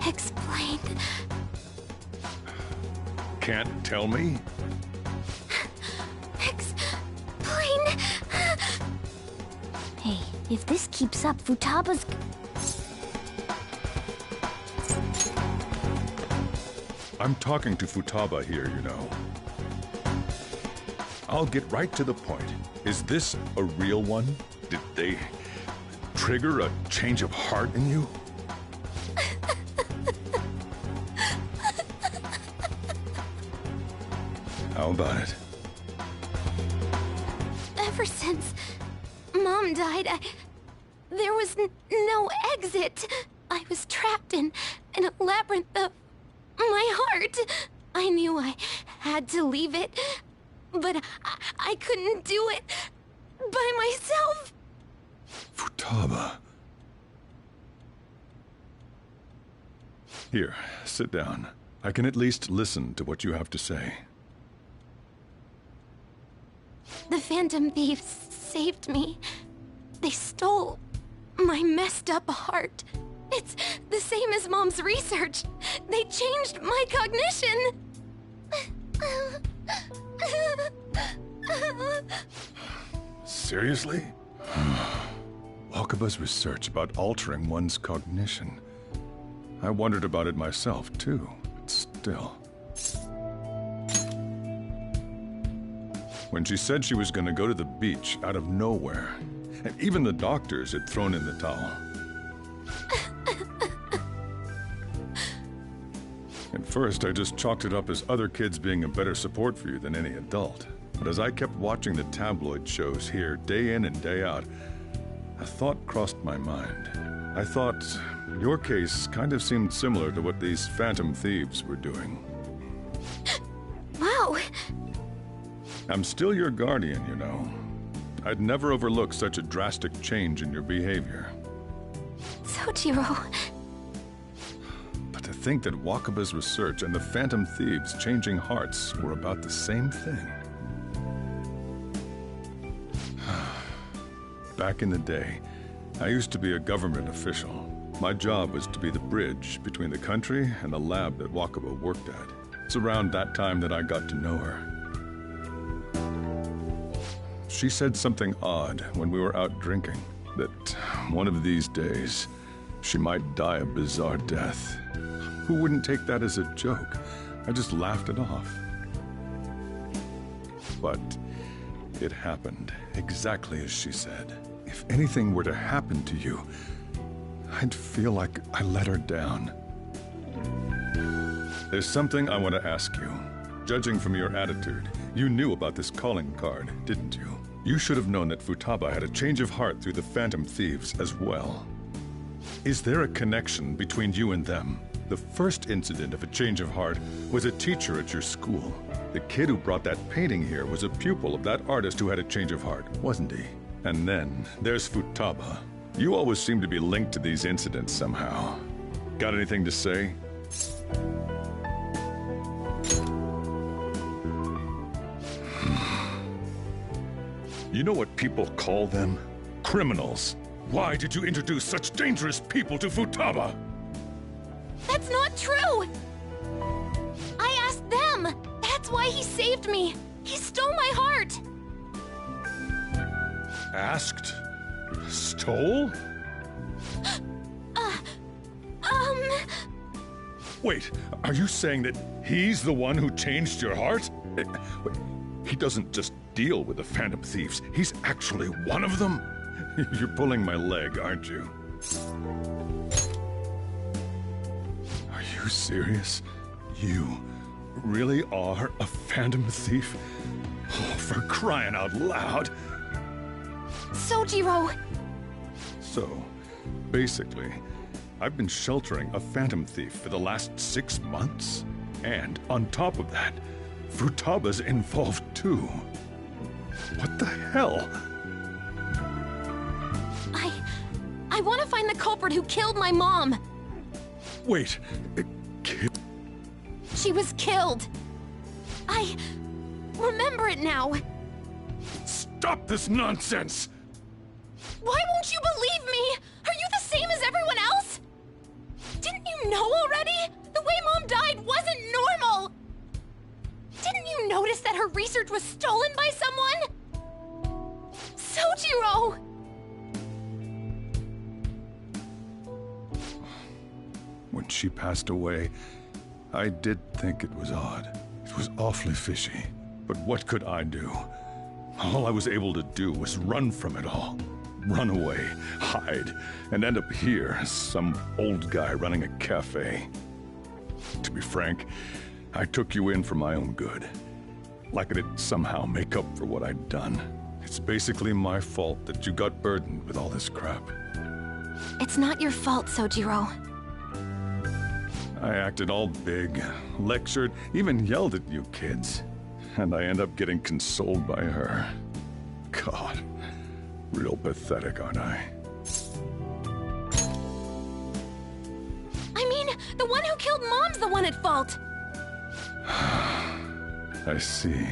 Explain. Can't tell me? Explain. Hey, if this keeps up, Futaba's... I'm talking to Futaba here, you know. I'll get right to the point. Is this a real one? Did they trigger a change of heart in you? How about it? Ever since Mom died, there was no exit. I was trapped in a labyrinth of my heart. I knew I had to leave it, but I couldn't do it by myself. Futaba. Here, sit down. I can at least listen to what you have to say. The Phantom Thieves saved me. They stole my messed up heart. It's the same as Mom's research. They changed my cognition. Seriously? Wakaba's research about altering one's cognition. I wondered about it myself, too, but still. When she said she was going to go to the beach out of nowhere, and even the doctors had thrown in the towel. At first, I just chalked it up as other kids being a better support for you than any adult. But as I kept watching the tabloid shows here, day in and day out, a thought crossed my mind. I thought your case kind of seemed similar to what these Phantom Thieves were doing. Wow. I'm still your guardian, you know. I'd never overlook such a drastic change in your behavior. Sojiro... But to think that Wakaba's research and the Phantom Thieves' changing hearts were about the same thing. Back in the day, I used to be a government official. My job was to be the bridge between the country and the lab that Wakaba worked at. It's around that time that I got to know her. She said something odd when we were out drinking, that one of these days, she might die a bizarre death. Who wouldn't take that as a joke? I just laughed it off. But it happened exactly as she said. If anything were to happen to you, I'd feel like I let her down. There's something I want to ask you. Judging from your attitude, you knew about this calling card, didn't you? You should have known that Futaba had a change of heart through the Phantom Thieves as well. Is there a connection between you and them? The first incident of a change of heart was a teacher at your school. The kid who brought that painting here was a pupil of that artist who had a change of heart, wasn't he? And then there's Futaba. You always seem to be linked to these incidents somehow. Got anything to say? You know what people call them? Criminals. Why did you introduce such dangerous people to Futaba? That's not true! I asked them! That's why he saved me! He stole my heart! Asked? Stole? Wait, are you saying that he's the one who changed your heart? He doesn't just deal with the Phantom Thieves. He's actually one of them? You're pulling my leg, aren't you? Are you serious? You really are a Phantom Thief? Oh, for crying out loud! Sojiro! So, basically, I've been sheltering a Phantom Thief for the last 6 months. And on top of that, Futaba's involved too. What the hell? I want to find the culprit who killed my mom! Wait, She was killed! I remember it now! Stop this nonsense! Why won't you believe me? Are you the same as everyone else? Didn't you know already? The way Mom died wasn't normal! Didn't you notice that her research was stolen by someone? Sojiro! When she passed away, I did think it was odd. It was awfully fishy. But what could I do? All I was able to do was run from it all. Run away, hide, and end up here as some old guy running a cafe. To be frank, I took you in for my own good. Like it'd somehow make up for what I'd done. It's basically my fault that you got burdened with all this crap. It's not your fault, Sojiro. I acted all big, lectured, even yelled at you kids. And I end up getting consoled by her. God, real pathetic, aren't I? I mean, the one who killed Mom's the one at fault! I see.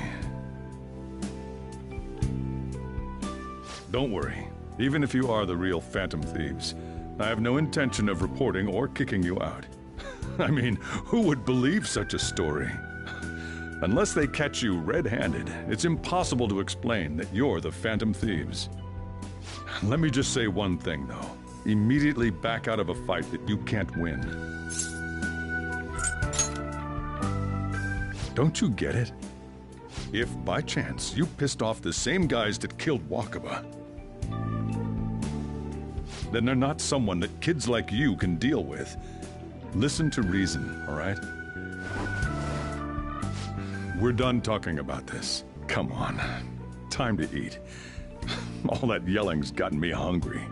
Don't worry. Even if you are the real Phantom Thieves, I have no intention of reporting or kicking you out. I mean, who would believe such a story? Unless they catch you red-handed, it's impossible to explain that you're the Phantom Thieves. Let me just say one thing, though. Immediately back out of a fight that you can't win. Don't you get it? If, by chance, you pissed off the same guys that killed Wakaba, then they're not someone that kids like you can deal with. Listen to reason, all right? We're done talking about this. Come on. Time to eat. All that yelling's gotten me hungry.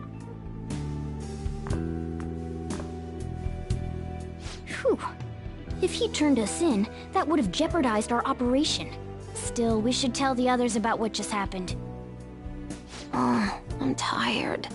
Phew. If he turned us in, that would have jeopardized our operation. Still, we should tell the others about what just happened. Oh, I'm tired.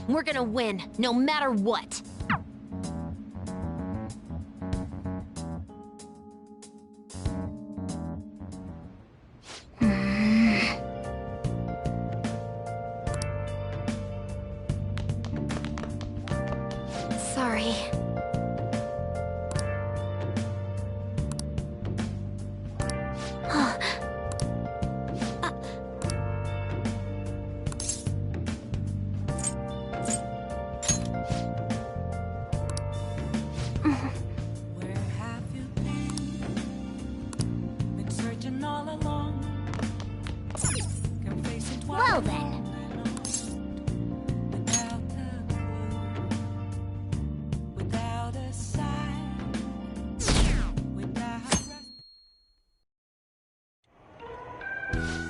We're gonna win, no matter what. Sorry. Well then.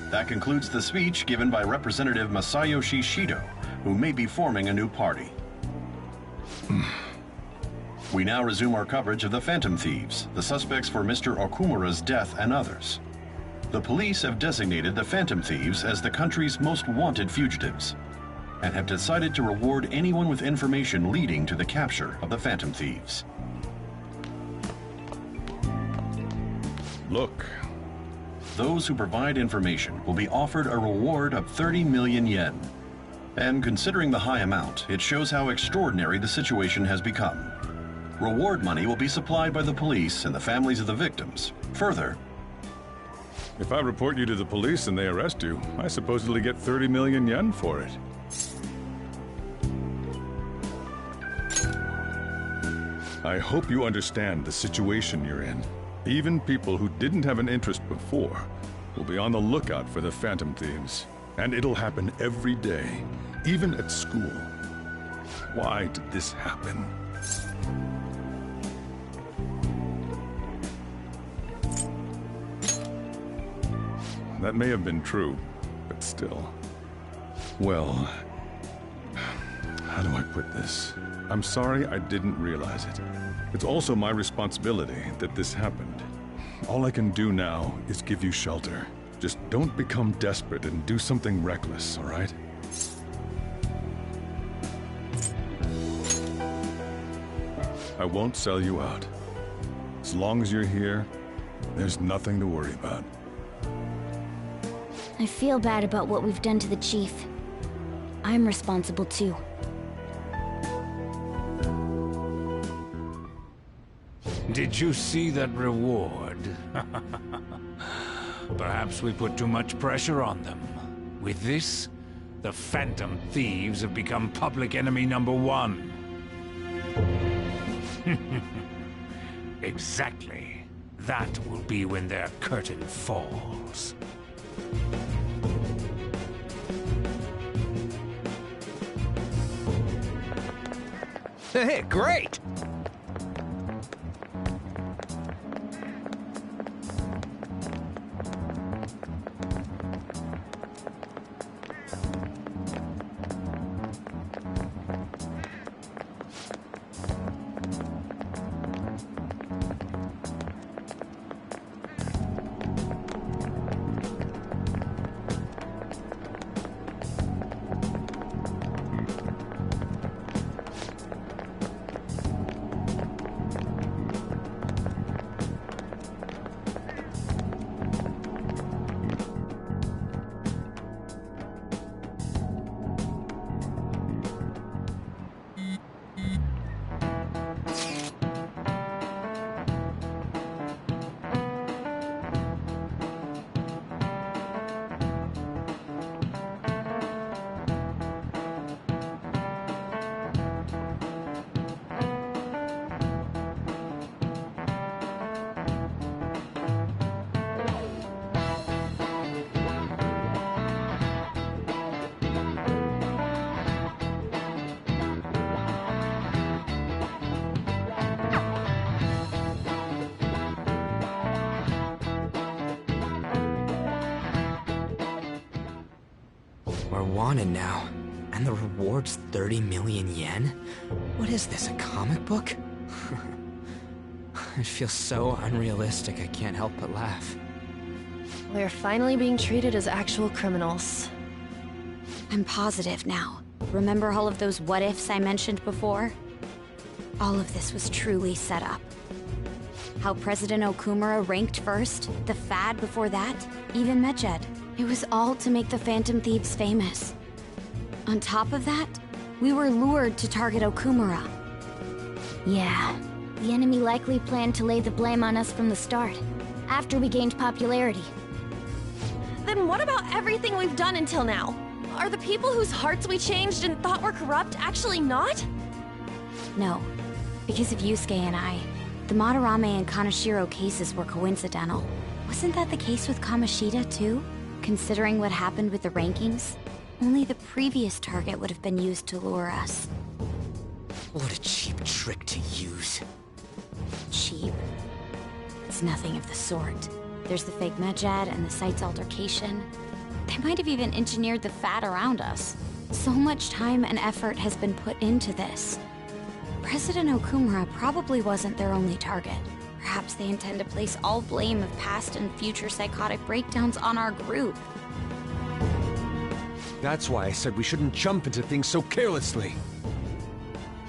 That concludes the speech given by Representative Masayoshi Shido, who may be forming a new party. We now resume our coverage of the Phantom Thieves, the suspects for Mr. Okumura's death and others. The police have designated the Phantom Thieves as the country's most wanted fugitives, and have decided to reward anyone with information leading to the capture of the Phantom Thieves. Look. Those who provide information will be offered a reward of 30 million yen. And considering the high amount, it shows how extraordinary the situation has become. Reward money will be supplied by the police and the families of the victims. Further, if I report you to the police and they arrest you, I supposedly get 30 million yen for it. I hope you understand the situation you're in. Even people who didn't have an interest before will be on the lookout for the Phantom Thieves. And it'll happen every day, even at school. Why did this happen? That may have been true, but still. Well, how do I put this? I'm sorry I didn't realize it. It's also my responsibility that this happened. All I can do now is give you shelter. Just don't become desperate and do something reckless, all right? I won't sell you out. As long as you're here, there's nothing to worry about. I feel bad about what we've done to the chief. I'm responsible too. Did you see that reward? Perhaps we put too much pressure on them. With this, The Phantom Thieves have become public enemy #1. Exactly. That will be when their curtain falls. Hey, great! We're wanted now, and the reward's 30 million yen? What is this, a comic book? It feels so unrealistic I can't help but laugh. We're finally being treated as actual criminals. I'm positive now. Remember all of those what-ifs I mentioned before? All of this was truly set up. How President Okumura ranked first, the Fad before that, even Medjed. It was all to make the Phantom Thieves famous. On top of that, we were lured to target Okumura. Yeah, the enemy likely planned to lay the blame on us from the start, after we gained popularity. Then what about everything we've done until now? Are the people whose hearts we changed and thought were corrupt actually not? No, because of Yusuke and I, the Madarame and Kaneshiro cases were coincidental. Wasn't that the case with Kamoshida, too? Considering what happened with the rankings, only the previous target would have been used to lure us. What a cheap trick to use. Cheap? It's nothing of the sort. There's the fake Medjed and the site's altercation. They might have even engineered the Fat around us. So much time and effort has been put into this. President Okumura probably wasn't their only target. Perhaps they intend to place all blame of past and future psychotic breakdowns on our group. That's why I said we shouldn't jump into things so carelessly.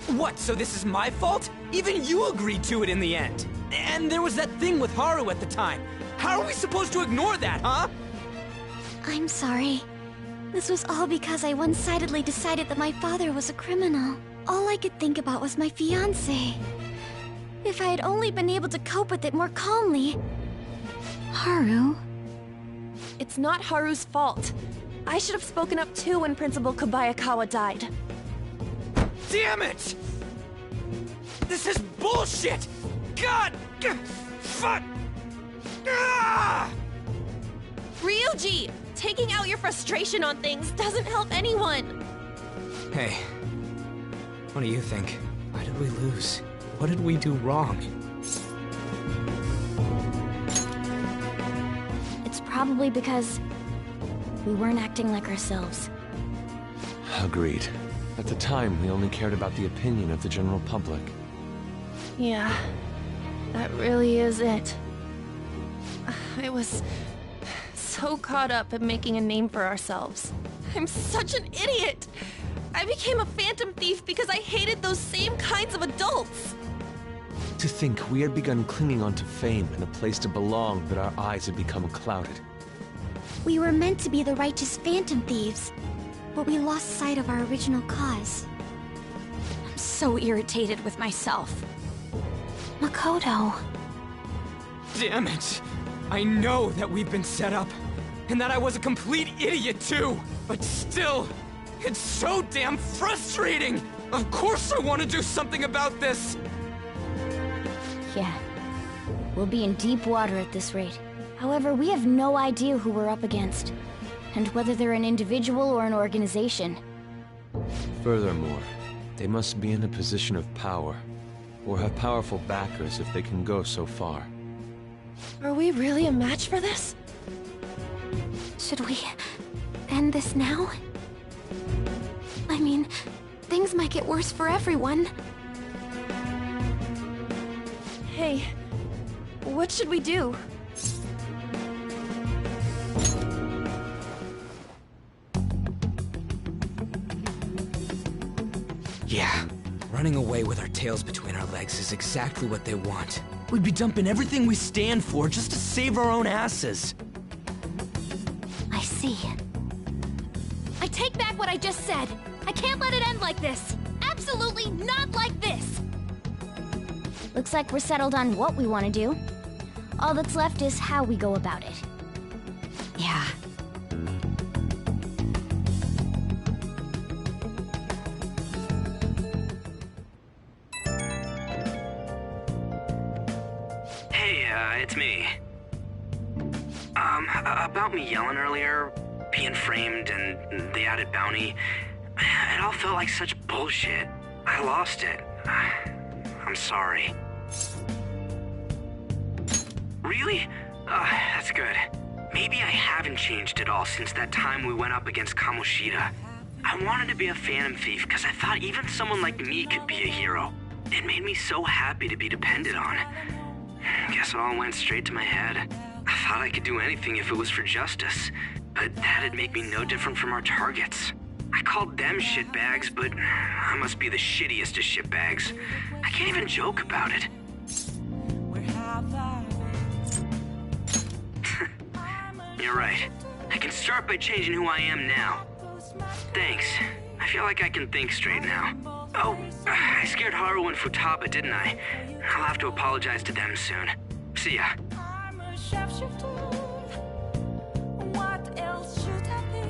What, so this is my fault? Even you agreed to it in the end. And there was that thing with Haru at the time. How are we supposed to ignore that, huh? I'm sorry. This was all because I one-sidedly decided that my father was a criminal. All I could think about was my fiancé. If I had only been able to cope with it more calmly... Haru? It's not Haru's fault. I should have spoken up too when Principal Kobayakawa died. Damn it! This is bullshit! God! Fuck! Ah! Ryuji! Taking out your frustration on things doesn't help anyone! Hey, what do you think? Why did we lose? What did we do wrong? It's probably because we weren't acting like ourselves. Agreed. At the time, we only cared about the opinion of the general public. Yeah, that really is it. I was so caught up in making a name for ourselves. I'm such an idiot! I became a phantom thief because I hated those same kinds of adults! To think we had begun clinging onto fame and a place to belong, but our eyes had become clouded. We were meant to be the righteous phantom thieves, but we lost sight of our original cause. I'm so irritated with myself. Makoto. Damn it! I know that we've been set up, and that I was a complete idiot too! But still, it's so damn frustrating! Of course I want to do something about this! Yeah. We'll be in deep water at this rate. However, we have no idea who we're up against, and whether they're an individual or an organization. Furthermore, they must be in a position of power, or have powerful backers if they can go so far. Are we really a match for this? Should we end this now? I mean, things might get worse for everyone. Hey, what should we do? Yeah, running away with our tails between our legs is exactly what they want. We'd be dumping everything we stand for just to save our own asses. I see. I take back what I just said. I can't let it end like this. Absolutely not like this. Looks like we're settled on what we want to do. All that's left is how we go about it. Yeah. Hey, it's me. About me yelling earlier, being framed, and the added bounty, it all felt like such bullshit. I lost it. I'm sorry. Really? That's good. Maybe I haven't changed at all since that time we went up against Kamoshida. I wanted to be a Phantom Thief because I thought even someone like me could be a hero. It made me so happy to be depended on. Guess it all went straight to my head. I thought I could do anything if it was for justice, but that'd make me no different from our targets. I called them shitbags, but I must be the shittiest of shitbags. I can't even joke about it. You're right. I can start by changing who I am now. Thanks. I feel like I can think straight now. Oh, I scared Haru and Futaba, didn't I? I'll have to apologize to them soon. See ya. What else should I be?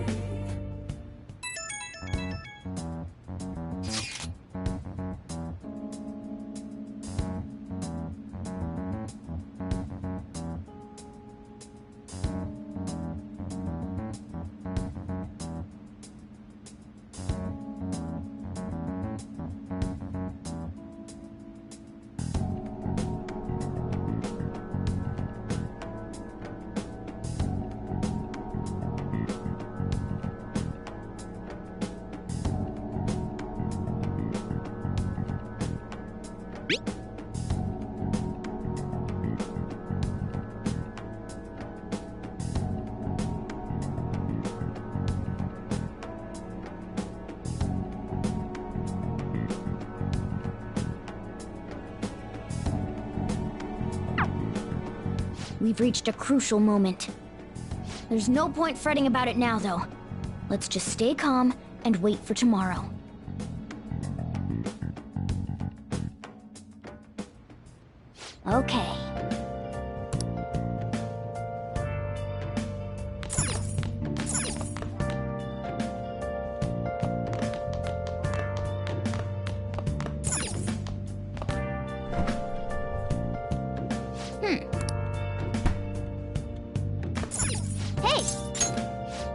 We've reached a crucial moment. There's no point fretting about it now, though. Let's just stay calm and wait for tomorrow. Okay.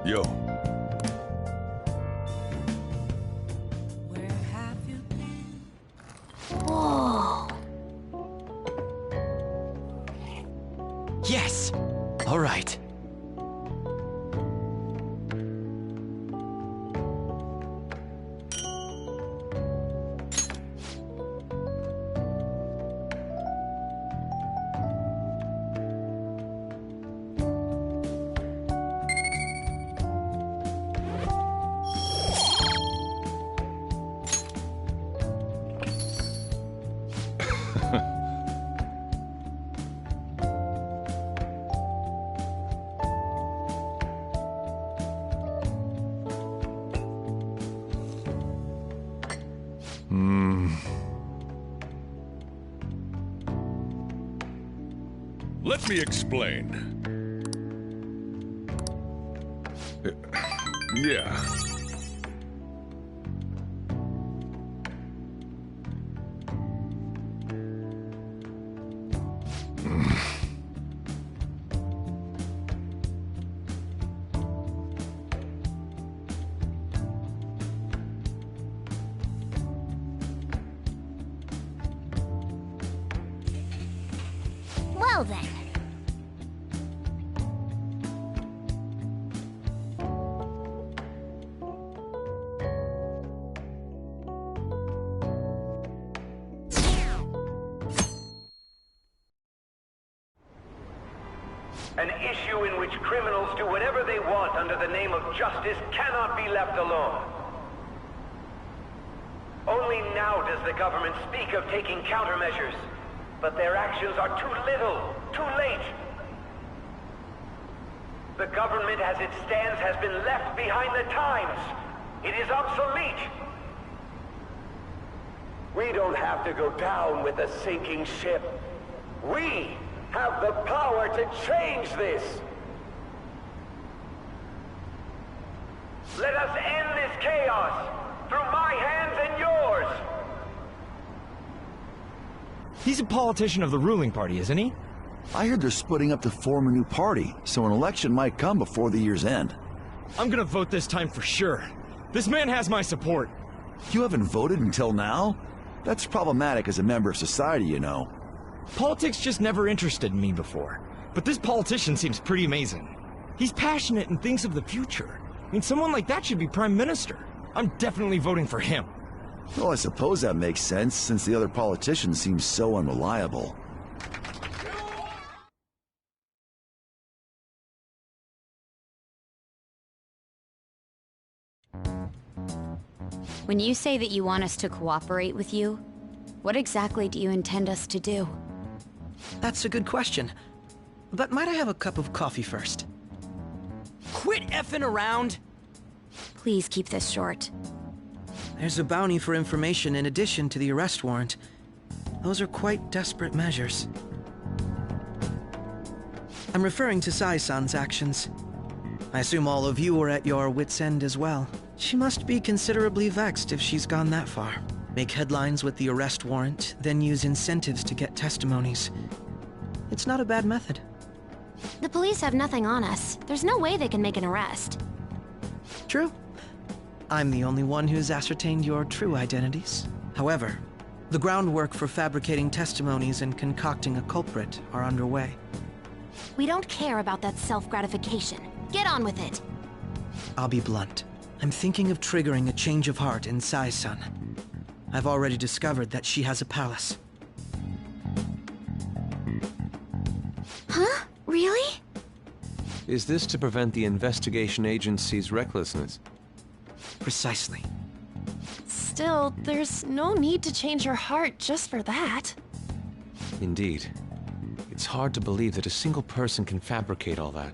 Yo. Whoa. Yes! All right. Let me explain. Yeah. Well then. An issue in which criminals do whatever they want under the name of justice cannot be left alone. Only now does the government speak of taking countermeasures, but their actions are too little, too late. The government as it stands has been left behind the times. It is obsolete. We don't have to go down with the sinking ship. We have the power to change this. Let us end this chaos through my hands and yours. He's a politician of the ruling party, isn't he? I heard they're splitting up to form a new party, so an election might come before the year's end. I'm gonna vote this time for sure. This man has my support. You haven't voted until now? That's problematic as a member of society, you know. Politics just never interested me before. But this politician seems pretty amazing. He's passionate and thinks of the future. I mean, someone like that should be prime minister. I'm definitely voting for him. Well, I suppose that makes sense, since the other politicians seem so unreliable. When you say that you want us to cooperate with you, what exactly do you intend us to do? That's a good question. But might I have a cup of coffee first? Quit effing around! Please keep this short. There's a bounty for information in addition to the arrest warrant. Those are quite desperate measures. I'm referring to Sai-san's actions. I assume all of you are at your wits' end as well. She must be considerably vexed if she's gone that far. Make headlines with the arrest warrant, then use incentives to get testimonies. It's not a bad method. The police have nothing on us. There's no way they can make an arrest. True. I'm the only one who's ascertained your true identities. However, the groundwork for fabricating testimonies and concocting a culprit are underway. We don't care about that self-gratification. Get on with it. I'll be blunt. I'm thinking of triggering a change of heart in Sai-san. I've already discovered that she has a palace. Huh? Really? Is this to prevent the investigation agency's recklessness? Precisely. Still, there's no need to change her heart just for that. Indeed. It's hard to believe that a single person can fabricate all that.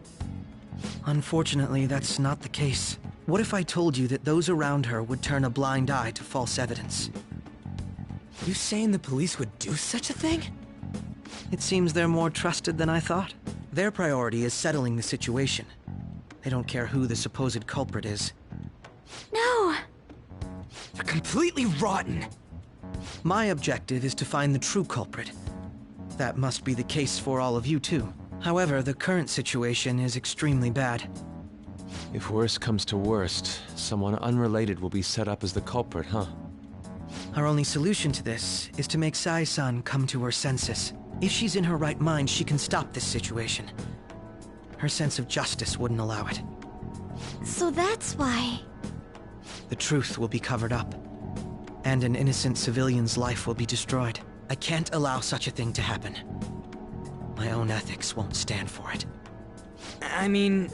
Unfortunately, that's not the case. What if I told you that those around her would turn a blind eye to false evidence? You saying the police would do such a thing? It seems they're more trusted than I thought. Their priority is settling the situation. They don't care who the supposed culprit is. No! They're completely rotten! My objective is to find the true culprit. That must be the case for all of you too. However, the current situation is extremely bad. If worst comes to worst, someone unrelated will be set up as the culprit, huh? Our only solution to this is to make Sai-san come to her senses. If she's in her right mind, she can stop this situation. Her sense of justice wouldn't allow it. So that's why... The truth will be covered up, and an innocent civilian's life will be destroyed. I can't allow such a thing to happen. My own ethics won't stand for it. I mean...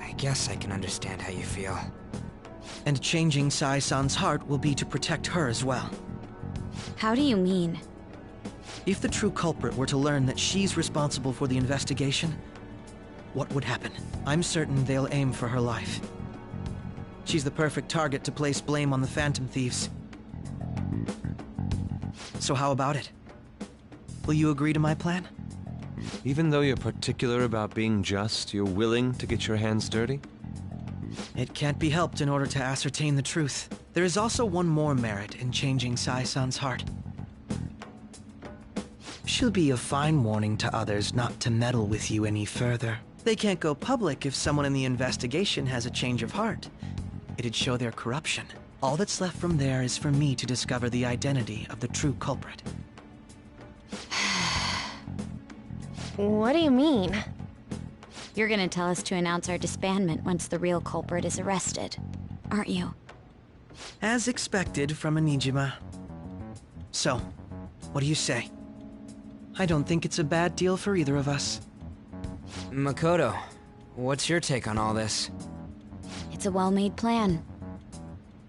I guess I can understand how you feel. And changing Sai-san's heart will be to protect her as well. How do you mean? If the true culprit were to learn that she's responsible for the investigation, what would happen? I'm certain they'll aim for her life. She's the perfect target to place blame on the Phantom Thieves. So how about it? Will you agree to my plan? Even though you're particular about being just, you're willing to get your hands dirty? It can't be helped in order to ascertain the truth. There is also one more merit in changing Sai-san's heart. She'll be a fine warning to others not to meddle with you any further. They can't go public if someone in the investigation has a change of heart. It'd show their corruption. All that's left from there is for me to discover the identity of the true culprit. What do you mean? You're gonna tell us to announce our disbandment once the real culprit is arrested, aren't you? As expected from a Nijima. So, what do you say? I don't think it's a bad deal for either of us. Makoto, what's your take on all this? It's a well-made plan.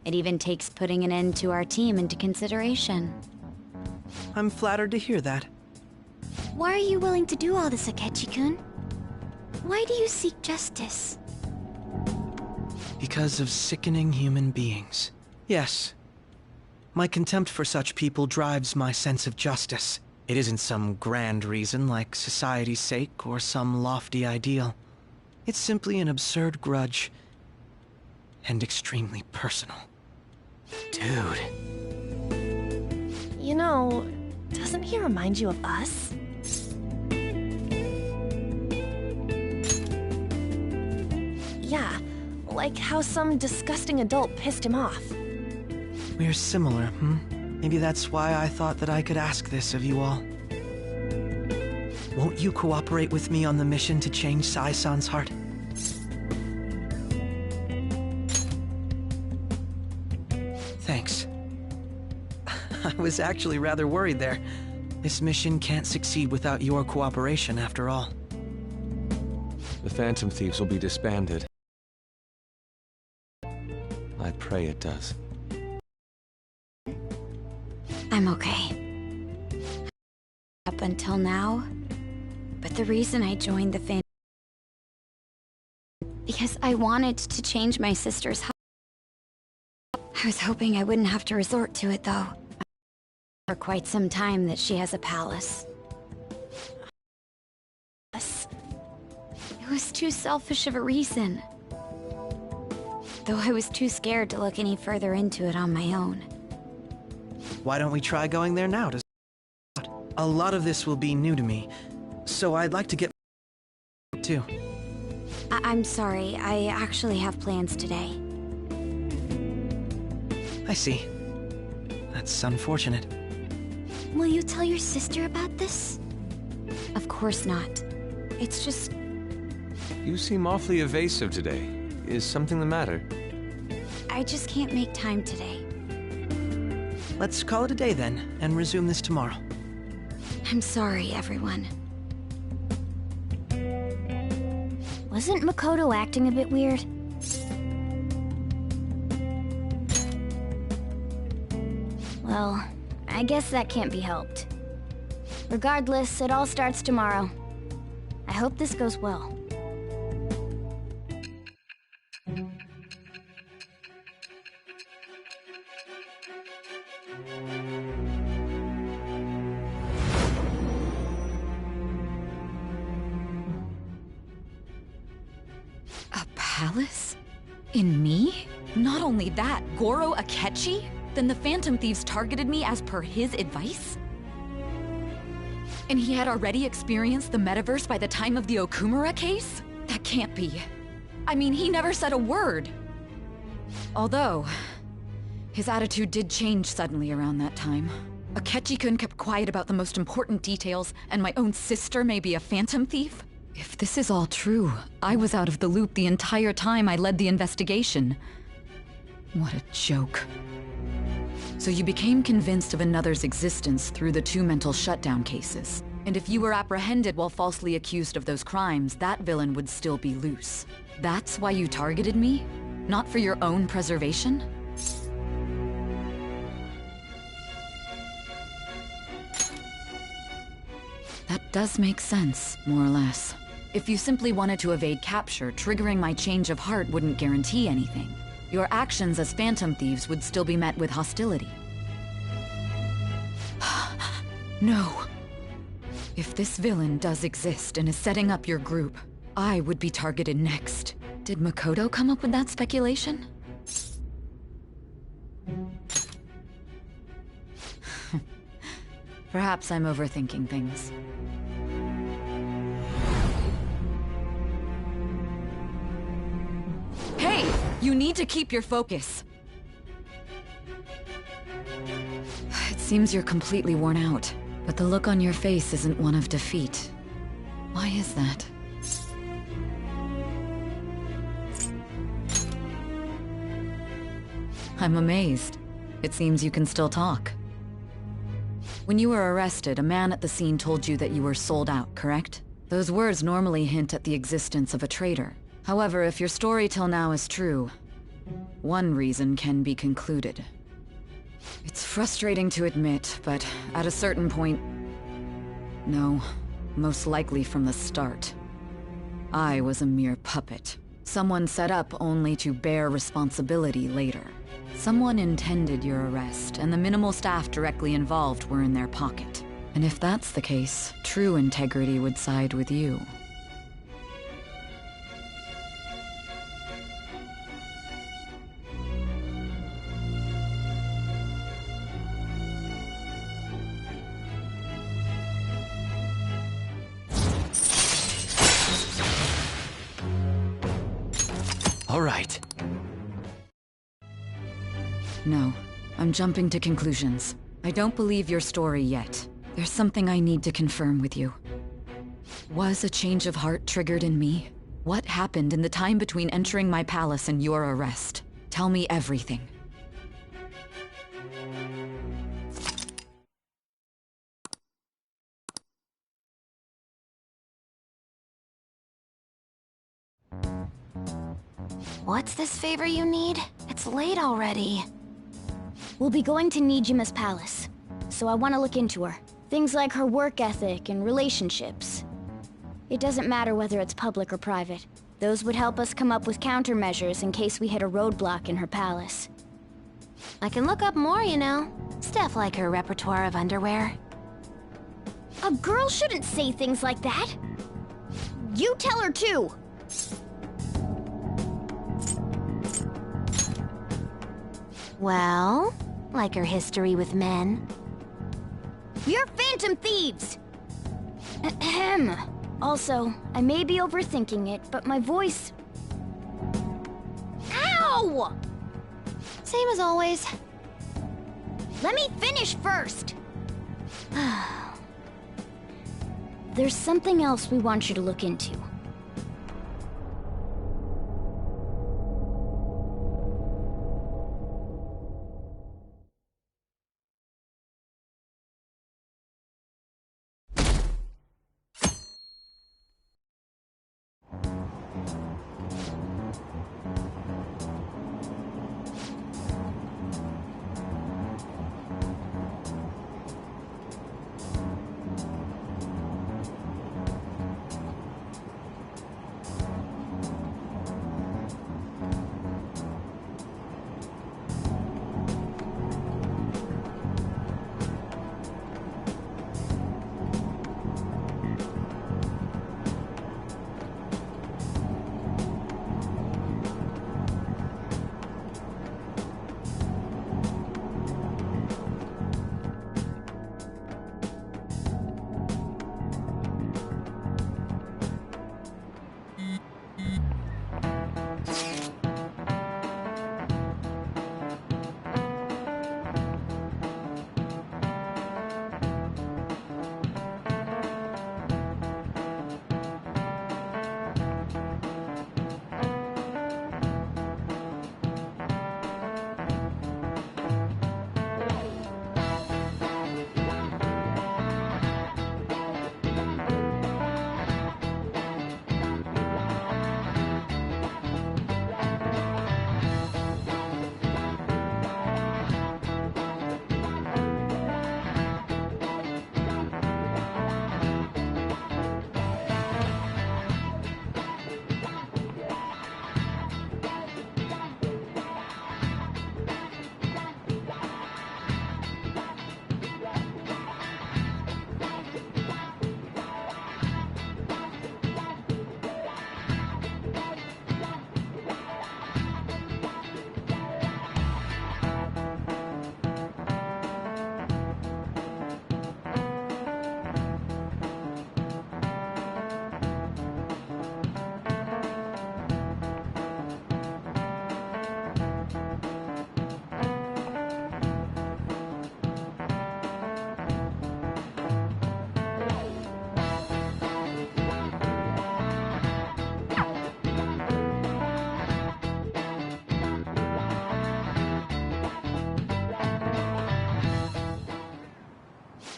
It even takes putting an end to our team into consideration. I'm flattered to hear that. Why are you willing to do all this, Akechi-kun? Why do you seek justice? Because of sickening human beings. Yes. My contempt for such people drives my sense of justice. It isn't some grand reason like society's sake or some lofty ideal. It's simply an absurd grudge. And extremely personal. Dude. You know, doesn't he remind you of us? Yeah, like how some disgusting adult pissed him off. We're similar, Maybe that's why I thought that I could ask this of you all. Won't you cooperate with me on the mission to change Sai-san's heart? Thanks. I was actually rather worried there. This mission can't succeed without your cooperation, after all. The Phantom Thieves will be disbanded. I pray it does. I'm okay. Up until now, but the reason I joined the Phantom because I wanted to change my sister's heart. I was hoping I wouldn't have to resort to it, though. For quite some time that she has a palace. It was too selfish of a reason. Though I was too scared to look any further into it on my own. Why don't we try going there now to... A lot of this will be new to me, so I'd like to get... too. I'm sorry, I actually have plans today. I see. That's unfortunate. Will you tell your sister about this? Of course not. It's just... You seem awfully evasive today. Is something the matter? I just can't make time today. Let's call it a day then, and resume this tomorrow. I'm sorry, everyone. Wasn't Makoto acting a bit weird? Well, I guess that can't be helped. Regardless, it all starts tomorrow. I hope this goes well. Palace? In me? Not only that, Goro Akechi? Then the Phantom Thieves targeted me as per his advice? And he had already experienced the metaverse by the time of the Okumura case? That can't be. I mean, he never said a word. Although, his attitude did change suddenly around that time. Akechi-kun kept quiet about the most important details, and my own sister may be a Phantom Thief? If this is all true, I was out of the loop the entire time I led the investigation. What a joke. So you became convinced of another's existence through the 2 mental shutdown cases. And if you were apprehended while falsely accused of those crimes, that villain would still be loose. That's why you targeted me? Not for your own preservation? That does make sense, more or less. If you simply wanted to evade capture, triggering my change of heart wouldn't guarantee anything. Your actions as Phantom Thieves would still be met with hostility. No. If this villain does exist and is setting up your group, I would be targeted next. Did Makoto come up with that speculation? Perhaps I'm overthinking things. Hey! You need to keep your focus. It seems you're completely worn out, but the look on your face isn't one of defeat. Why is that? I'm amazed. It seems you can still talk. When you were arrested, a man at the scene told you that you were sold out, correct? Those words normally hint at the existence of a traitor. However, if your story till now is true, one reason can be concluded. It's frustrating to admit, but at a certain point... No, most likely from the start. I was a mere puppet. Someone set up only to bear responsibility later. Someone intended your arrest, and the minimal staff directly involved were in their pocket. And if that's the case, true integrity would side with you. All right. No, I'm jumping to conclusions. I don't believe your story yet. There's something I need to confirm with you. Was a change of heart triggered in me? What happened in the time between entering my palace and your arrest? Tell me everything. What's this favor you need? It's late already. We'll be going to Nijima's palace, so I want to look into her. Things like her work ethic and relationships. It doesn't matter whether it's public or private. Those would help us come up with countermeasures in case we hit a roadblock in her palace. I can look up more, you know. Stuff like her repertoire of underwear. A girl shouldn't say things like that. You tell her too. Well, like her history with men. You're phantom thieves! Ahem. Also, I may be overthinking it, but my voice... Ow! Same as always. Let me finish first! There's something else we want you to look into.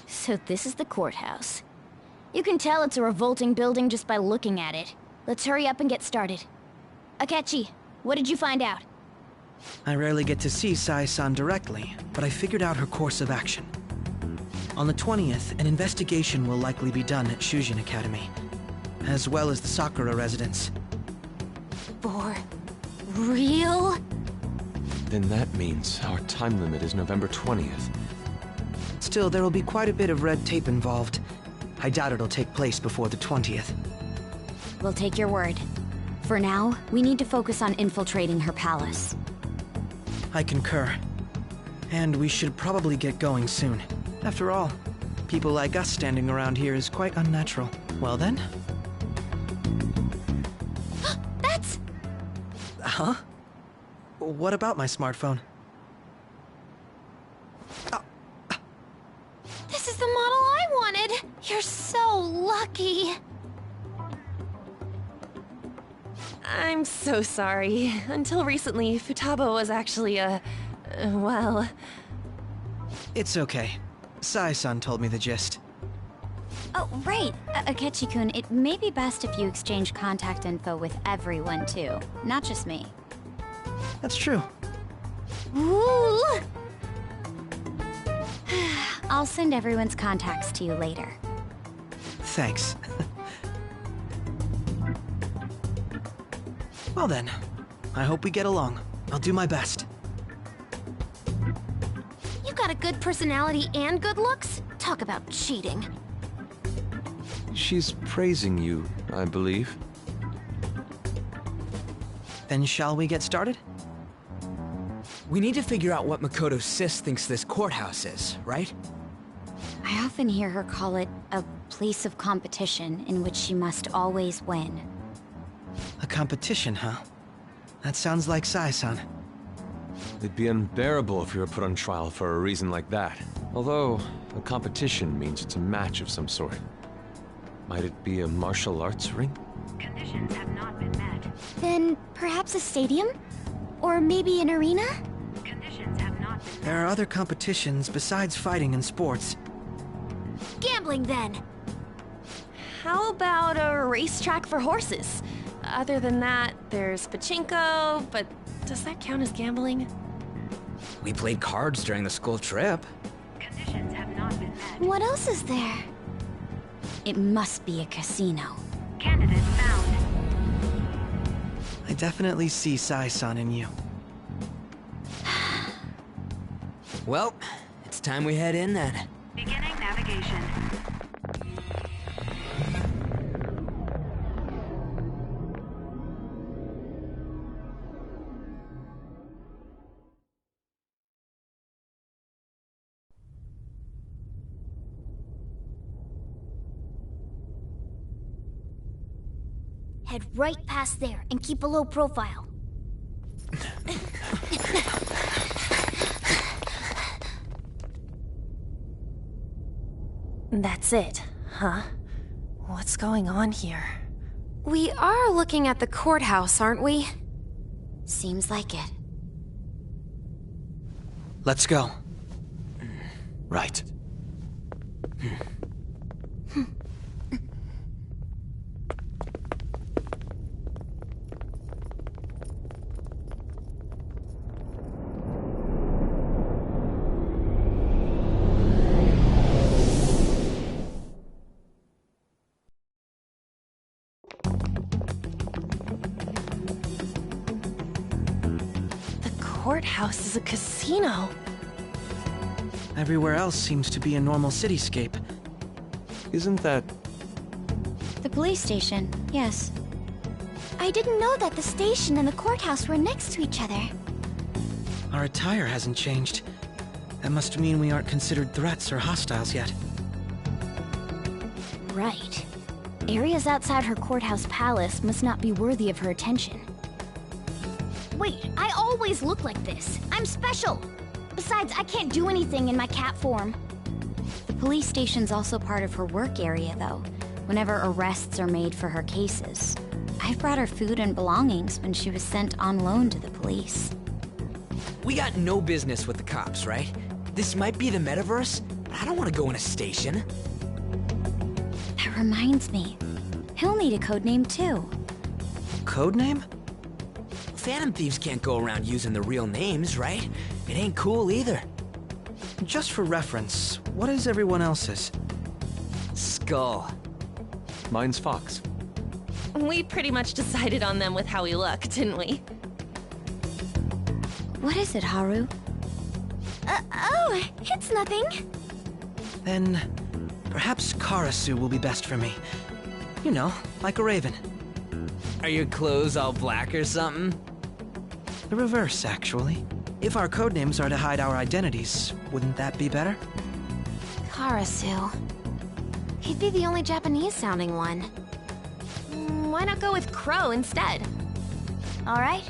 So this is the courthouse. You can tell it's a revolting building just by looking at it. Let's hurry up and get started. Akechi, what did you find out? I rarely get to see Sae-san directly, but I figured out her course of action. On the 20th, an investigation will likely be done at Shujin Academy, as well as the Sakura residence. For real? Then that means our time limit is November 20th. Still, there will be quite a bit of red tape involved. I doubt it'll take place before the 20th. We'll take your word. For now, we need to focus on infiltrating her palace. I concur. And we should probably get going soon. After all, people like us standing around here is quite unnatural. Well then? That's... Huh? What about my smartphone? This is the model I wanted! You're so lucky! I'm so sorry. Until recently, Futaba was actually well... It's okay. Sae-san told me the gist. Oh, right. Akechi-kun, it may be best if you exchange contact info with everyone, too. Not just me. That's true. Ooh! I'll send everyone's contacts to you later. Thanks. Well then, I hope we get along. I'll do my best. You got a good personality and good looks? Talk about cheating. She's praising you, I believe. Then shall we get started? We need to figure out what Makoto Sis thinks this courthouse is, right? I often hear her call it a place of competition in which she must always win. A competition, huh? That sounds like Sae-san. It'd be unbearable if you were put on trial for a reason like that. Although, a competition means it's a match of some sort. Might it be a martial arts ring? Conditions have not been met. Then perhaps a stadium? Or maybe an arena? Conditions have not been met. There are other competitions besides fighting and sports. Gambling, then! How about a racetrack for horses? Other than that, there's pachinko, but does that count as gambling? We played cards during the school trip. Conditions have not been met. What else is there? It must be a casino. Candidate found. I definitely see Sae-san in you. Well, it's time we head in then. Beginning navigation. Head right past there and keep a low profile. That's it, huh? What's going on here? We are looking at the courthouse, aren't we? Seems like it. Let's go. Right. Courthouse is a casino. Everywhere else seems to be a normal cityscape. Isn't that... The police station, yes. I didn't know that the station and the courthouse were next to each other. Our attire hasn't changed. That must mean we aren't considered threats or hostiles yet. Right. Areas outside her courthouse palace must not be worthy of her attention. Wait, I always look like this. I'm special! Besides, I can't do anything in my cat form. The police station's also part of her work area, though, whenever arrests are made for her cases. I've brought her food and belongings when she was sent on loan to the police. We got no business with the cops, right? This might be the metaverse, I don't want to go in a station. That reminds me. He'll need a code name too. Code name? Phantom thieves can't go around using the real names, right? It ain't cool either. Just for reference, what is everyone else's? Skull. Mine's Fox. We pretty much decided on them with how we look, didn't we? What is it, Haru? Oh, it's nothing. Then, perhaps Karasu will be best for me. You know, like a raven. Are your clothes all black or something? The reverse, actually. If our codenames are to hide our identities, wouldn't that be better? Karasu. He'd be the only Japanese-sounding one. Why not go with Crow instead? All right.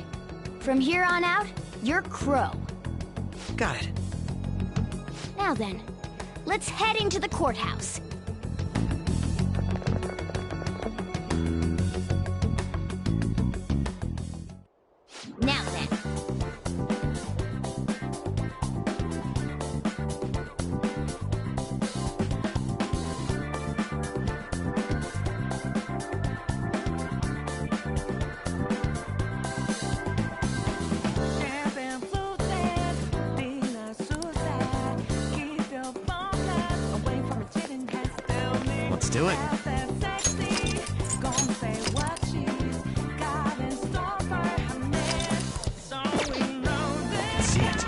From here on out, you're Crow. Got it. Now then, let's head into the courthouse. Now then. Let's do it. See it.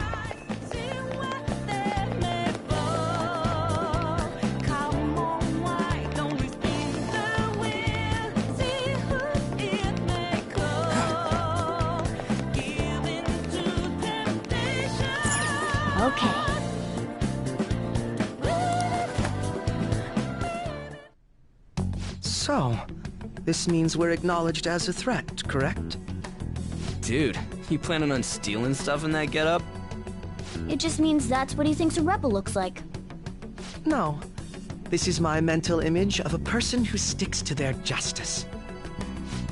Okay. So, this means we're acknowledged as a threat, correct? Dude, you planning on stealing stuff in that getup? It just means that's what he thinks a rebel looks like. No. This is my mental image of a person who sticks to their justice.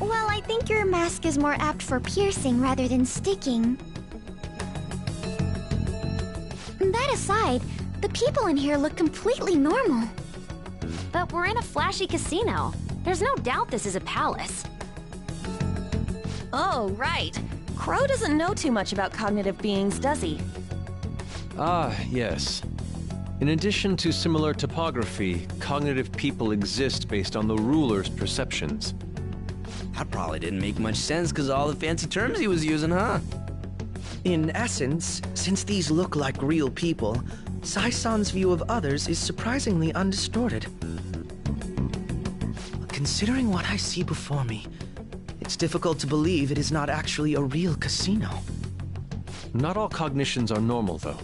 Well, I think your mask is more apt for piercing rather than sticking. That aside, the people in here look completely normal. But we're in a flashy casino. There's no doubt this is a palace. Oh, right. Crow doesn't know too much about cognitive beings, does he? Ah, yes. In addition to similar topography, cognitive people exist based on the ruler's perceptions. That probably didn't make much sense because of all the fancy terms he was using, huh? In essence, since these look like real people, Sai-san's view of others is surprisingly undistorted. Considering what I see before me, it's difficult to believe it is not actually a real casino. Not all cognitions are normal, though.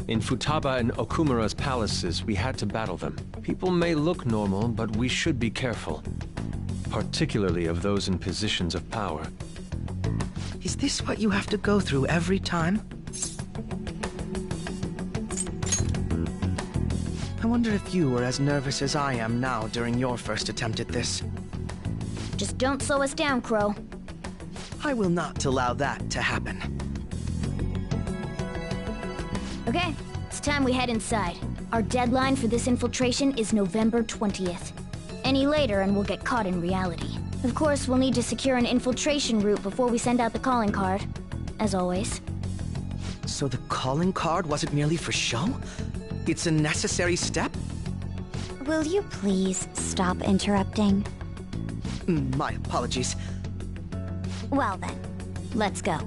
In Futaba and Okumura's palaces, we had to battle them. People may look normal, but we should be careful. Particularly of those in positions of power. Is this what you have to go through every time? I wonder if you were as nervous as I am now during your first attempt at this. Just don't slow us down, Crow. I will not allow that to happen. Okay, it's time we head inside. Our deadline for this infiltration is November 20th. Any later and we'll get caught in reality. Of course, we'll need to secure an infiltration route before we send out the calling card. As always. So the calling card wasn't merely for show? It's a necessary step? Will you please stop interrupting? My apologies. Well then, let's go.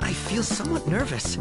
I feel somewhat nervous.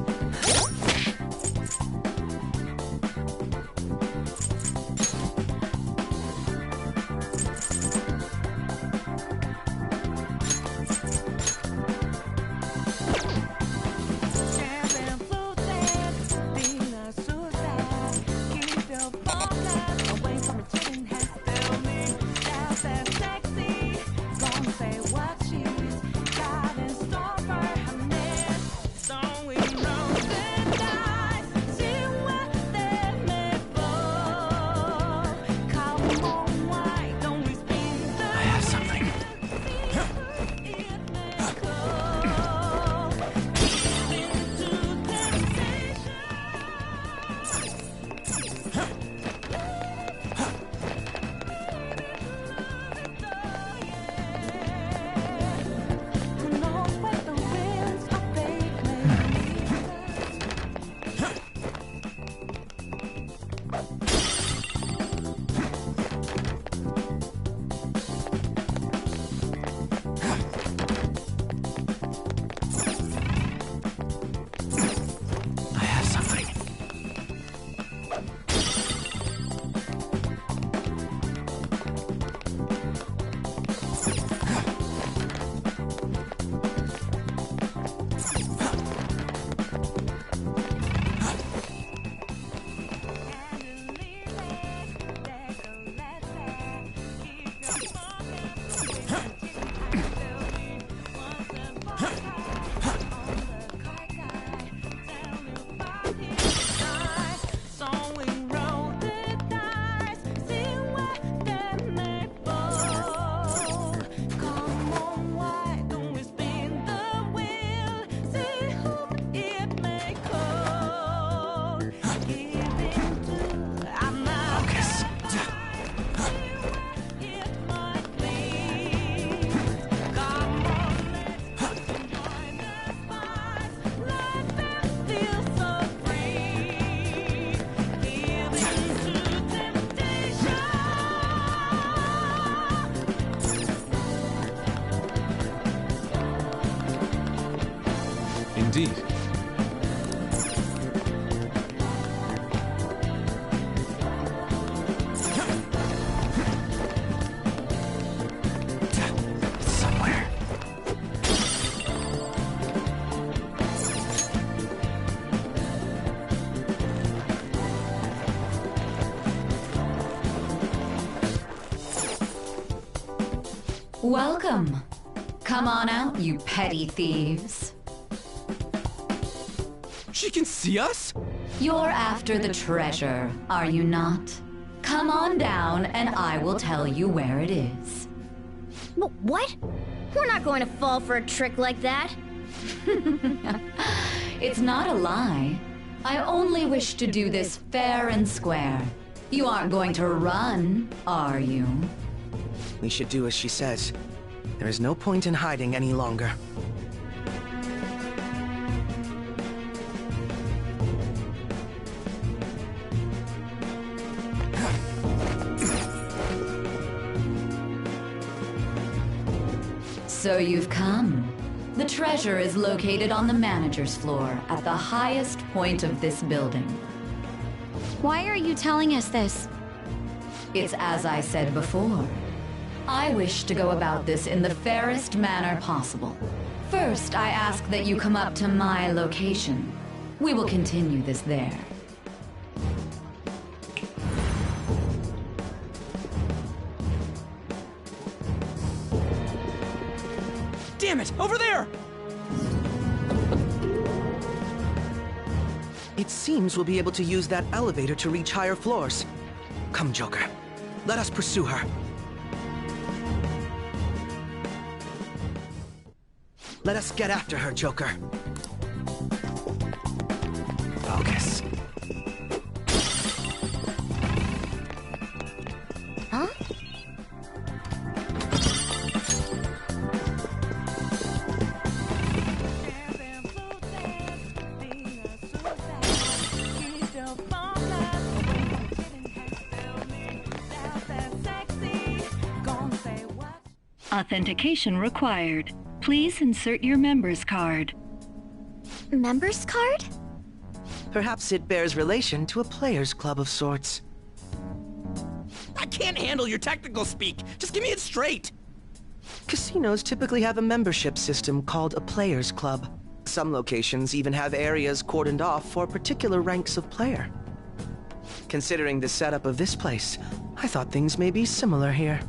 Welcome. Come on out, you petty thieves. She can see us? You're after the treasure, are you not? Come on down and I will tell you where it is. What? We're not going to fall for a trick like that. It's not a lie. I only wish to do this fair and square. You aren't going to run, are you? We should do as she says. There is no point in hiding any longer. So you've come. The treasure is located on the manager's floor at the highest point of this building. Why are you telling us this? It's as I said before. I wish to go about this in the fairest manner possible. First, I ask that you come up to my location. We will continue this there. Damn it! Over there! It seems we'll be able to use that elevator to reach higher floors. Come, Joker. Let us pursue her. Let us get after her, Joker. Focus. Huh? Authentication required. Please insert your member's card. Member's card? Perhaps it bears relation to a players' club of sorts. I can't handle your technical speak. Just give me it straight. Casinos typically have a membership system called a players' club. Some locations even have areas cordoned off for particular ranks of player. Considering the setup of this place, I thought things may be similar here.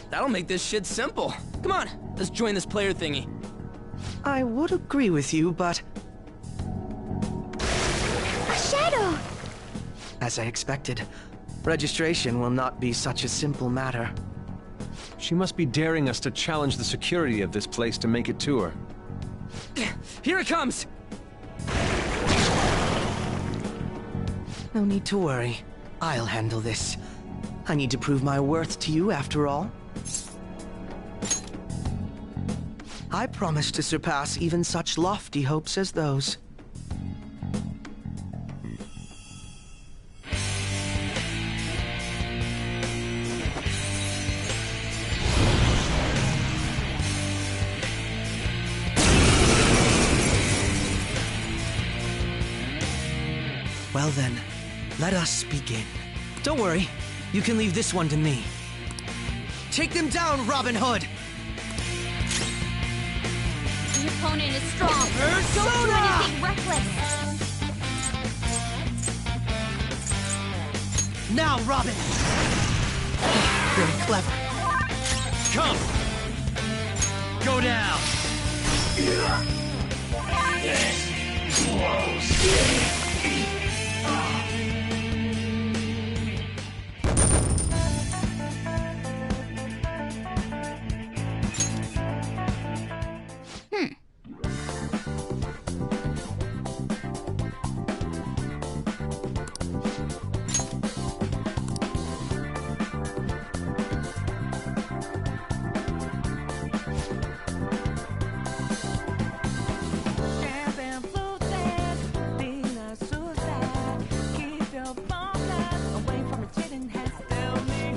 That'll make this shit simple. Come on, let's join this player thingy. I would agree with you, but... A shadow! As I expected, registration will not be such a simple matter. She must be daring us to challenge the security of this place to make it to her. Here it comes! No need to worry. I'll handle this. I need to prove my worth to you, after all. I promise to surpass even such lofty hopes as those. Well then, let us begin. Don't worry, you can leave this one to me. Take them down, Robin Hood! The opponent is strong. Persona! Don't do anything reckless. Now, Robin! Very clever. Come! Go down!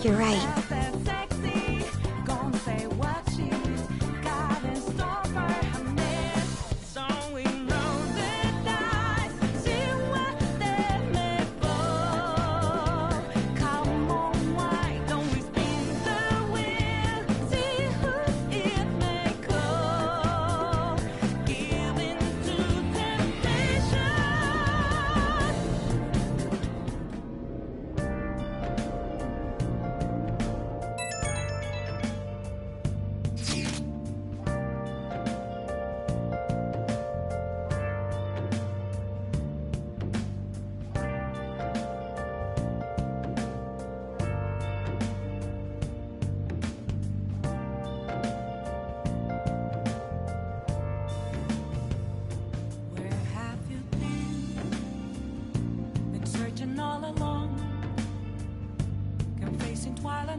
You're right.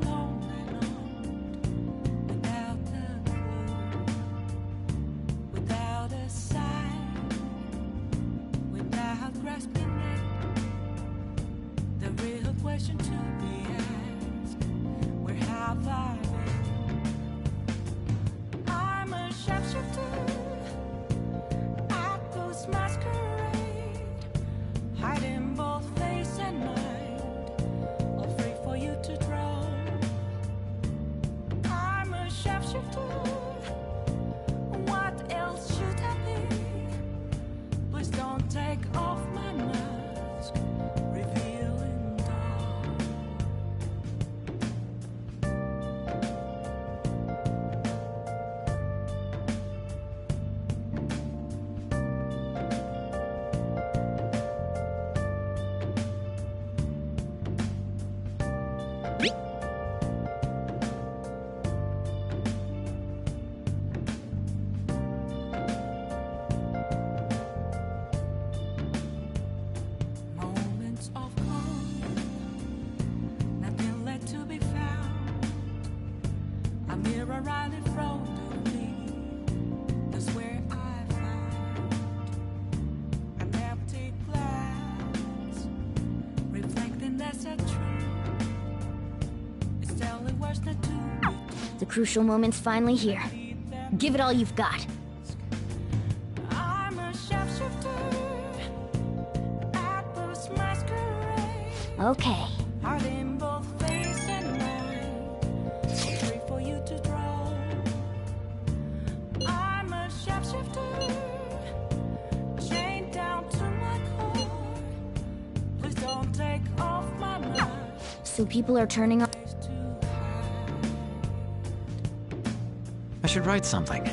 alone without a clue, without a sign, without grasping it. The real question to be asked: where have I been? I'm a sharpshooter at this masquerade, hiding both face and mind, all free for you to draw. I'm a sharpshooter. What else should I be? Please don't take off my mask, revealing dawn. Moments of calm, nothing left to be found. A mirror right in front of me, that's where I found an empty glass, reflecting that's a truth. It's telling words not to be told. The crucial moment's finally here. Give it all you've got. I'm a sharpshooter at this masquerade, Okay. hiding both face and mind, so free for you to draw. I'm a sharpshooter, chained down to my core. Please don't take off my mask. So people are turning on. I should write something.